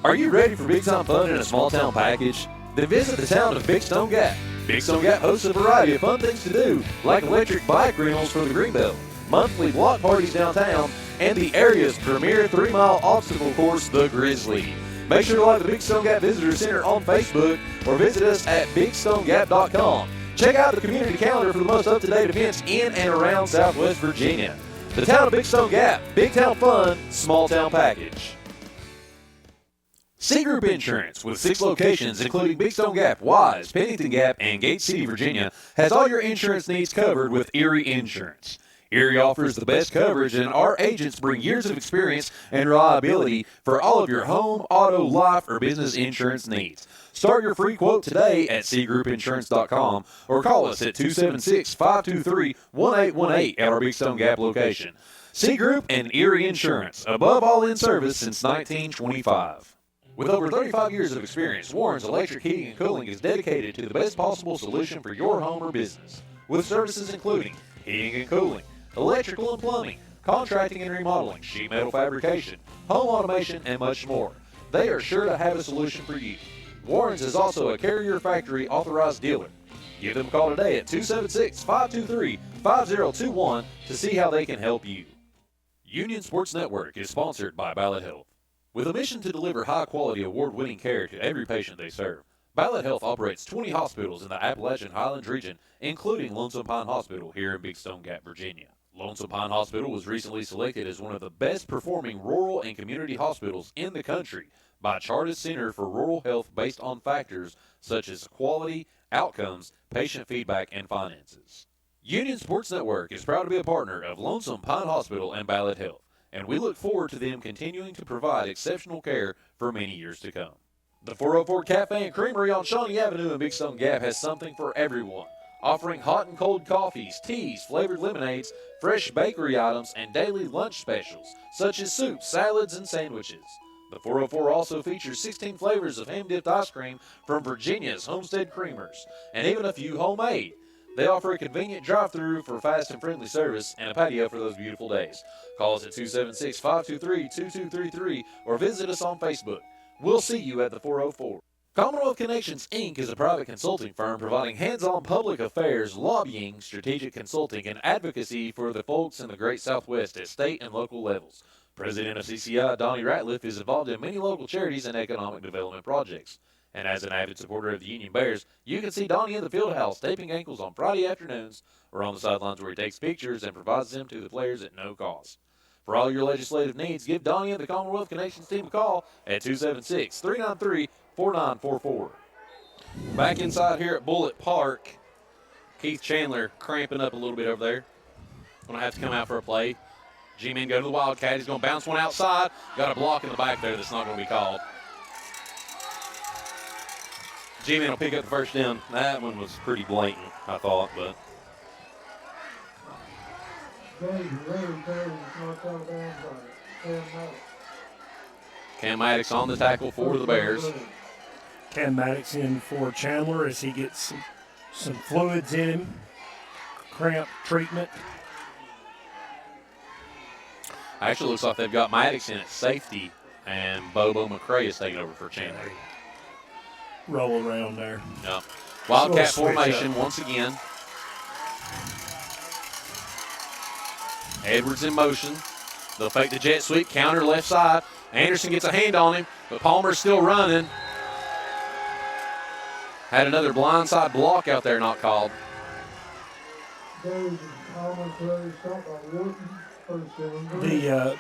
Are you ready for big time fun in a small town package? Then visit the town of Big Stone Gap. Big Stone Gap hosts a variety of fun things to do, like electric bike rentals for the Greenbelt, monthly block parties downtown, and the area's premier 3-mile obstacle course, the Grizzly. Make sure to like the Big Stone Gap Visitor Center on Facebook or visit us at bigstonegap.com. Check out the community calendar for the most up-to-date events in and around Southwest Virginia. The town of Big Stone Gap, big town fun, small town package. C Group Insurance, with 6 locations including Big Stone Gap, Wise, Pennington Gap, and Gate City, Virginia, has all your insurance needs covered with Erie Insurance. Erie offers the best coverage, and our agents bring years of experience and reliability for all of your home, auto, life, or business insurance needs. Start your free quote today at cgroupinsurance.com or call us at 276-523-1818 at our Big Stone Gap location. C Group and Erie Insurance, above all in service since 1925. With over 35 years of experience, Warren's Electric Heating and Cooling is dedicated to the best possible solution for your home or business, with services including heating and cooling, electrical and plumbing, contracting and remodeling, sheet metal fabrication, home automation, and much more. They are sure to have a solution for you. Warren's is also a Carrier Factory authorized dealer. Give them a call today at 276-523-5021 to see how they can help you. Union Sports Network is sponsored by Ballot Health. With a mission to deliver high-quality, award-winning care to every patient they serve, Ballot Health operates 20 hospitals in the Appalachian Highlands region, including Lonesome Pine Hospital here in Big Stone Gap, Virginia. Lonesome Pine Hospital was recently selected as one of the best-performing rural and community hospitals in the country by Chartis Center for Rural Health based on factors such as quality, outcomes, patient feedback, and finances. Union Sports Network is proud to be a partner of Lonesome Pine Hospital and Ballot Health, and we look forward to them continuing to provide exceptional care for many years to come. The 404 Cafe and Creamery on Shawnee Avenue in Big Stone Gap has something for everyone, offering hot and cold coffees, teas, flavored lemonades, fresh bakery items, and daily lunch specials, such as soups, salads, and sandwiches. The 404 also features 16 flavors of ham-dipped ice cream from Virginia's Homestead Creamers, and even a few homemade. They offer a convenient drive-thru for fast and friendly service and a patio for those beautiful days. Call us at 276-523-2233 or visit us on Facebook. We'll see you at the 404. Commonwealth Connections, Inc. is a private consulting firm providing hands-on public affairs, lobbying, strategic consulting, and advocacy for the folks in the Great Southwest at state and local levels. President of CCI, Donnie Ratliff, is involved in many local charities and economic development projects. And as an avid supporter of the Union Bears, you can see Donnie in the field house taping ankles on Friday afternoons or on the sidelines where he takes pictures and provides them to the players at no cost. For all your legislative needs, give Donnie and the Commonwealth Connections team a call at 276-393-4944. Back inside here at Bullitt Park, Keith Chandler cramping up a little bit over there. Going to have to come out for a play. G-Man go to the Wildcat. He's going to bounce one outside. Got a block in the back there that's not going to be called. G-Man will pick up the first down. That one was pretty blatant, I thought, but. Cam Maddox on the tackle for the Bears. Cam Maddox in for Chandler as he gets some fluids in him, cramp treatment. Actually, looks like they've got Maddox in at safety, and Bobo McCray is taking over for Chandler. Roll around there. Yeah. Wildcat Switch up. formation once again. Edwards in motion. They'll fake the jet sweep, counter left side. Anderson gets a hand on him, but Palmer's still running. Had another blindside block out there not called. The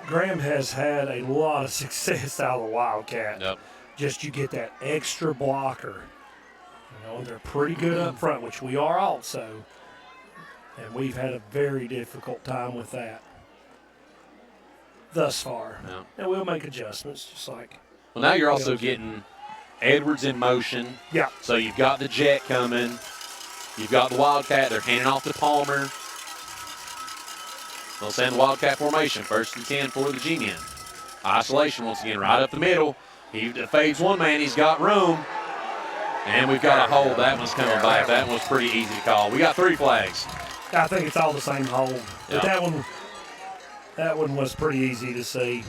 Graham has had a lot of success out of the Wildcat. Yep. Just you get that extra blocker. You know, they're pretty good up front, which we are also. And we've had a very difficult time with that thus far. Yeah. And we'll make adjustments, just like. Well, now you're also getting Edwards in motion. Yeah. So you've got the jet coming. You've got the Wildcat. They're handing off to Palmer. They'll send the Wildcat formation. 1st and 10 for the G-Men. Isolation once again right up the middle. He fades one man. He's got room. And we've got a hold. That one's coming back. That one was pretty easy to call. We got 3 flags. I think it's all the same hold. Yeah. But that one was pretty easy to see.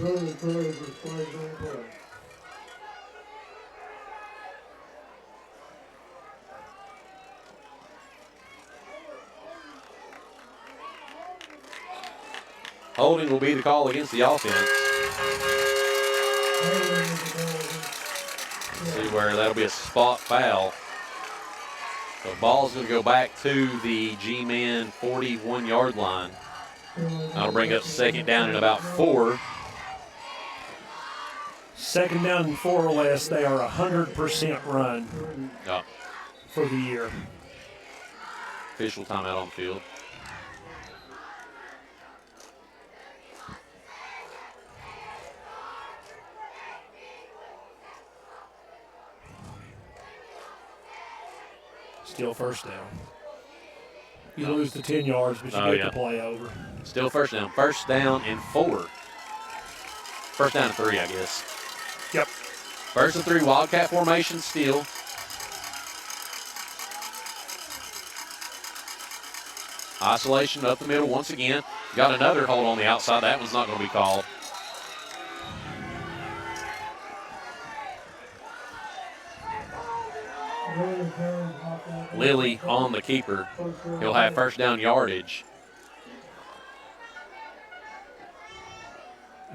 Holding will be the call against the offense. See where that'll be a spot foul. So the ball's going to go back to the G-Man 41-yard line. That'll bring up 2nd down and about 4. 2nd down and 4 or less, they are 100% run Yeah. for the year. Official timeout on the field. Still 1st down. You lose the 10 yards, but you Oh, get yeah. the play over. Still 1st down. 1st down and 4. 1st down and 3, I guess. Yep. 1st and 3, Wildcat formation still. Isolation up the middle once again. Got another hold on the outside. That one's not going to be called. Lilly on the keeper. He'll have 1st down yardage.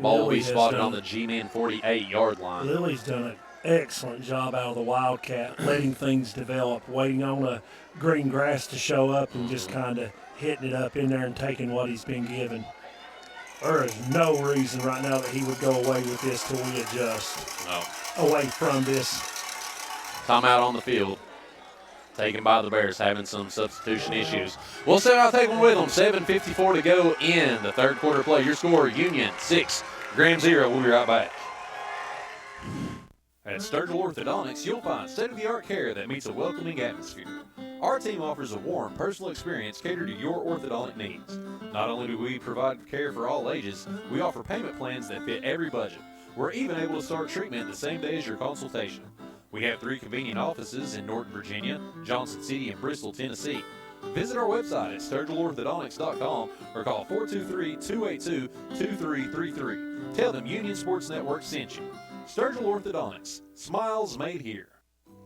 Ball will Lily be has spotted done on the G-Men 48-yard line. Lily's done an excellent job out of the Wildcat, letting things develop, waiting on a green grass to show up and just kind of hitting it up in there and taking what he's been given. There is no reason right now that he would go away with this till we adjust No. away from this. Timeout on the field. Taken by the Bears, having some substitution issues. We'll see how they take one with them. 7:54 to go in the third quarter play. Your score, Union 6, Graham 0. We'll be right back. At Sturgill Orthodontics, you'll find state-of-the-art care that meets a welcoming atmosphere. Our team offers a warm, personal experience catered to your orthodontic needs. Not only do we provide care for all ages, we offer payment plans that fit every budget. We're even able to start treatment the same day as your consultation. We have 3 convenient offices in Norton, Virginia, Johnson City, and Bristol, Tennessee. Visit our website at SturgillOrthodontics.com or call 423-282-2333. Tell them Union Sports Network sent you. Sturgill Orthodontics. Smiles made here.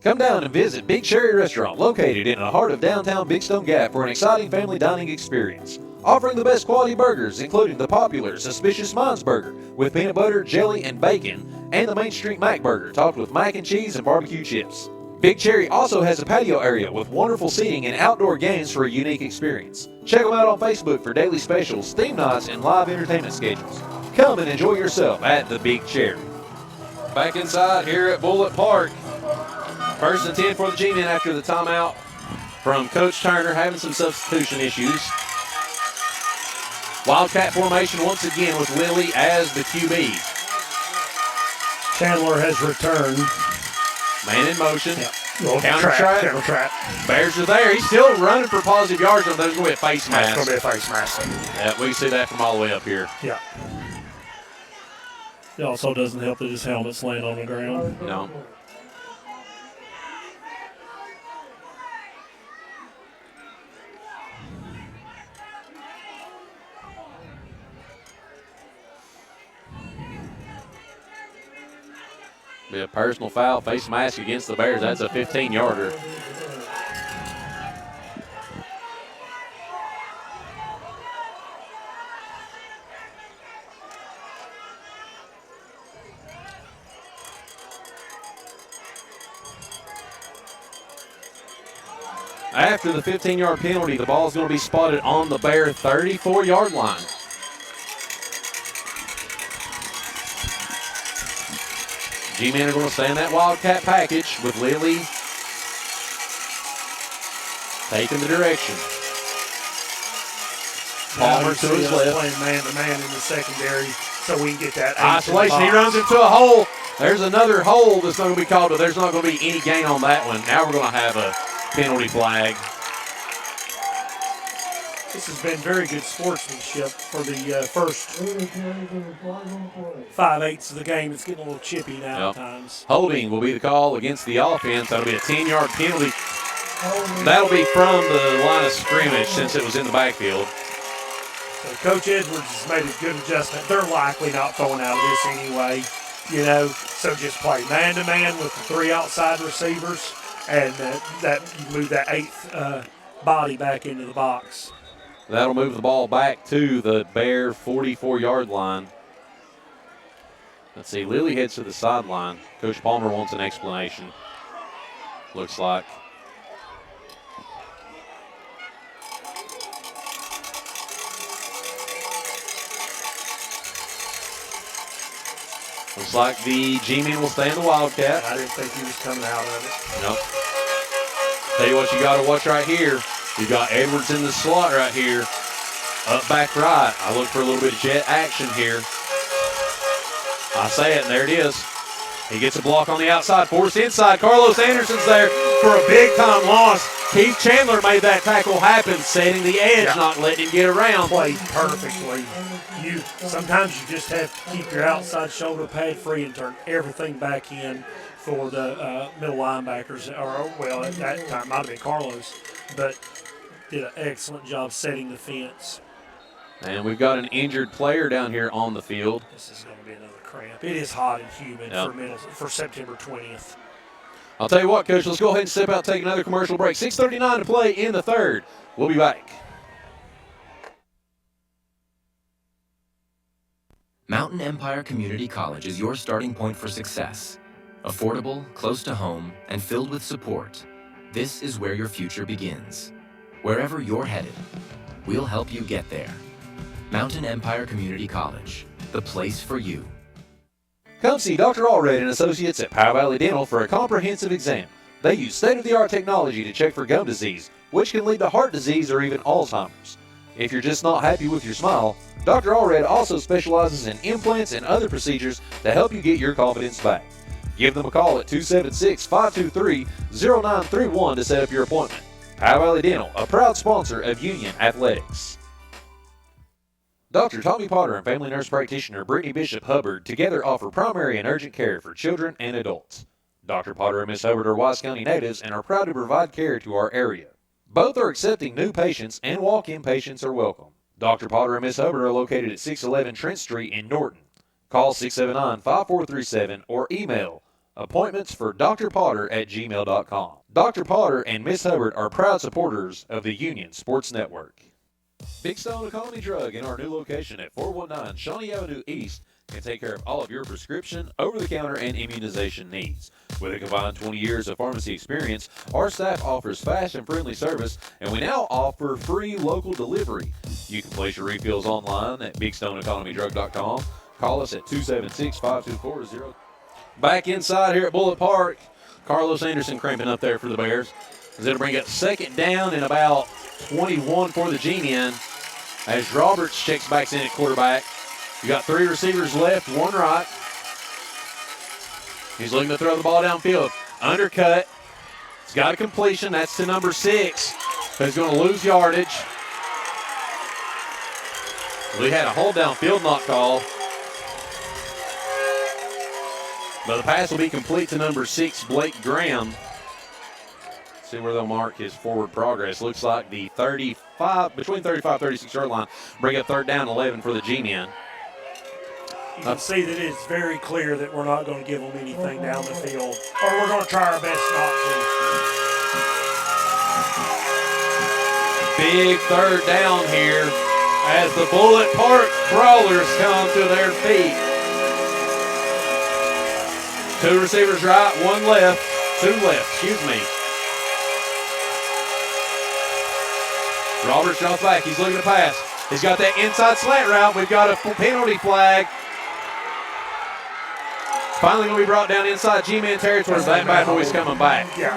Come down and visit Big Cherry Restaurant, located in the heart of downtown Big Stone Gap, for an exciting family dining experience. Offering the best quality burgers, including the popular Suspicious Minds Burger with peanut butter, jelly, and bacon, and the Main Street Mac Burger topped with mac and cheese and barbecue chips. Big Cherry also has a patio area with wonderful seating and outdoor games for a unique experience. Check them out on Facebook for daily specials, theme nights, and live entertainment schedules. Come and enjoy yourself at the Big Cherry. Back inside here at Bullitt Park. 1st and 10 for the G-Men after the timeout from Coach Turner, having some substitution issues. Wildcat formation once again with Lily as the QB. Chandler has returned. Man in motion. Little Counter counter trap. trap. Bears are there. He's still running for positive yards, and there's going to be a face That's mask. going to be a face mask. Yeah, we can see that from all the way up here. Yeah. It also doesn't help that his helmet's laying on the ground. No. Be a personal foul, face mask against the Bears. That's a 15-yarder. After the 15-yard penalty, the ball is going to be spotted on the Bear 34-yard line. G-Men are going to stay in that Wildcat package with Lily taking the direction. Palmer to his left. Playing man-to-man in the secondary so we can get that Isolation. He runs into a hole. There's another hole that's not going to be called, but there's not going to be any gain on that one. Now we're going to have a penalty flag. This has been very good sportsmanship for the first 5/8 of the game. It's getting a little chippy now at times. Holding will be the call against the offense. That'll be a 10-yard penalty. That'll be from the line of scrimmage since it was in the backfield. So Coach Edwards has made a good adjustment. They're likely not throwing out of this anyway, so just play man-to-man with the 3 outside receivers, and that you move that 8th body back into the box. That'll move the ball back to the Bear 44-yard line. Let's see, Lily heads to the sideline. Coach Palmer wants an explanation, looks like. Looks like the G-Men will stay in the Wildcat. I didn't think he was coming out of it. Nope. Tell you what you got to watch right here. You got Edwards in the slot right here. Up back right. I look for a little bit of jet action here. I say it, and there it is. He gets a block on the outside, forced inside. Carlos Anderson's there for a big-time loss. Keith Chandler made that tackle happen, setting the edge, not letting him get around. Played perfectly. Sometimes you just have to keep your outside shoulder pad free and turn everything back in for the middle linebackers. At that time, might have been Carlos, but did an excellent job setting the fence. And we've got an injured player down here on the field. This is going to be another cramp. It is hot and humid for September 20th. I'll tell you what, Coach, let's go ahead and step out, take another commercial break. 6:39 to play in the third. We'll be back. Mountain Mountain Empire Community College is your starting point for success. Affordable, close to home, and filled with support. This is where your future begins. Wherever you're headed, we'll help you get there. Mountain Empire Community College, the place for you. Come see Dr. Allred and Associates at Powell Valley Dental for a comprehensive exam. They use state-of-the-art technology to check for gum disease, which can lead to heart disease or even Alzheimer's. If you're just not happy with your smile, Dr. Allred also specializes in implants and other procedures to help you get your confidence back. Give them a call at 276-523-0931 to set up your appointment. Powell Valley Dental, a proud sponsor of Union Athletics. Dr. Tommy Potter and family nurse practitioner Brittany Bishop Hubbard together offer primary and urgent care for children and adults. Dr. Potter and Miss Hubbard are Wise County natives and are proud to provide care to our area. Both are accepting new patients and walk-in patients are welcome. Dr. Potter and Miss Hubbard are located at 611 Trent Street in Norton. Call 679-5437 or email appointmentsfordrpotter@gmail.com. Dr. Potter and Miss Hubbard are proud supporters of the Union Sports Network. Big Stone Economy Drug in our new location at 419 Shawnee Avenue East can take care of all of your prescription, over-the-counter, and immunization needs. With a combined 20 years of pharmacy experience, our staff offers fast and friendly service, and we now offer free local delivery. You can place your refills online at BigStoneEconomyDrug.com. Call us at 276-524-0. Back inside here at Bullitt Park, Carlos Anderson cramping up there for the Bears. It'll bring up second down and about 21 for the G-Men as Roberts checks back in at quarterback. You got three receivers left, one right. He's looking to throw the ball downfield. Undercut. He's got a completion. That's to number 6, who's going to lose yardage. We had a hold downfield not call. But the pass will be complete to number 6, Blake Graham. See where they'll mark his forward progress. Looks like the 35, between 35 and 36-yard line. Bring up third down, 11 for the G-Men. You can see that it's very clear that we're not going to give them anything down the field, or we're going to try our best not to. Big third down here as the Bullitt Park Brawlers come to their feet. 2 receivers right, 1 left, 2 left, excuse me. Roberts drops back, he's looking to pass. He's got that inside slant route. We've got a penalty flag. Finally going to be brought down inside G-Man territory. That bad boy's coming back. Yeah.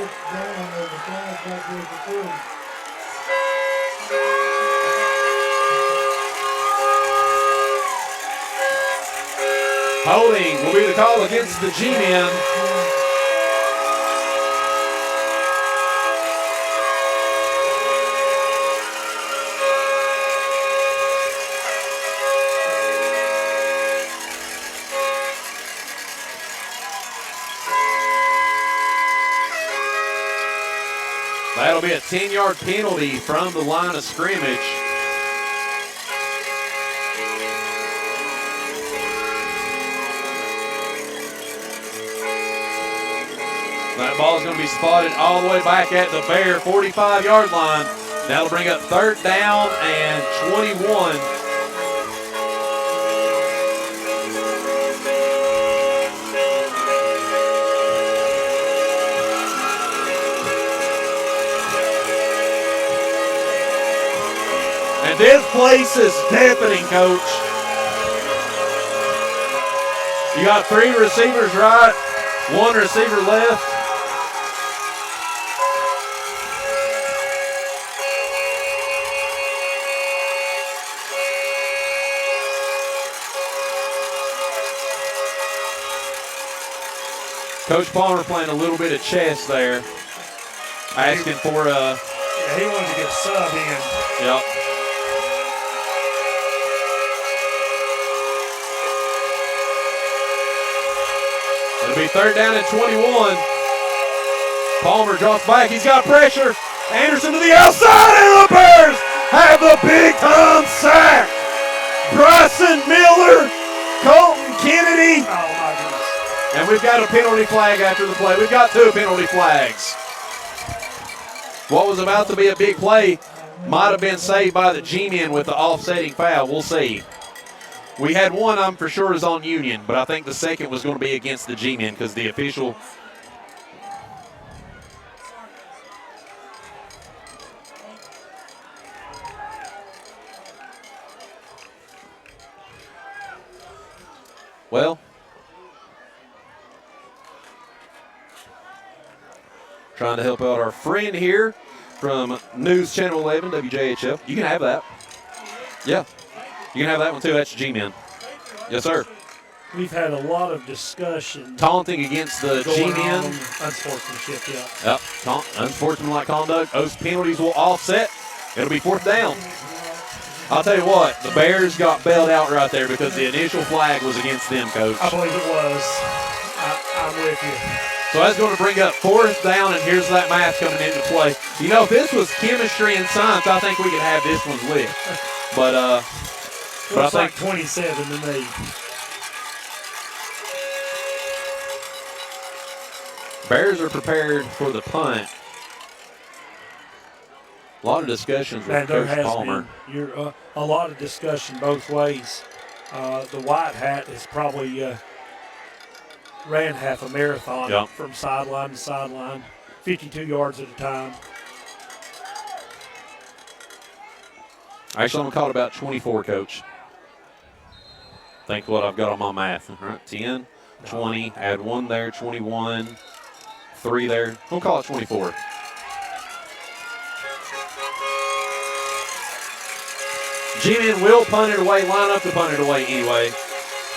Holding will be the call against the G-Men. That'll be a 10-yard penalty from the line of scrimmage. That ball's going to be spotted all the way back at the Bear 45-yard line. That'll bring up third down and 21. And this place is deafening, Coach. You got 3 receivers right, 1 receiver left. Coach Palmer playing a little bit of chess there, asking for a. Yeah, he wanted to get a sub in. Yep. It'll be third down and 21. Palmer drops back. He's got pressure. Anderson to the outside, and the Bears have the big-time sack. Bryson Miller, Colton Kennedy. Oh, my goodness. And we've got a penalty flag after the play. We've got 2 penalty flags. What was about to be a big play might have been saved by the G-Men with the offsetting foul. We'll see. We had one I'm for sure is on Union, but I think the second was going to be against the G-men because the official. Well, trying to help out our friend here from News Channel 11, WJHL. You can have that. Yeah. You can have that one too. That's G-Men. Yes, sir. We've had a lot of discussion Taunting against the going G-Men. on unsportsmanship, yeah. Yep. Unsportsmanlike conduct. Those penalties will offset. It'll be 4th down. I'll tell you what, the Bears got bailed out right there because the initial flag was against them, Coach. I believe it was. I'm with you. So that's going to bring up 4th down, and here's that math coming into play. You know, if this was chemistry and science, I think we could have this one lit. But I Looks think like 27 to me. Bears are prepared for the punt. A lot of discussions with And there Coach has Palmer. been a lot of discussion both ways. The white hat has probably ran half a marathon Yep. from sideline to sideline, 52 yards at a time. Actually, I'm going to call it about 24, Coach. Think what I've got on my math. All right, 10, 20, add 1 there, 21, 3 there. We'll call it 24. G-Men will punt it away, line up to punt it away anyway.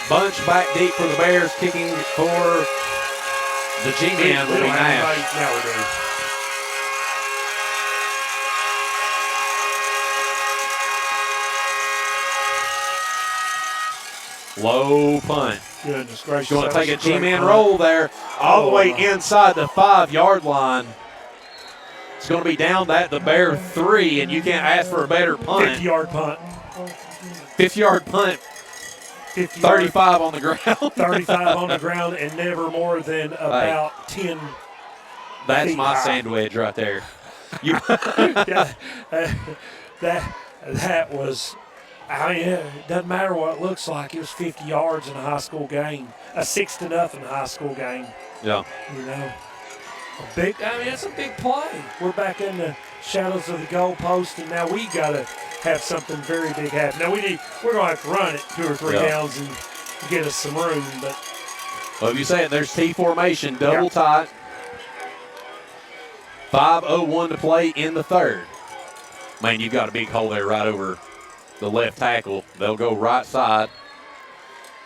Bunch back deep for the Bears, kicking for the G-Men will be Nash. Now we do. Low punt. Goodness gracious. Going to that take a was great G-man punt. roll there, all the way my. inside the 5-yard line. It's going to be down at the Bear 3, and you can't ask for a better punt. 50-yard punt. 50-yard punt, 50 35 on the ground. 35 on the ground and never more than about 10. That's feet my high. sandwich right there. You, Yeah, that was, I mean, it doesn't matter what it looks like. It was 50 yards in a high school game, a 6-0 high school game. yeah. You know, it's a big play. We're back in the shadows of the goalpost, and now we got to have something very big happen. Now we're going to have to run it 2 or 3 Yeah. downs and get us some room, but Well, if you say it, there's T formation, double Yeah. tight. 5:01 to play in the 3rd. Man, you've got a big hole there right over the left tackle. They'll go right side.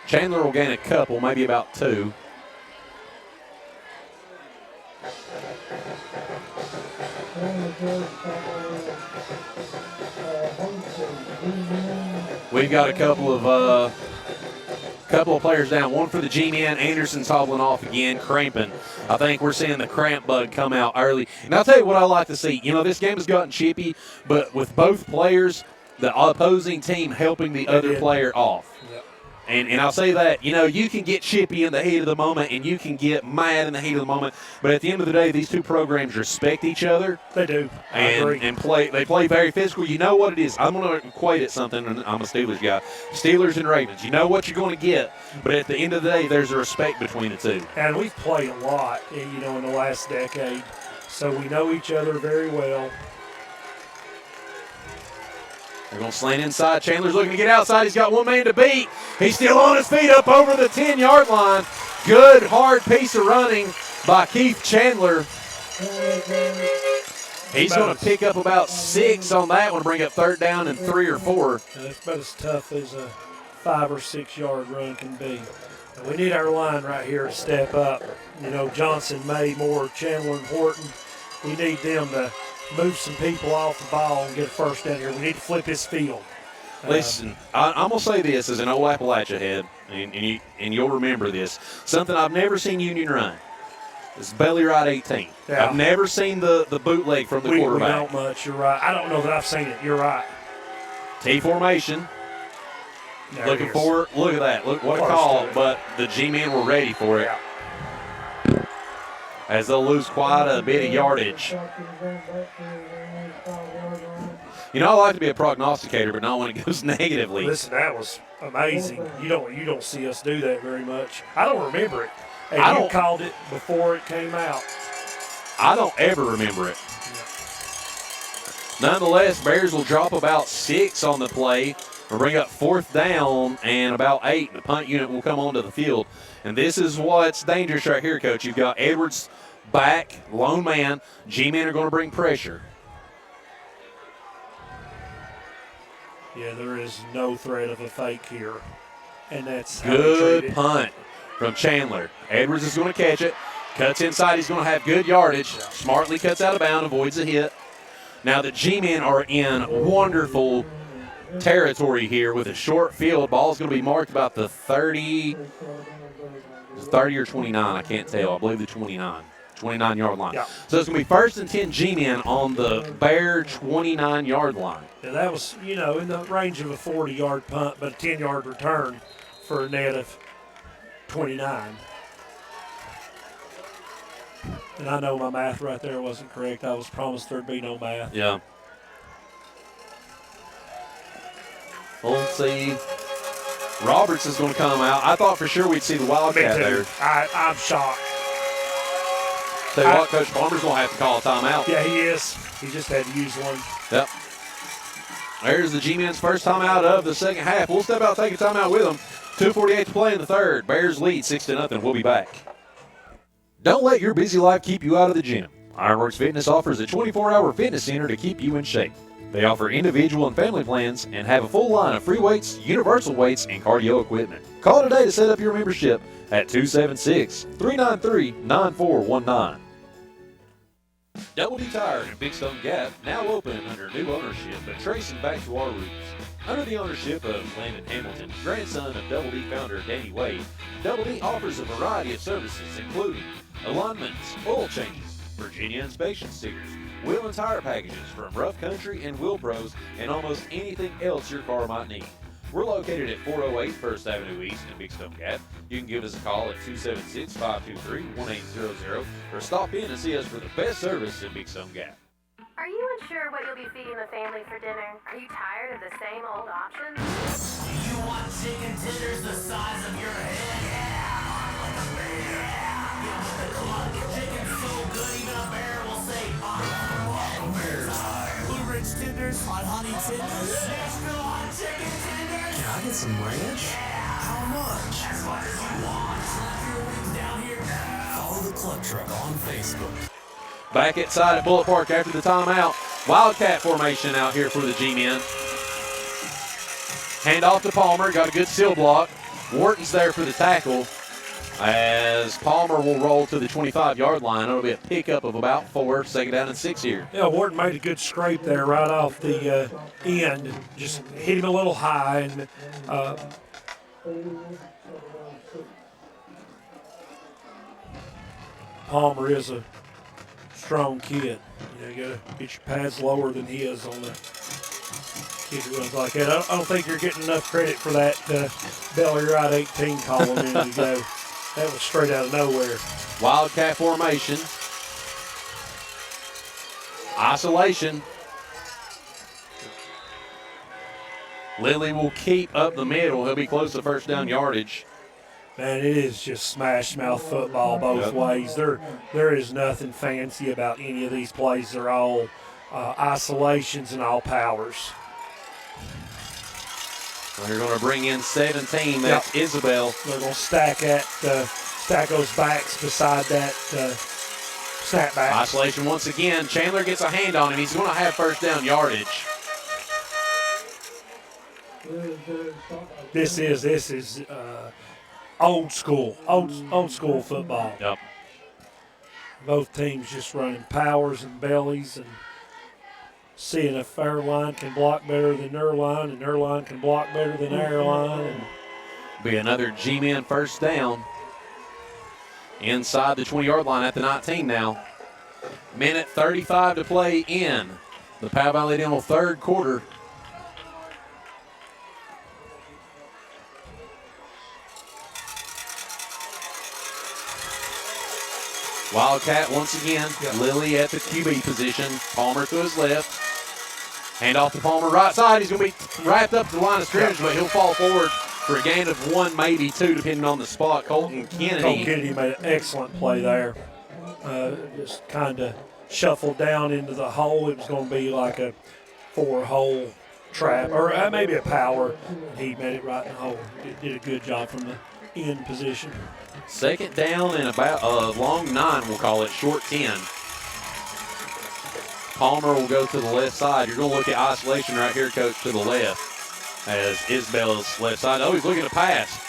Chandler will gain a couple, maybe about 2. We've got a couple of players down. One for the G-Men. Anderson's hobbling off again, cramping. I think we're seeing the cramp bug come out early. And I'll tell you what I like to see. You know, this game has gotten chippy, but with both players, the opposing team helping the other did. player off. Yep. And I'll say that, you know, you can get chippy in the heat of the moment and you can get mad in the heat of the moment. But at the end of the day, these two programs respect each other. they do. I agree. And they play very physical. You know what it is. I'm going to equate it something, and I'm a Steelers guy. Steelers and Ravens. You know what you're going to get, but at the end of the day, there's a respect between the two. And we've played a lot, in the last decade, so we know each other very well. They're going to slant inside. Chandler's looking to get outside. He's got one man to beat. He's still on his feet up over the 10-yard line. Good, hard piece of running by Keith Chandler. He's going to pick up about 6 on that one, bring up 3rd down and 3 or 4. That's about as tough as a 5 or 6 yard run can be. And we need our line right here to step up. Johnson, May, Moore, Chandler, and Horton. We need them to move some people off the ball and get a first down here. We need to flip his field. Listen, I'm going to say this as an old Appalachia head, and you'll remember this. Something I've never seen Union run is belly right 18. Yeah. I've never seen the bootleg from the We quarterback. don't much. You're right. I don't know that I've seen it. You're right. T formation. There Looking it is. for, look at that. Look what a Close call, to it. but the G-men were ready for it. Yeah. As they'll lose quite a bit of yardage. You know, I like to be a prognosticator, but not when it goes negatively. Listen, that was amazing. You don't see us do that very much. I don't remember it. And I you don't- called it before it came out. I don't ever remember it. Nonetheless, Bears will drop about 6 on the play. We'll bring up 4th down and about 8. The punt unit will come onto the field. And this is what's dangerous right here, Coach. You've got Edwards back, lone man. G-men are going to bring pressure. Yeah, there is no threat of a fake here. And that's how we Good treat it. punt from Chandler. Edwards is going to catch it. Cuts inside. He's going to have good yardage. Smartly cuts out of bounds, avoids a hit. Now the G-men are in wonderful territory here with a short field. Ball's going to be marked about the 30 or 29. I can't tell. I believe the 29-yard line. Yeah. So it's going to be 1st and 10 G-men on the Bear 29-yard line. And that was, in the range of a 40-yard punt, but a 10-yard return for a net of 29. And I know my math right there wasn't correct. I was promised there'd be no math. Yeah. We'll see. Roberts is going to come out. I thought for sure we'd see the Me Wildcat too. there. I'm shocked. Tell you what, Coach Palmer's going to have to call a timeout. Yeah, he is. He just had to use one. Yep. There's the G-men's first timeout of the second half. We'll step out, take a timeout with them. 2:48 to play in the third. Bears lead 6-0. We'll be back. Don't let your busy life keep you out of the gym. Ironworks Fitness offers a 24-hour fitness center to keep you in shape. They offer individual and family plans and have a full line of free weights, universal weights, and cardio equipment. Call today to set up your membership at 276-393-9419. Double D Tire in Big Stone Gap, now open under new ownership, but tracing back to our roots. Under the ownership of Landon Hamilton, grandson of Double D founder Danny Wade, Double D offers a variety of services including alignments, oil changes, Virginia inspection stickers, wheel and tire packages from Rough Country and Wheel Pros, and almost anything else your car might need. We're located at 408 First Avenue East in Big Stone Gap. You can give us a call at 276-523-1800 or stop in and see us for the best service in Big Stone Gap. Are you unsure what you'll be feeding the family for dinner? Are you tired of the same old options? You want chicken tenders the size of your head? Yeah, like a bear. Get with the club. Chicken so good, even a bear will say, bear time. Blue Ridge tenders, hot honey tenders, Nashville hot chicken tenders. Can I get some ranch? How much? As much as you want. Slap your wings down here now. Follow the Club Truck on Facebook. Back inside at Bullet Park after the timeout. Wildcat formation out here for the G-men. Hand off to Palmer. Got a good seal block. Wharton's there for the tackle as Palmer will roll to the 25-yard line. It'll be a pickup of about 4, 2nd down and 6 here. Yeah, Wharton made a good scrape there right off the end. Just hit him a little high. And Palmer is a strong kid. You got to get your pads lower than he is on the kid who runs like that. I don't think you're getting enough credit for that belly right 18 call a minute ago. That was straight out of nowhere. Wildcat formation. Isolation. Lilly will keep up the middle. He'll be close to first down yardage. Man, it is just smash mouth football both ways. There is nothing fancy about any of these plays. They're all isolations and all powers. They're going to bring in 17. That's Isabel. They're going to stack those backs beside that snapback. Isolation once again. Chandler gets a hand on him. He's going to have first down yardage. This is old school football. Yep. Both teams just running powers and bellies and seeing if our line can block better than their line and their line can block better than our line. And Be another G-men first down. Inside the 20-yard line at the 19 now. Minute 35 to play in the Powell Valley Dental third quarter. Wildcat once again. Lilly at the QB position. Palmer to his left. Hand off to Palmer, right side. He's going to be wrapped up to the line of scrimmage, but he'll fall forward for a gain of 1, maybe 2, depending on the spot. Colton Kennedy. Colton Kennedy made an excellent play there. Just kind of shuffled down into the hole. It was going to be like a 4-hole trap, or maybe a power. He made it right in the hole. Did a good job from the end position. Second down and about a long 9, we'll call it, short 10. Palmer will go to the left side. You're going to look at isolation right here, Coach, to the left as Isbell's left side. Oh, he's looking to pass.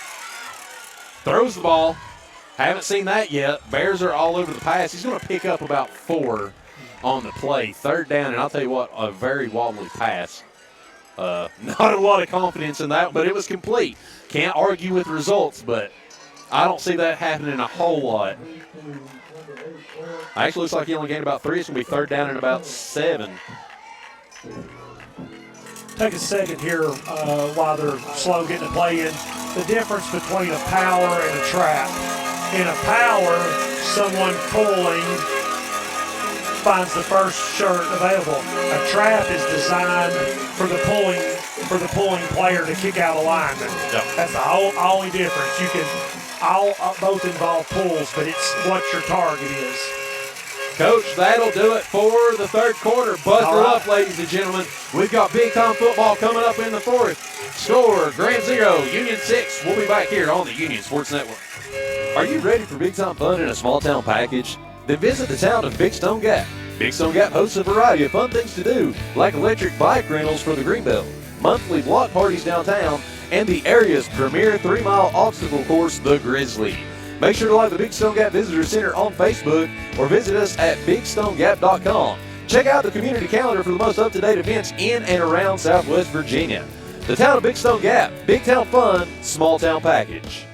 Throws the ball. Haven't seen that yet. Bears are all over the pass. He's going to pick up about 4 on the play. Third down, and I'll tell you what, a very wobbly pass. Not a lot of confidence in that, but it was complete. Can't argue with results, but I don't see that happening a whole lot. Actually, looks like he only gained about 3. It's going to be third down and about 7. Take a second here while they're slow getting the play in. The difference between a power and a trap. In a power, someone pulling finds the first shirt available. A trap is designed for the pulling player to kick out a lineman. Yep. That's the only difference. You can both involve pulls, but it's what your target is. Coach, that'll do it for the third quarter. Buckle up, ladies and gentlemen. We've got big-time football coming up in the fourth. Score, Grand 0, Union 6. We'll be back here on the Union Sports Network. Are you ready for big-time fun in a small-town package? Then visit the town of Big Stone Gap. Big Stone Gap hosts a variety of fun things to do, like electric bike rentals for the Greenbelt, monthly block parties downtown, and the area's premier 3-mile obstacle course, the Grizzly. Make sure to like the Big Stone Gap Visitor Center on Facebook or visit us at bigstonegap.com. Check out the community calendar for the most up-to-date events in and around Southwest Virginia. The town of Big Stone Gap, big town fun, small town package.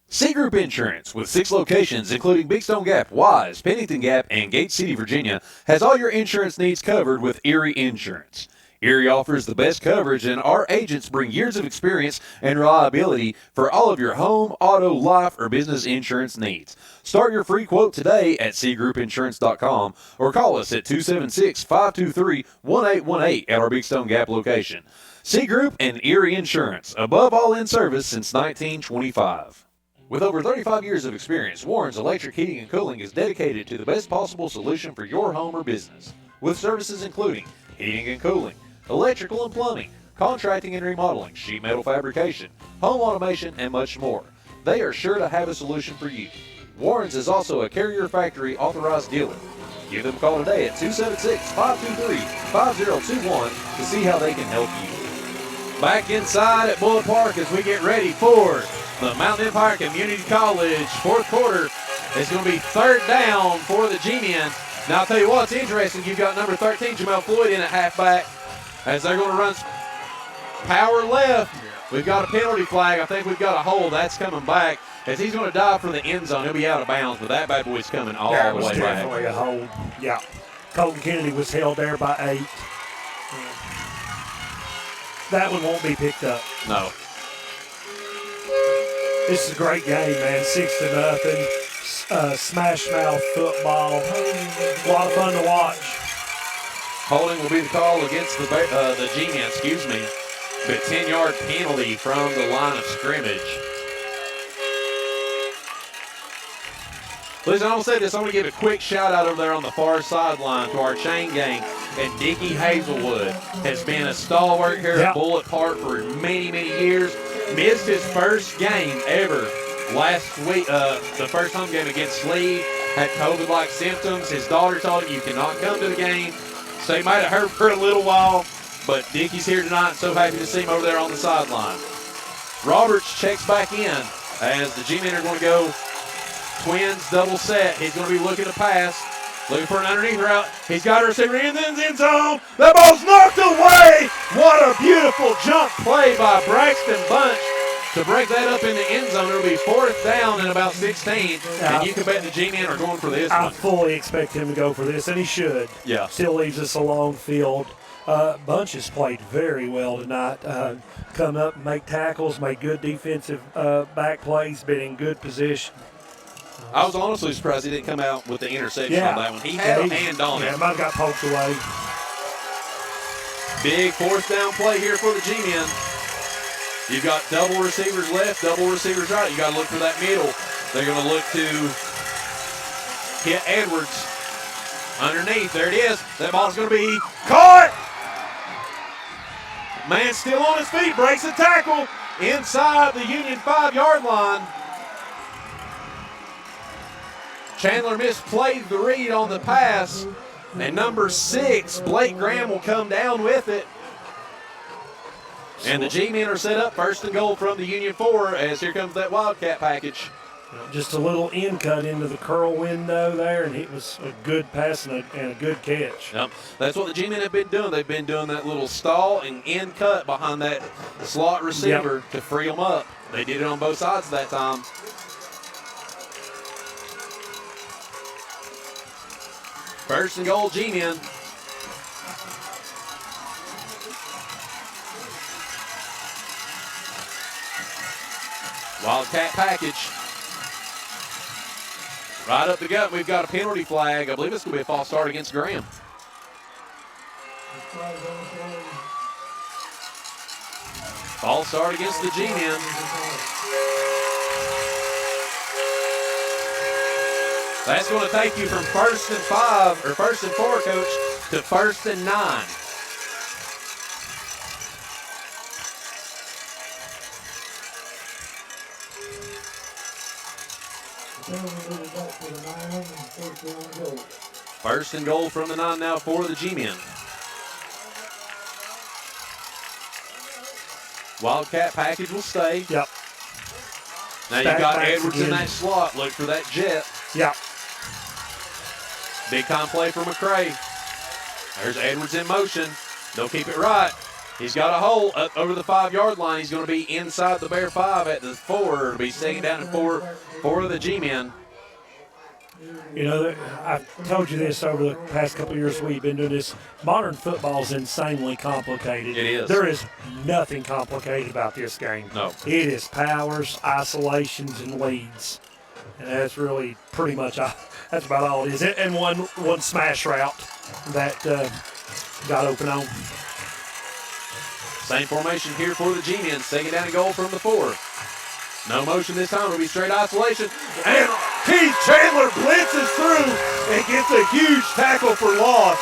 C Group Insurance, with 6 locations including Big Stone Gap, Wise, Pennington Gap, and Gate City, Virginia, has all your insurance needs covered with Erie Insurance. Erie offers the best coverage, and our agents bring years of experience and reliability for all of your home, auto, life, or business insurance needs. Start your free quote today at cgroupinsurance.com or call us at 276-523-1818 at our Big Stone Gap location. C Group and Erie Insurance, above all in service since 1925. With over 35 years of experience, Warren's Electric Heating and Cooling is dedicated to the best possible solution for your home or business, with services including heating and cooling, electrical and plumbing, contracting and remodeling, sheet metal fabrication, home automation, and much more. They are sure to have a solution for you. Warren's is also a Carrier Factory authorized dealer. Give them a call today at 276-523-5021 to see how they can help you. Back inside at Bullitt Park as we get ready for the Mountain Empire Community College fourth quarter. It's going to be third down for the G-Men. Now, I'll tell you what's interesting. You've got number 13, Jamel Floyd, in at halfback as they're going to run power left. We've got a penalty flag. I think we've got a hold. That's coming back as he's going to dive for the end zone. He'll be out of bounds, but that bad boy's coming all the way back. Definitely a hold. Yeah. Colton Kennedy was held there by 8. That one won't be picked up. No. This is a great game, man. 6-0. Smash mouth football. A lot of fun to watch. Holding will be the call against the G-Men, But 10-yard penalty from the line of scrimmage. Listen, I'm going to say this. I'm going to give a quick shout-out over there on the far sideline to our chain gang. And Dickie Hazelwood has been a stalwart here at Bullitt Park for many, many years. Missed his first game ever last week, the first home game against Slee. Had COVID-like symptoms. His daughter told him, you cannot come to the game. So he might have hurt for a little while. But Dickie's here tonight. So happy to see him over there on the sideline. Roberts checks back in as the G-Men are going to go twins double set. He's going to be looking to pass. Looking for an underneath route. He's got a receiver in the end zone. The ball's knocked away. What a beautiful jump play by Braxton Bunch to break that up in the end zone. It'll be fourth down and about 16. And you can bet the G-Men are going for this I one. fully expect him to go for this, and he should. Yeah. Still leaves us a long field. Bunch has played very well tonight. Come up and make tackles, made good defensive back plays, been in good position. I was honestly surprised he didn't come out with the interception on that one. He had a hand on it. Yeah, mine got poked away. Big fourth down play here for the G-Men. You've got double receivers left, double receivers right. You got to look for that middle. They're going to look to hit Edwards underneath. There it is. That ball's going to be caught. Man still on his feet, breaks the tackle inside the Union 5-yard line. Chandler misplayed the read on the pass, and number 6, Blake Graham, will come down with it. And the G-men are set up first and goal from the Union 4 as here comes that Wildcat package. Just a little in cut into the curl window there, and it was a good pass and a good catch. Yep. That's what the G-men have been doing. They've been doing that little stall and in cut behind that slot receiver to free them up. They did it on both sides that time. First and goal, G-men. Wildcat package. Right up the gut, we've got a penalty flag. I believe it's going to be a false start against Graham. False start against the G-men. That's going to take you from 1st and 5, or 1st and 4, Coach, to 1st and 9. First and goal from the 9 now for the G-men. Wildcat package will stay. Yep. Now you've got Edwards in that slot. Look for that jet. Yep. Big time play for McCray. There's Edwards in motion. They'll keep it right. He's got a hole up over the 5-yard line. He's going to be inside the Bear 5 at the 4. It'll be second down and 4 for the G-men. You know, I've told you this over the past couple of years we've been doing this. Modern football is insanely complicated. It is. There is nothing complicated about this game. No. It is powers, isolations, and leads. And that's really pretty much, that's about all it is. And one smash route that got open on. Same formation here for the G-men. Second down and goal from the 4. No motion this time. It'll be straight isolation. And Keith Chandler blitzes through and gets a huge tackle for loss.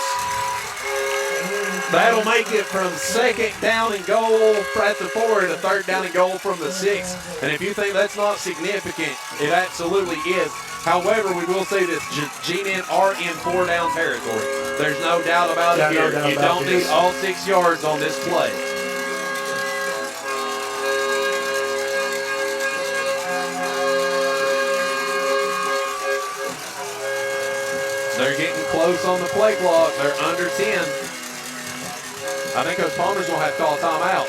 That'll make it from second down and goal at the 4 to third down and goal from the 6. And if you think that's not significant, it absolutely is. However, we will say this, G-men are in 4-down territory. There's no doubt about it here. You don't need all 6 yards on this play. They're getting close on the play clock. They're under 10. I think Coach Palmer's going to have to call a timeout.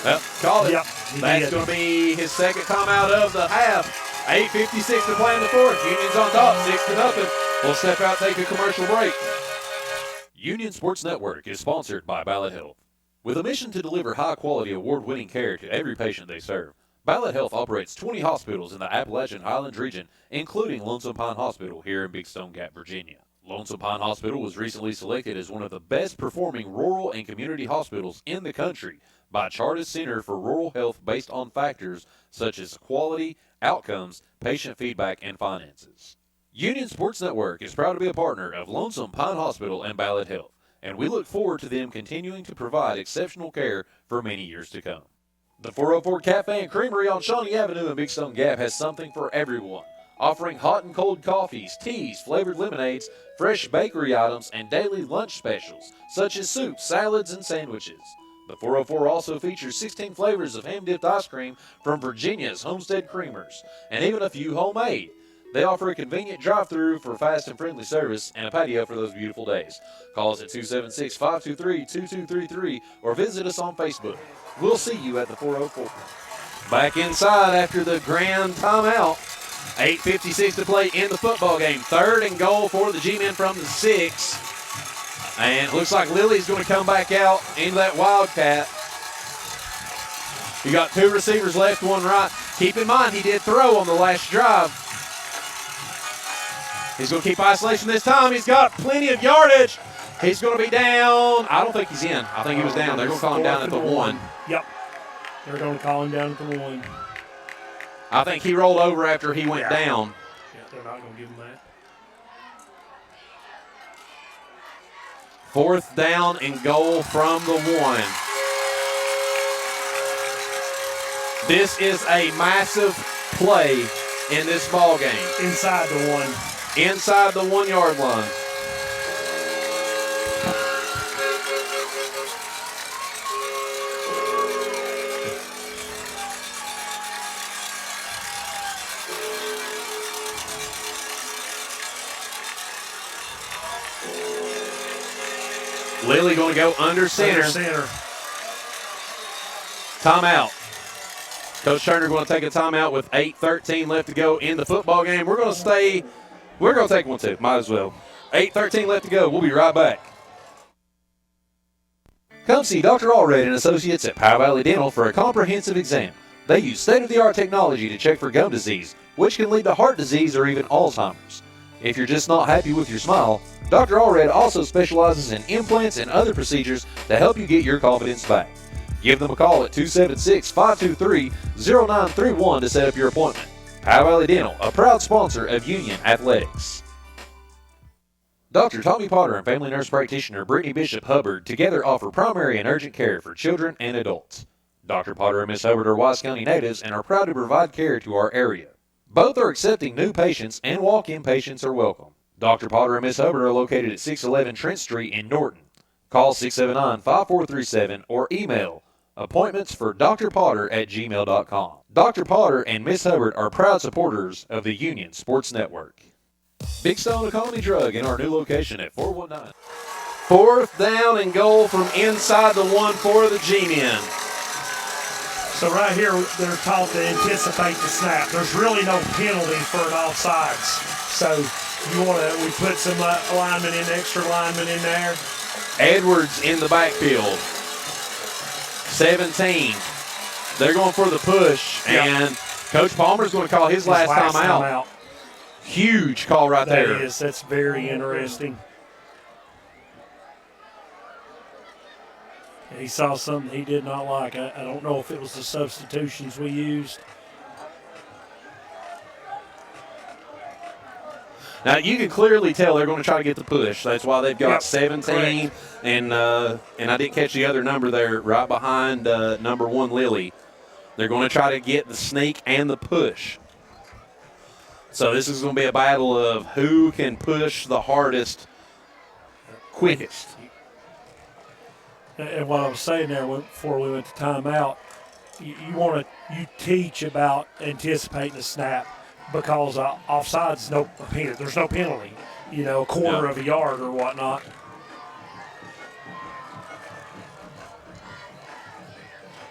Well, call it. Yep, That's going to be his second timeout of the half. 8:56 to play in the 4th. Union's on top, 6-0. We'll step out, take a commercial break. Union Sports Network is sponsored by Ballot Health. With a mission to deliver high-quality, award-winning care to every patient they serve, Ballot Health operates 20 hospitals in the Appalachian Highlands region, including Lonesome Pine Hospital here in Big Stone Gap, Virginia. Lonesome Pine Hospital was recently selected as one of the best-performing rural and community hospitals in the country by Chartis Center for Rural Health based on factors such as quality, outcomes, patient feedback, and finances. Union Sports Network is proud to be a partner of Lonesome Pine Hospital and Ballot Health, and we look forward to them continuing to provide exceptional care for many years to come. The 404 Cafe and Creamery on Shawnee Avenue in Big Stone Gap has something for everyone, offering hot and cold coffees, teas, flavored lemonades, fresh bakery items, and daily lunch specials, such as soups, salads, and sandwiches. The 404 also features 16 flavors of ham-dipped ice cream from Virginia's Homestead Creamers, and even a few homemade. They offer a convenient drive-thru for fast and friendly service and a patio for those beautiful days. Call us at 276-523-2233 or visit us on Facebook. We'll see you at the 404. Back inside after the grand timeout. 8:56 to play in the football game. Third and goal for the G-men from the 6. And it looks like Lily's going to come back out into that Wildcat. You got 2 receivers left, 1 right. Keep in mind, he did throw on the last drive. He's going to keep isolation this time. He's got plenty of yardage. He's going to be down. I don't think he's in. I think he was down. They're going to call him down at the 1. Yep. They're going to call him down at the 1. I think he rolled over after he went down. Yeah, they're not going to give him that. 4th down and goal from the 1. This is a massive play in this ball game. Inside the 1. Inside the 1 yard line. Lilly going to go under center. Timeout. Coach Turner going to take a timeout with 8:13 left to go in the football game. We're going to take one too. Might as well. 8:13 left to go. We'll be right back. Come see Dr. Allred and Associates at Powell Valley Dental for a comprehensive exam. They use state-of-the-art technology to check for gum disease, which can lead to heart disease or even Alzheimer's. If you're just not happy with your smile, Dr. Allred also specializes in implants and other procedures to help you get your confidence back. Give them a call at 276-523-0931 to set up your appointment. Powell Valley Dental, a proud sponsor of Union Athletics. Dr. Tommy Potter and family nurse practitioner Brittany Bishop Hubbard together offer primary and urgent care for children and adults. Dr. Potter and Miss Hubbard are Wise County natives and are proud to provide care to our area. Both are accepting new patients and walk-in patients are welcome. Dr. Potter and Miss Hubbard are located at 611 Trent Street in Norton. Call 679-5437 or email appointmentsfordrpotter@gmail.com. Dr. Potter and Miss Hubbard are proud supporters of the Union Sports Network. Big Stone Economy Drug in our new location at 419. 4th down and goal from inside the 1 for the G-Men. So right here, they're taught to anticipate the snap. There's really no penalty for an offsides. So we put some linemen in, extra linemen in there. Edwards in the backfield. 17. They're going for the push, and Coach Palmer's going to call his last time out. Huge call right there. That is. That's very interesting. He saw something he did not like. I don't know if it was the substitutions we used. Now, you can clearly tell they're going to try to get the push. That's why they've got 17. Correct. And I didn't catch the other number there right behind number 1, Lilly. They're going to try to get the sneak and the push. So this is going to be a battle of who can push the hardest, quickest. And what I was saying there before we went to timeout, you teach about anticipating the snap because offsides, there's no penalty, a quarter of a yard or whatnot.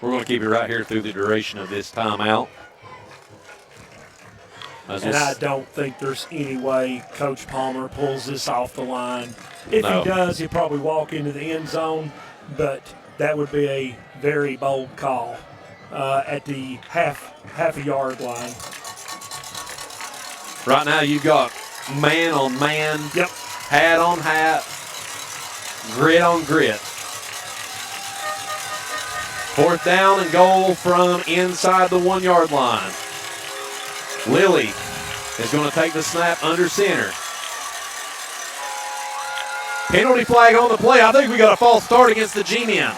We're going to keep it right here through the duration of this timeout. And I don't think there's any way Coach Palmer pulls this off the line. If he does, he'll probably walk into the end zone, but that would be a very bold call at the half a yard line. Right now you've got man on man, hat on hat, grit on grit. 4th down and goal from inside the 1 yard line. Lilly is going to take the snap under center. Penalty flag on the play. I think we got a false start against the G-Men.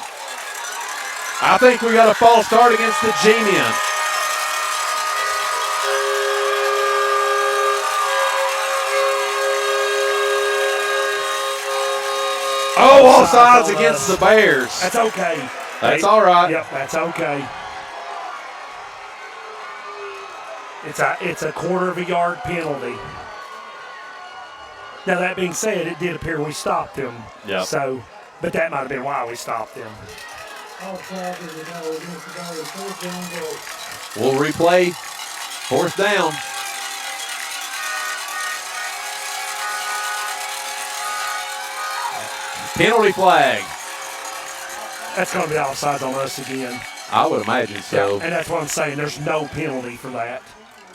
Oh, offsides against the Bears. That's okay. That's all right. Yep, that's okay. It's a quarter of a yard penalty. Now, that being said, it did appear we stopped them. Yep. So, but that might have been why we stopped them. We'll replay 4th down. Penalty flag. That's going to be offsides on us again. I would imagine so. Yeah, and that's what I'm saying. There's no penalty for that,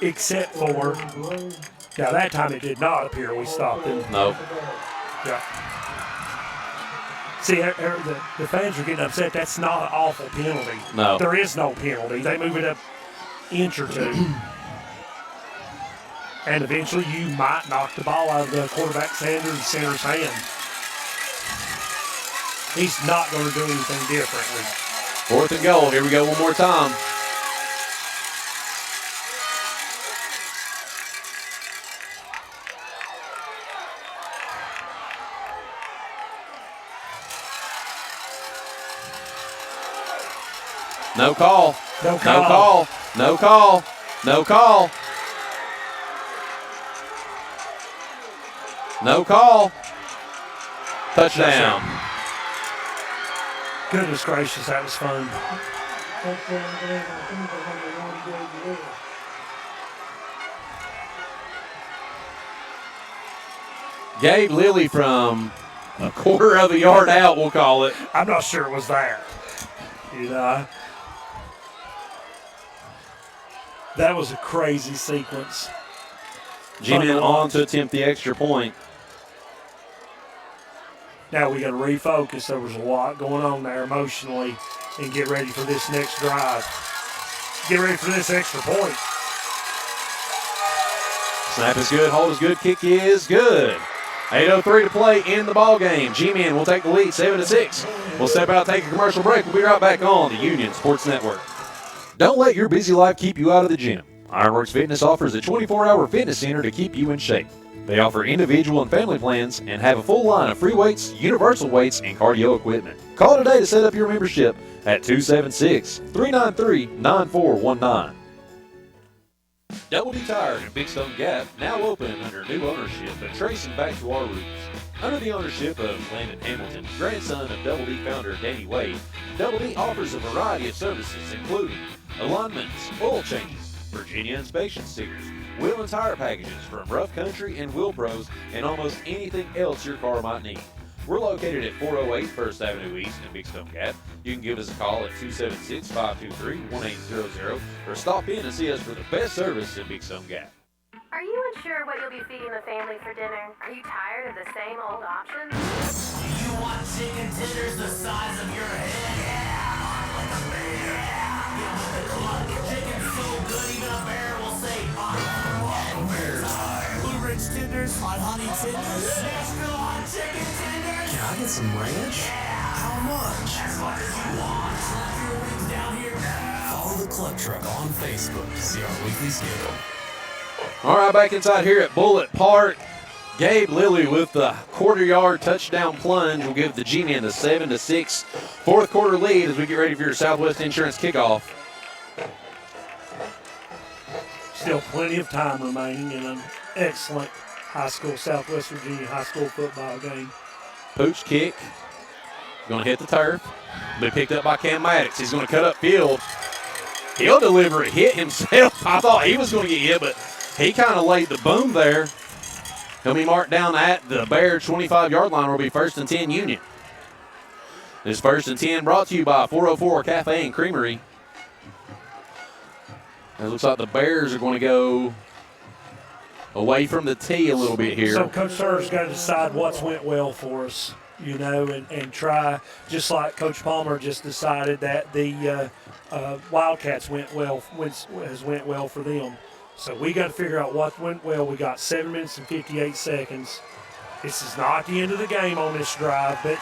except for Now, that time it did not appear we stopped him. No. Yeah. See, the fans are getting upset. That's not an awful penalty. No. There is no penalty. They move it up inch or two. And eventually you might knock the ball out of the quarterback Sanders' center's hand. He's not going to do anything differently. 4th and goal. Here we go one more time. No call. No No call. No call. No call. No call. Touchdown. Goodness gracious, that was fun. Touchdown game, I think they're number 1 Gabe Lilly. Gabe Lilly from a quarter of a yard out, we'll call it. I'm not sure it was that. You know, that was a crazy sequence. G-Men on to attempt the extra point. Now we got to refocus. There was a lot going on there emotionally and get ready for this next drive. Get ready for this extra point. Snap is good, hold is good, kick is good. 8:03 to play in the ball game. G-Men will take the lead, 7-6. We'll step out, take a commercial break. We'll be right back on the Union Sports Network. Don't let your busy life keep you out of the gym. Ironworks Fitness offers a 24-hour fitness center to keep you in shape. They offer individual and family plans and have a full line of free weights, universal weights, and cardio equipment. Call today to set up your membership at 276-393-9419. Double D Tire in Big Stone Gap, now open under new ownership and tracing back to our roots. Under the ownership of Landon Hamilton, grandson of Double D founder Danny Wade, Double D offers a variety of services including alignments, oil changes, Virginia inspection stickers, wheel and tire packages from Rough Country and Wheel Pros, and almost anything else your car might need. We're located at 408 First Avenue East in Big Stone Gap. You can give us a call at 276-523-1800 or stop in and see us for the best service in Big Stone Gap. Are you unsure what you'll be feeding the family for dinner? Are you tired of the same old options? Do you want chicken tenders the size of your head? Yeah, like a bear. Get with the cluck. Chicken's so good, even a bear will say, bear time. Blue Ridge tenders, hot honey tenders, Nashville hot chicken tenders. Can I get some ranch? How much? As much as you want. Slap your wings down here now. Follow the Cluck Truck on Facebook to see our weekly schedule. All right, back inside here at Bullitt Park. Gabe Lilly with the quarter-yard touchdown plunge will give the G-Men the 7-6 fourth quarter lead as we get ready for your Southwest Insurance kickoff. Still plenty of time remaining in an excellent high school, Southwest Virginia high school football game. Pooch kick. Going to hit the turf. Be picked up by Cam Maddox. He's going to cut up field. He'll deliver a hit himself. I thought he was going to get hit, but he kind of laid the boom there. He'll be marked down at the Bear 25-yard line. Will be 1st and 10 Union. This 1st and 10 brought to you by 404 Cafe and Creamery. It looks like the Bears are going to go away from the tee a little bit here. So Coach Ser's got to decide what's went well for us, you know, and try, just like Coach Palmer just decided that the Wildcats went well for them. So we got to figure out what went well. We got 7 minutes and 58 seconds. This is not the end of the game on this drive, but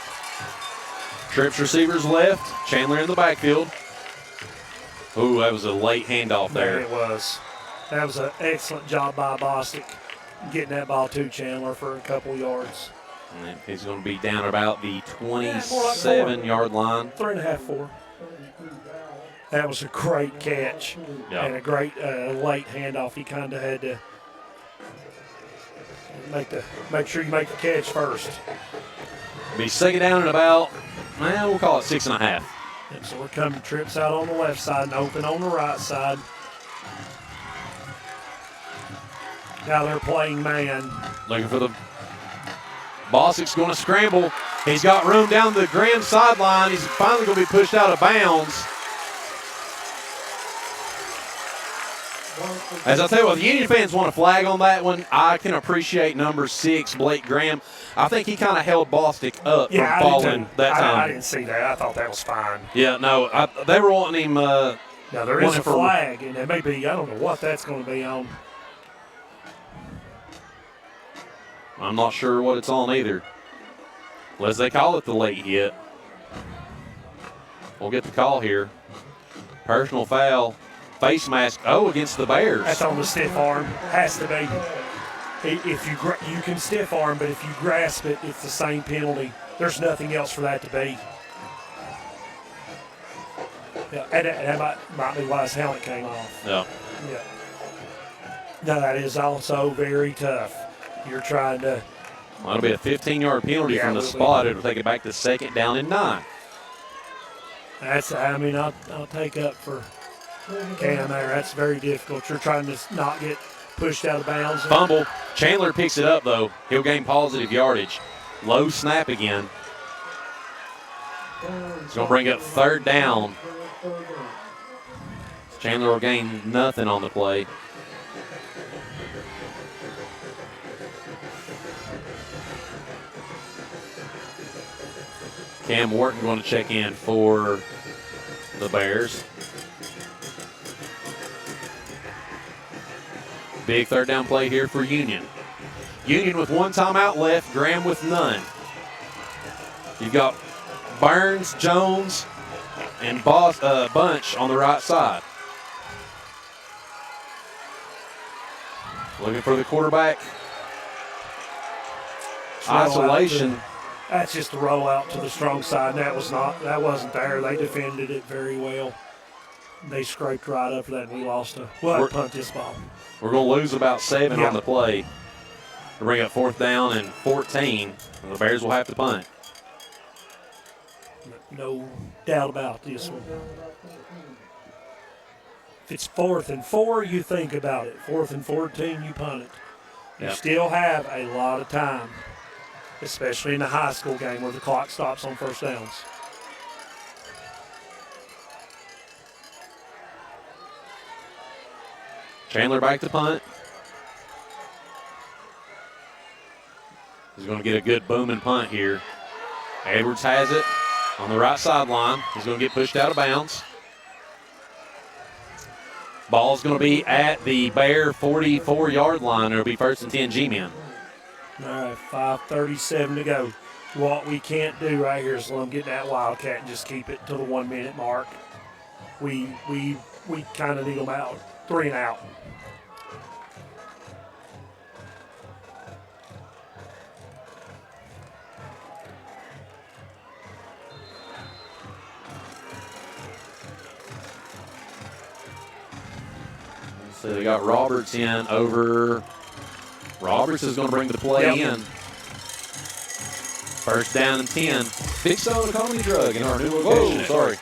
Trips receivers left. Chandler in the backfield. Ooh, that was a late handoff there. it was. That was an excellent job by Bostic getting that ball to Chandler for a couple yards. And he's going to be down about the 27-yard line. 3.5, 4. That was a great catch and a great late handoff. He kind of had to make sure you make the catch first. Be second down at about, we'll call it 6.5. And so we're coming trips out on the left side and open on the right side. Now they're playing man. Looking for the Bostic's going to scramble. He's got room down the Graham sideline. He's finally going to be pushed out of bounds. As I tell you what, the Union fans want a flag on that one. I can appreciate number 6, Blake Graham. I think he kind of held Bostic up from Yeah, I falling did too. that time. I didn't see that. I thought that was fine. Yeah, no, they were wanting him. Now, there is wanting a for- flag, and it may be, I don't know what that's going to be on. I'm not sure what it's on either. Unless they call it the late hit. We'll get the call here. Personal foul. Face mask. Oh, against the Bears. That's on the stiff arm. Has to be. If you can stiff arm, but if you grasp it, it's the same penalty. There's nothing else for that to be. Yeah, and that might be why his helmet came off. Yeah. Yeah. No, that is also very tough. You're trying to. That'll be a 15-yard penalty Yeah, from the it will be. spot. It'll take it back to 2nd down and 9. I'll take up for Cam there. That's very difficult. You're trying to not get pushed out of bounds. Fumble. Chandler picks it up, though. He'll gain positive yardage. Low snap again. It's going to bring up 3rd down. Chandler will gain nothing on the play. Cam Wharton going to check in for the Bears. Big 3rd down play here for Union. Union with 1 timeout left, Graham with none. You've got Burns, Jones, and Bunch on the right side. Looking for the quarterback. Isolation. That's just a rollout to the strong side. That wasn't there. They defended it very well. They scraped right up for that, and we lost punt this ball. We're going to lose about 7 Yeah. on the play. To bring up 4th down and 14. And the Bears will have to punt. No doubt about this one. If it's 4th and 4, you think about it. 4th and 14, you punt it. You Yep. still have a lot of time, especially in the high school game where the clock stops on 1st downs. Chandler back to punt. He's going to get a good booming punt here. Edwards has it on the right sideline. He's going to get pushed out of bounds. Ball's going to be at the Bear 44-yard line. It'll be 1st and 10 G-men. All right, 5:37 to go. What we can't do right here is let them get that Wildcat and just keep it to the 1 minute mark. We kind of need them out, 3 and out. So they got Roberts in over. Roberts is going to bring the play in. 1st down and 10. Big Stone Economy Drug in our new location. Sorry.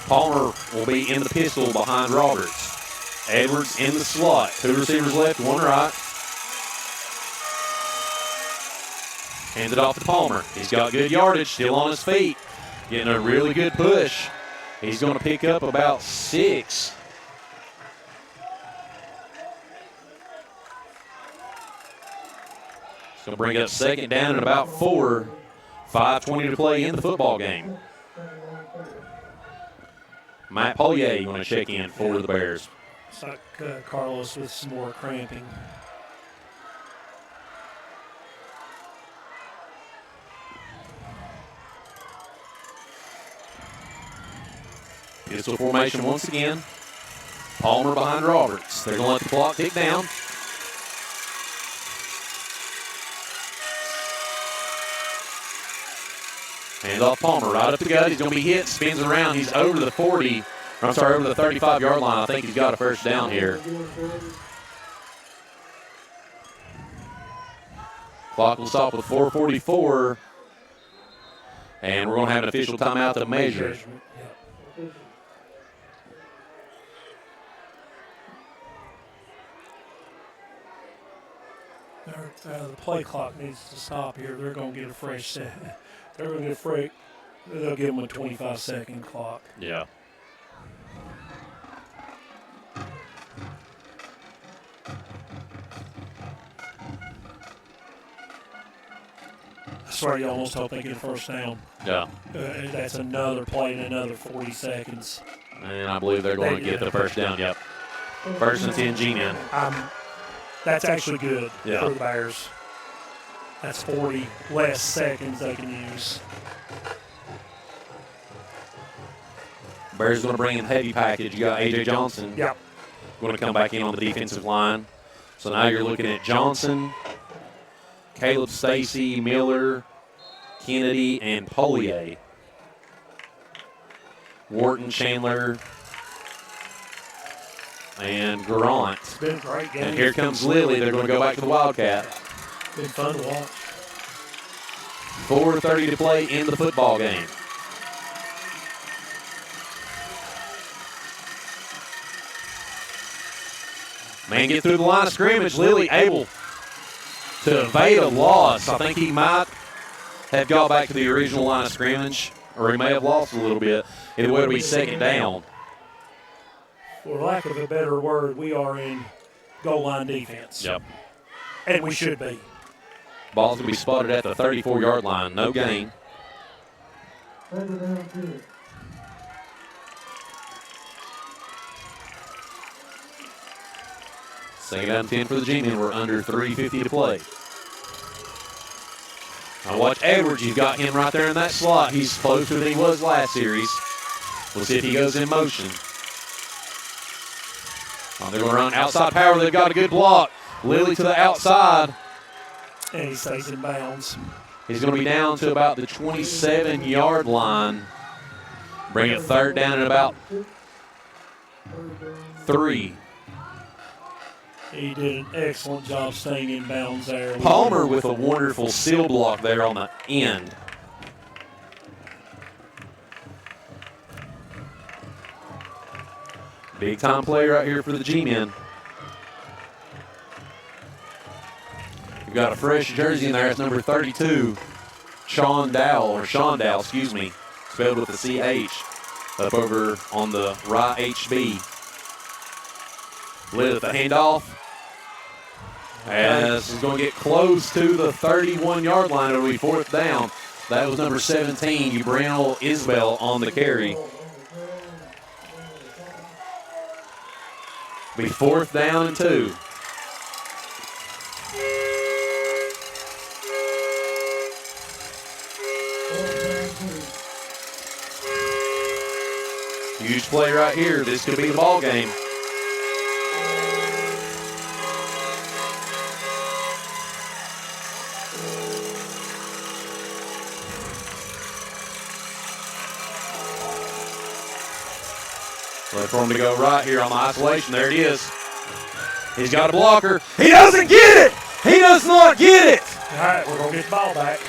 Palmer will be in the pistol behind Roberts. Edwards in the slot. 2 receivers left, 1 right. Hands it off to Palmer. He's got good yardage, still on his feet. Getting a really good push. He's going to pick up about 6. It's going to bring up 2nd down and about 4. 5:20 to play in the football game. Matt Pollier going to check in for the Bears. It's like Carlos with some more cramping. Pistol formation once again. Palmer behind Roberts. They're going to let the clock tick down. Hands off Palmer, right up the gut. He's going to be hit, spins around. He's over the 40. I'm sorry, over the 35-yard line. I think he's got a 1st down here. Clock will stop with 4:44. And we're going to have an official timeout to measure. The play clock needs to stop here. They're going to get a fresh set. They're going to get a freak. They'll give them a 25-second clock. Yeah. swear you almost hope they get a first down. Yeah. That's another play in another 40 seconds. And I believe they're going to get the first down. Yep. First and 10 G-Men. That's actually good Yeah. for the Bears. That's 40 less seconds they can use. Bears going to bring in heavy package. You got A.J. Johnson. Yep. Going to come back in on the defensive line. So now you're looking at Johnson, Caleb Stacy, Miller, Kennedy, and Polier. Wharton, Chandler, and Garant. It's been a great game. And here comes Lilly. They're going to go back to the Wildcat. Been fun to watch. 4:30 to play in the football game. Man, get through the line of scrimmage. Lilly able to evade a loss. I think he might have got back to the original line of scrimmage, or he may have lost a little bit. It would be second down. For lack of a better word, we are in goal line defense. Yep. And we should be. Ball's going to be spotted at the 34-yard line. No gain. Second down, 2. Second down 10 for the G-Men. We're under 3:50 to play. Now watch Edwards. You've got him right there in that slot. He's closer than he was last series. We'll see if he goes in motion. They're going to run outside power. They've got a good block. Lilly to the outside. And he stays in bounds. He's going to be down to about the 27-yard line. Bring it third down at about 3. He did an excellent job staying in bounds there. Palmer with a wonderful seal block there on the end. Big time play right here for the G-Men. You've got a fresh jersey in there. It's number 32, Sean Dow, excuse me, spelled with the CH, up over on the right HB. Lit at the handoff. As is going to get close to the 31-yard line. It'll be fourth down. That was number 17, Ubrano Isbell on the carry. Be fourth down and 2. Huge play right here. This could be the ball game. Look for him to go right here on the isolation. There it is. He's got a blocker. He doesn't get it. He does not get it. All right, we're going to get the ball back.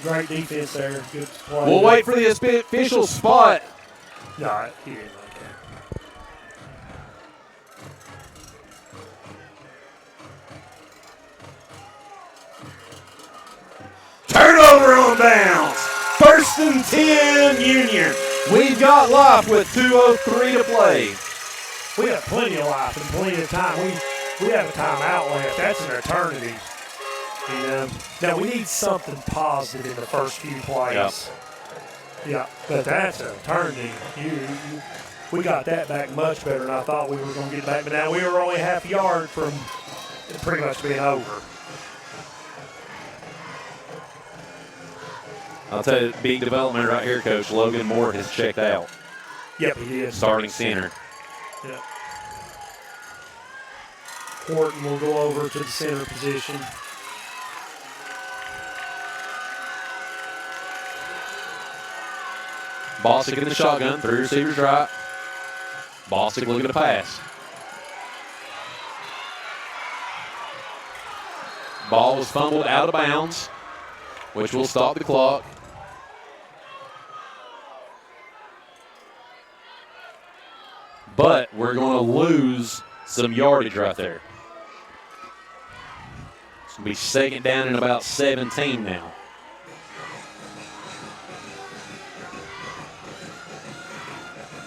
Great defense there. Good play. We'll wait for the official spot. No, he didn't like that. Turnover on downs. First and 10 Union. We've got life with 2:03 to play. We have plenty of life and plenty of time. We have a timeout left. That's an eternity. You know? Now, we need something positive in the first few plays. Yeah, but that's an eternity. We got that back much better than I thought we were going to get back. But now we were only half a yard from it pretty much being over. I'll tell you, big development right here, Coach. Logan Moore has checked out. Yep, he is. Starting center. Yep. Horton will go over to the center position. Bostic in the shotgun, 3 receivers right. Bostic looking to pass. Ball was fumbled out of bounds, which will stop the clock. But we're going to lose some yardage right there. It's going to be second down and about 17 now.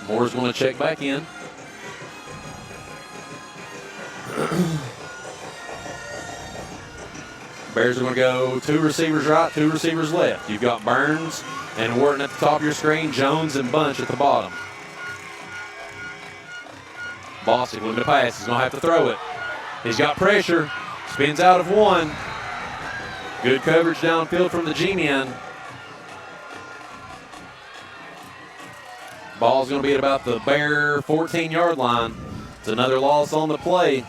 Moore's going to check back in. Bears are going to go 2 receivers right, 2 receivers left. You've got Burns and Wharton at the top of your screen, Jones and Bunch at the bottom. Bossick looking to pass. He's going to have to throw it. He's got pressure. Spins out of 1. Good coverage downfield from the G-men. Ball's going to be at about the Bear 14-yard line. It's another loss on the play.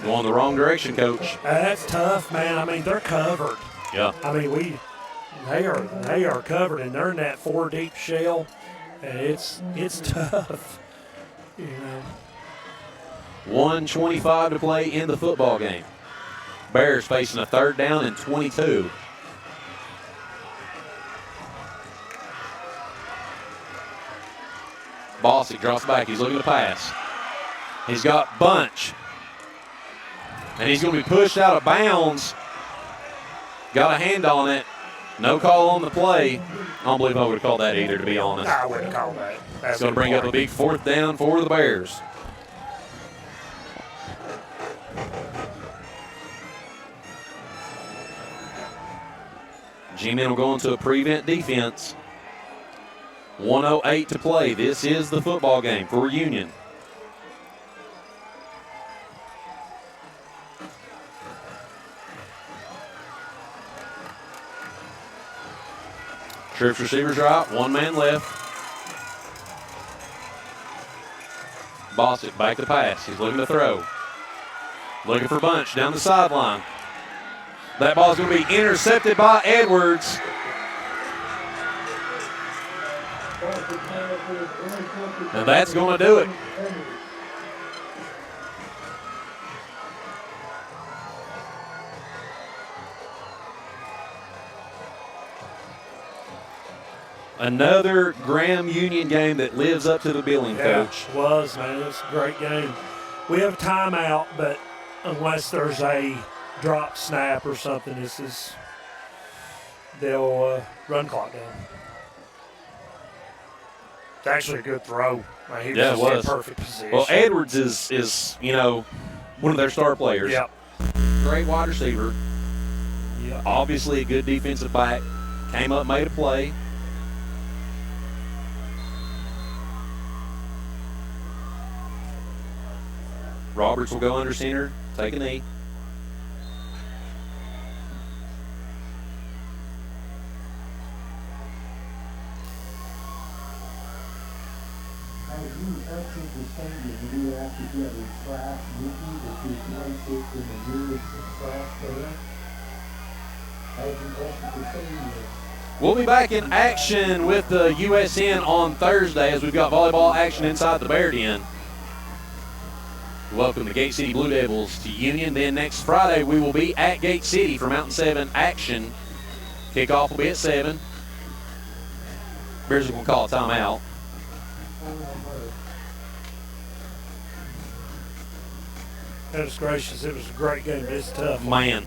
Going the wrong direction, Coach. That's tough, man. I mean, they're covered. Yeah. I mean, they are covered, and they're in that 4-deep shell, and it's tough. You know. 1:25 to play in the football game. Bears facing a 3rd down and 22. Bossick drops back. He's looking to pass. He's got Bunch. And he's going to be pushed out of bounds. Got a hand on it. No call on the play. I don't believe I would have called that either, to be honest. I wouldn't call that. It's going to bring up a big 4th down for the Bears. G-men will go into a prevent defense. 1:08 to play. This is the football game for Union. Trips receivers are out. 1 man left. Bossick back to pass. He's looking to throw. Looking for Bunch down the sideline. That ball's going to be intercepted by Edwards. And that's going to do it. Another Graham Union game that lives up to the billing, Coach. Yeah, it was, man. It was a great game. We have a timeout, but unless there's a drop snap or something, they'll run clock down. It's actually a good throw. He Yeah, it was. in perfect position. Well, Edwards is one of their star players. Yep. Great wide receiver. Yep. Obviously a good defensive back. Came up, made a play. Roberts will go under center, take a knee. We'll be back in action with the USN on Thursday as we've got volleyball action inside the Bear Den. Welcome the Gate City Blue Devils to Union. Then next Friday we will be at Gate City for Mountain 7 action. Kickoff will be at 7. Bears are going to call a timeout. Goodness gracious, it was a great game, but it's tough. Man.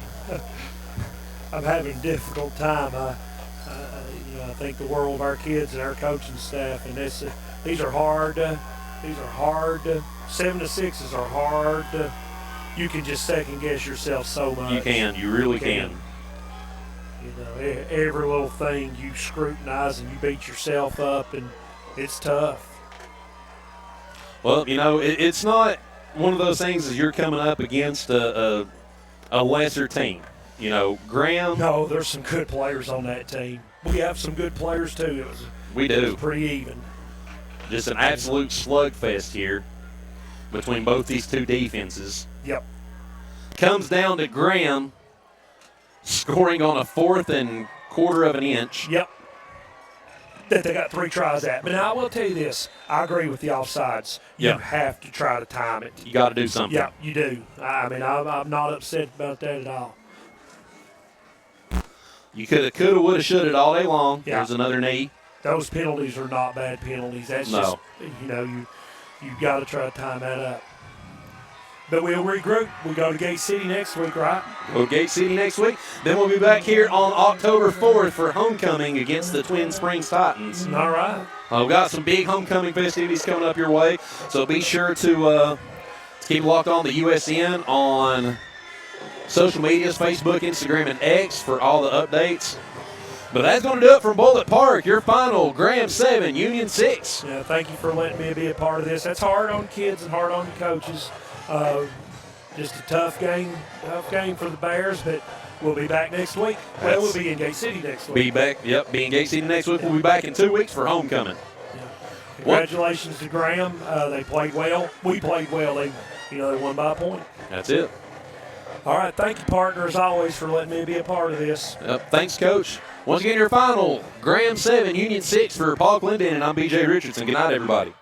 I'm having a difficult time. I think the world of our kids and our coaching staff, and these are hard. These are hard. 7 to 6s are hard. You can just second guess yourself so much. You can. You really can. Every little thing you scrutinize and you beat yourself up, and it's tough. Well, it's not one of those things as you're coming up against a lesser team. Graham. No, there's some good players on that team. We have some good players too. We It do. was pretty even. Just an absolute slugfest here between both these two defenses. Yep. Comes down to Graham scoring on a 4th and quarter of an inch. Yep. That they got 3 tries at. But now I will tell you this. I agree with the offsides. You Yeah. have to try to time it. You got to do something. Yeah, you do. I'm not upset about that at all. You coulda, woulda, shoulda all day long. Yeah. There's another knee. Those penalties are not bad penalties. That's No. just, you've got to try to time that up. But we'll regroup. We go to Gate City next week, right? Go to Gate City next week. Then we'll be back here on October 4th for homecoming against the Twin Springs Titans. All right. We've got some big homecoming festivities coming up your way, so be sure to keep locked on the USN on social medias, Facebook, Instagram, and X for all the updates. But that's going to do it from Bullitt Park. Your final, Graham 7, Union 6. Yeah, thank you for letting me be a part of this. That's hard on kids and hard on the coaches. Just a tough game for the Bears, but we'll be back next week. Well, we'll be in Gate City next week. Be in Gate City next week. We'll be back in 2 weeks for homecoming. Congratulations to Graham. They played well. We played well. They won by a point. That's it. All right, thank you, partner, as always, for letting me be a part of this. Thanks, Coach. Once again, your final, Graham 7, Union 6 for Paul Clendon, and I'm BJ Richardson. Good night, everybody.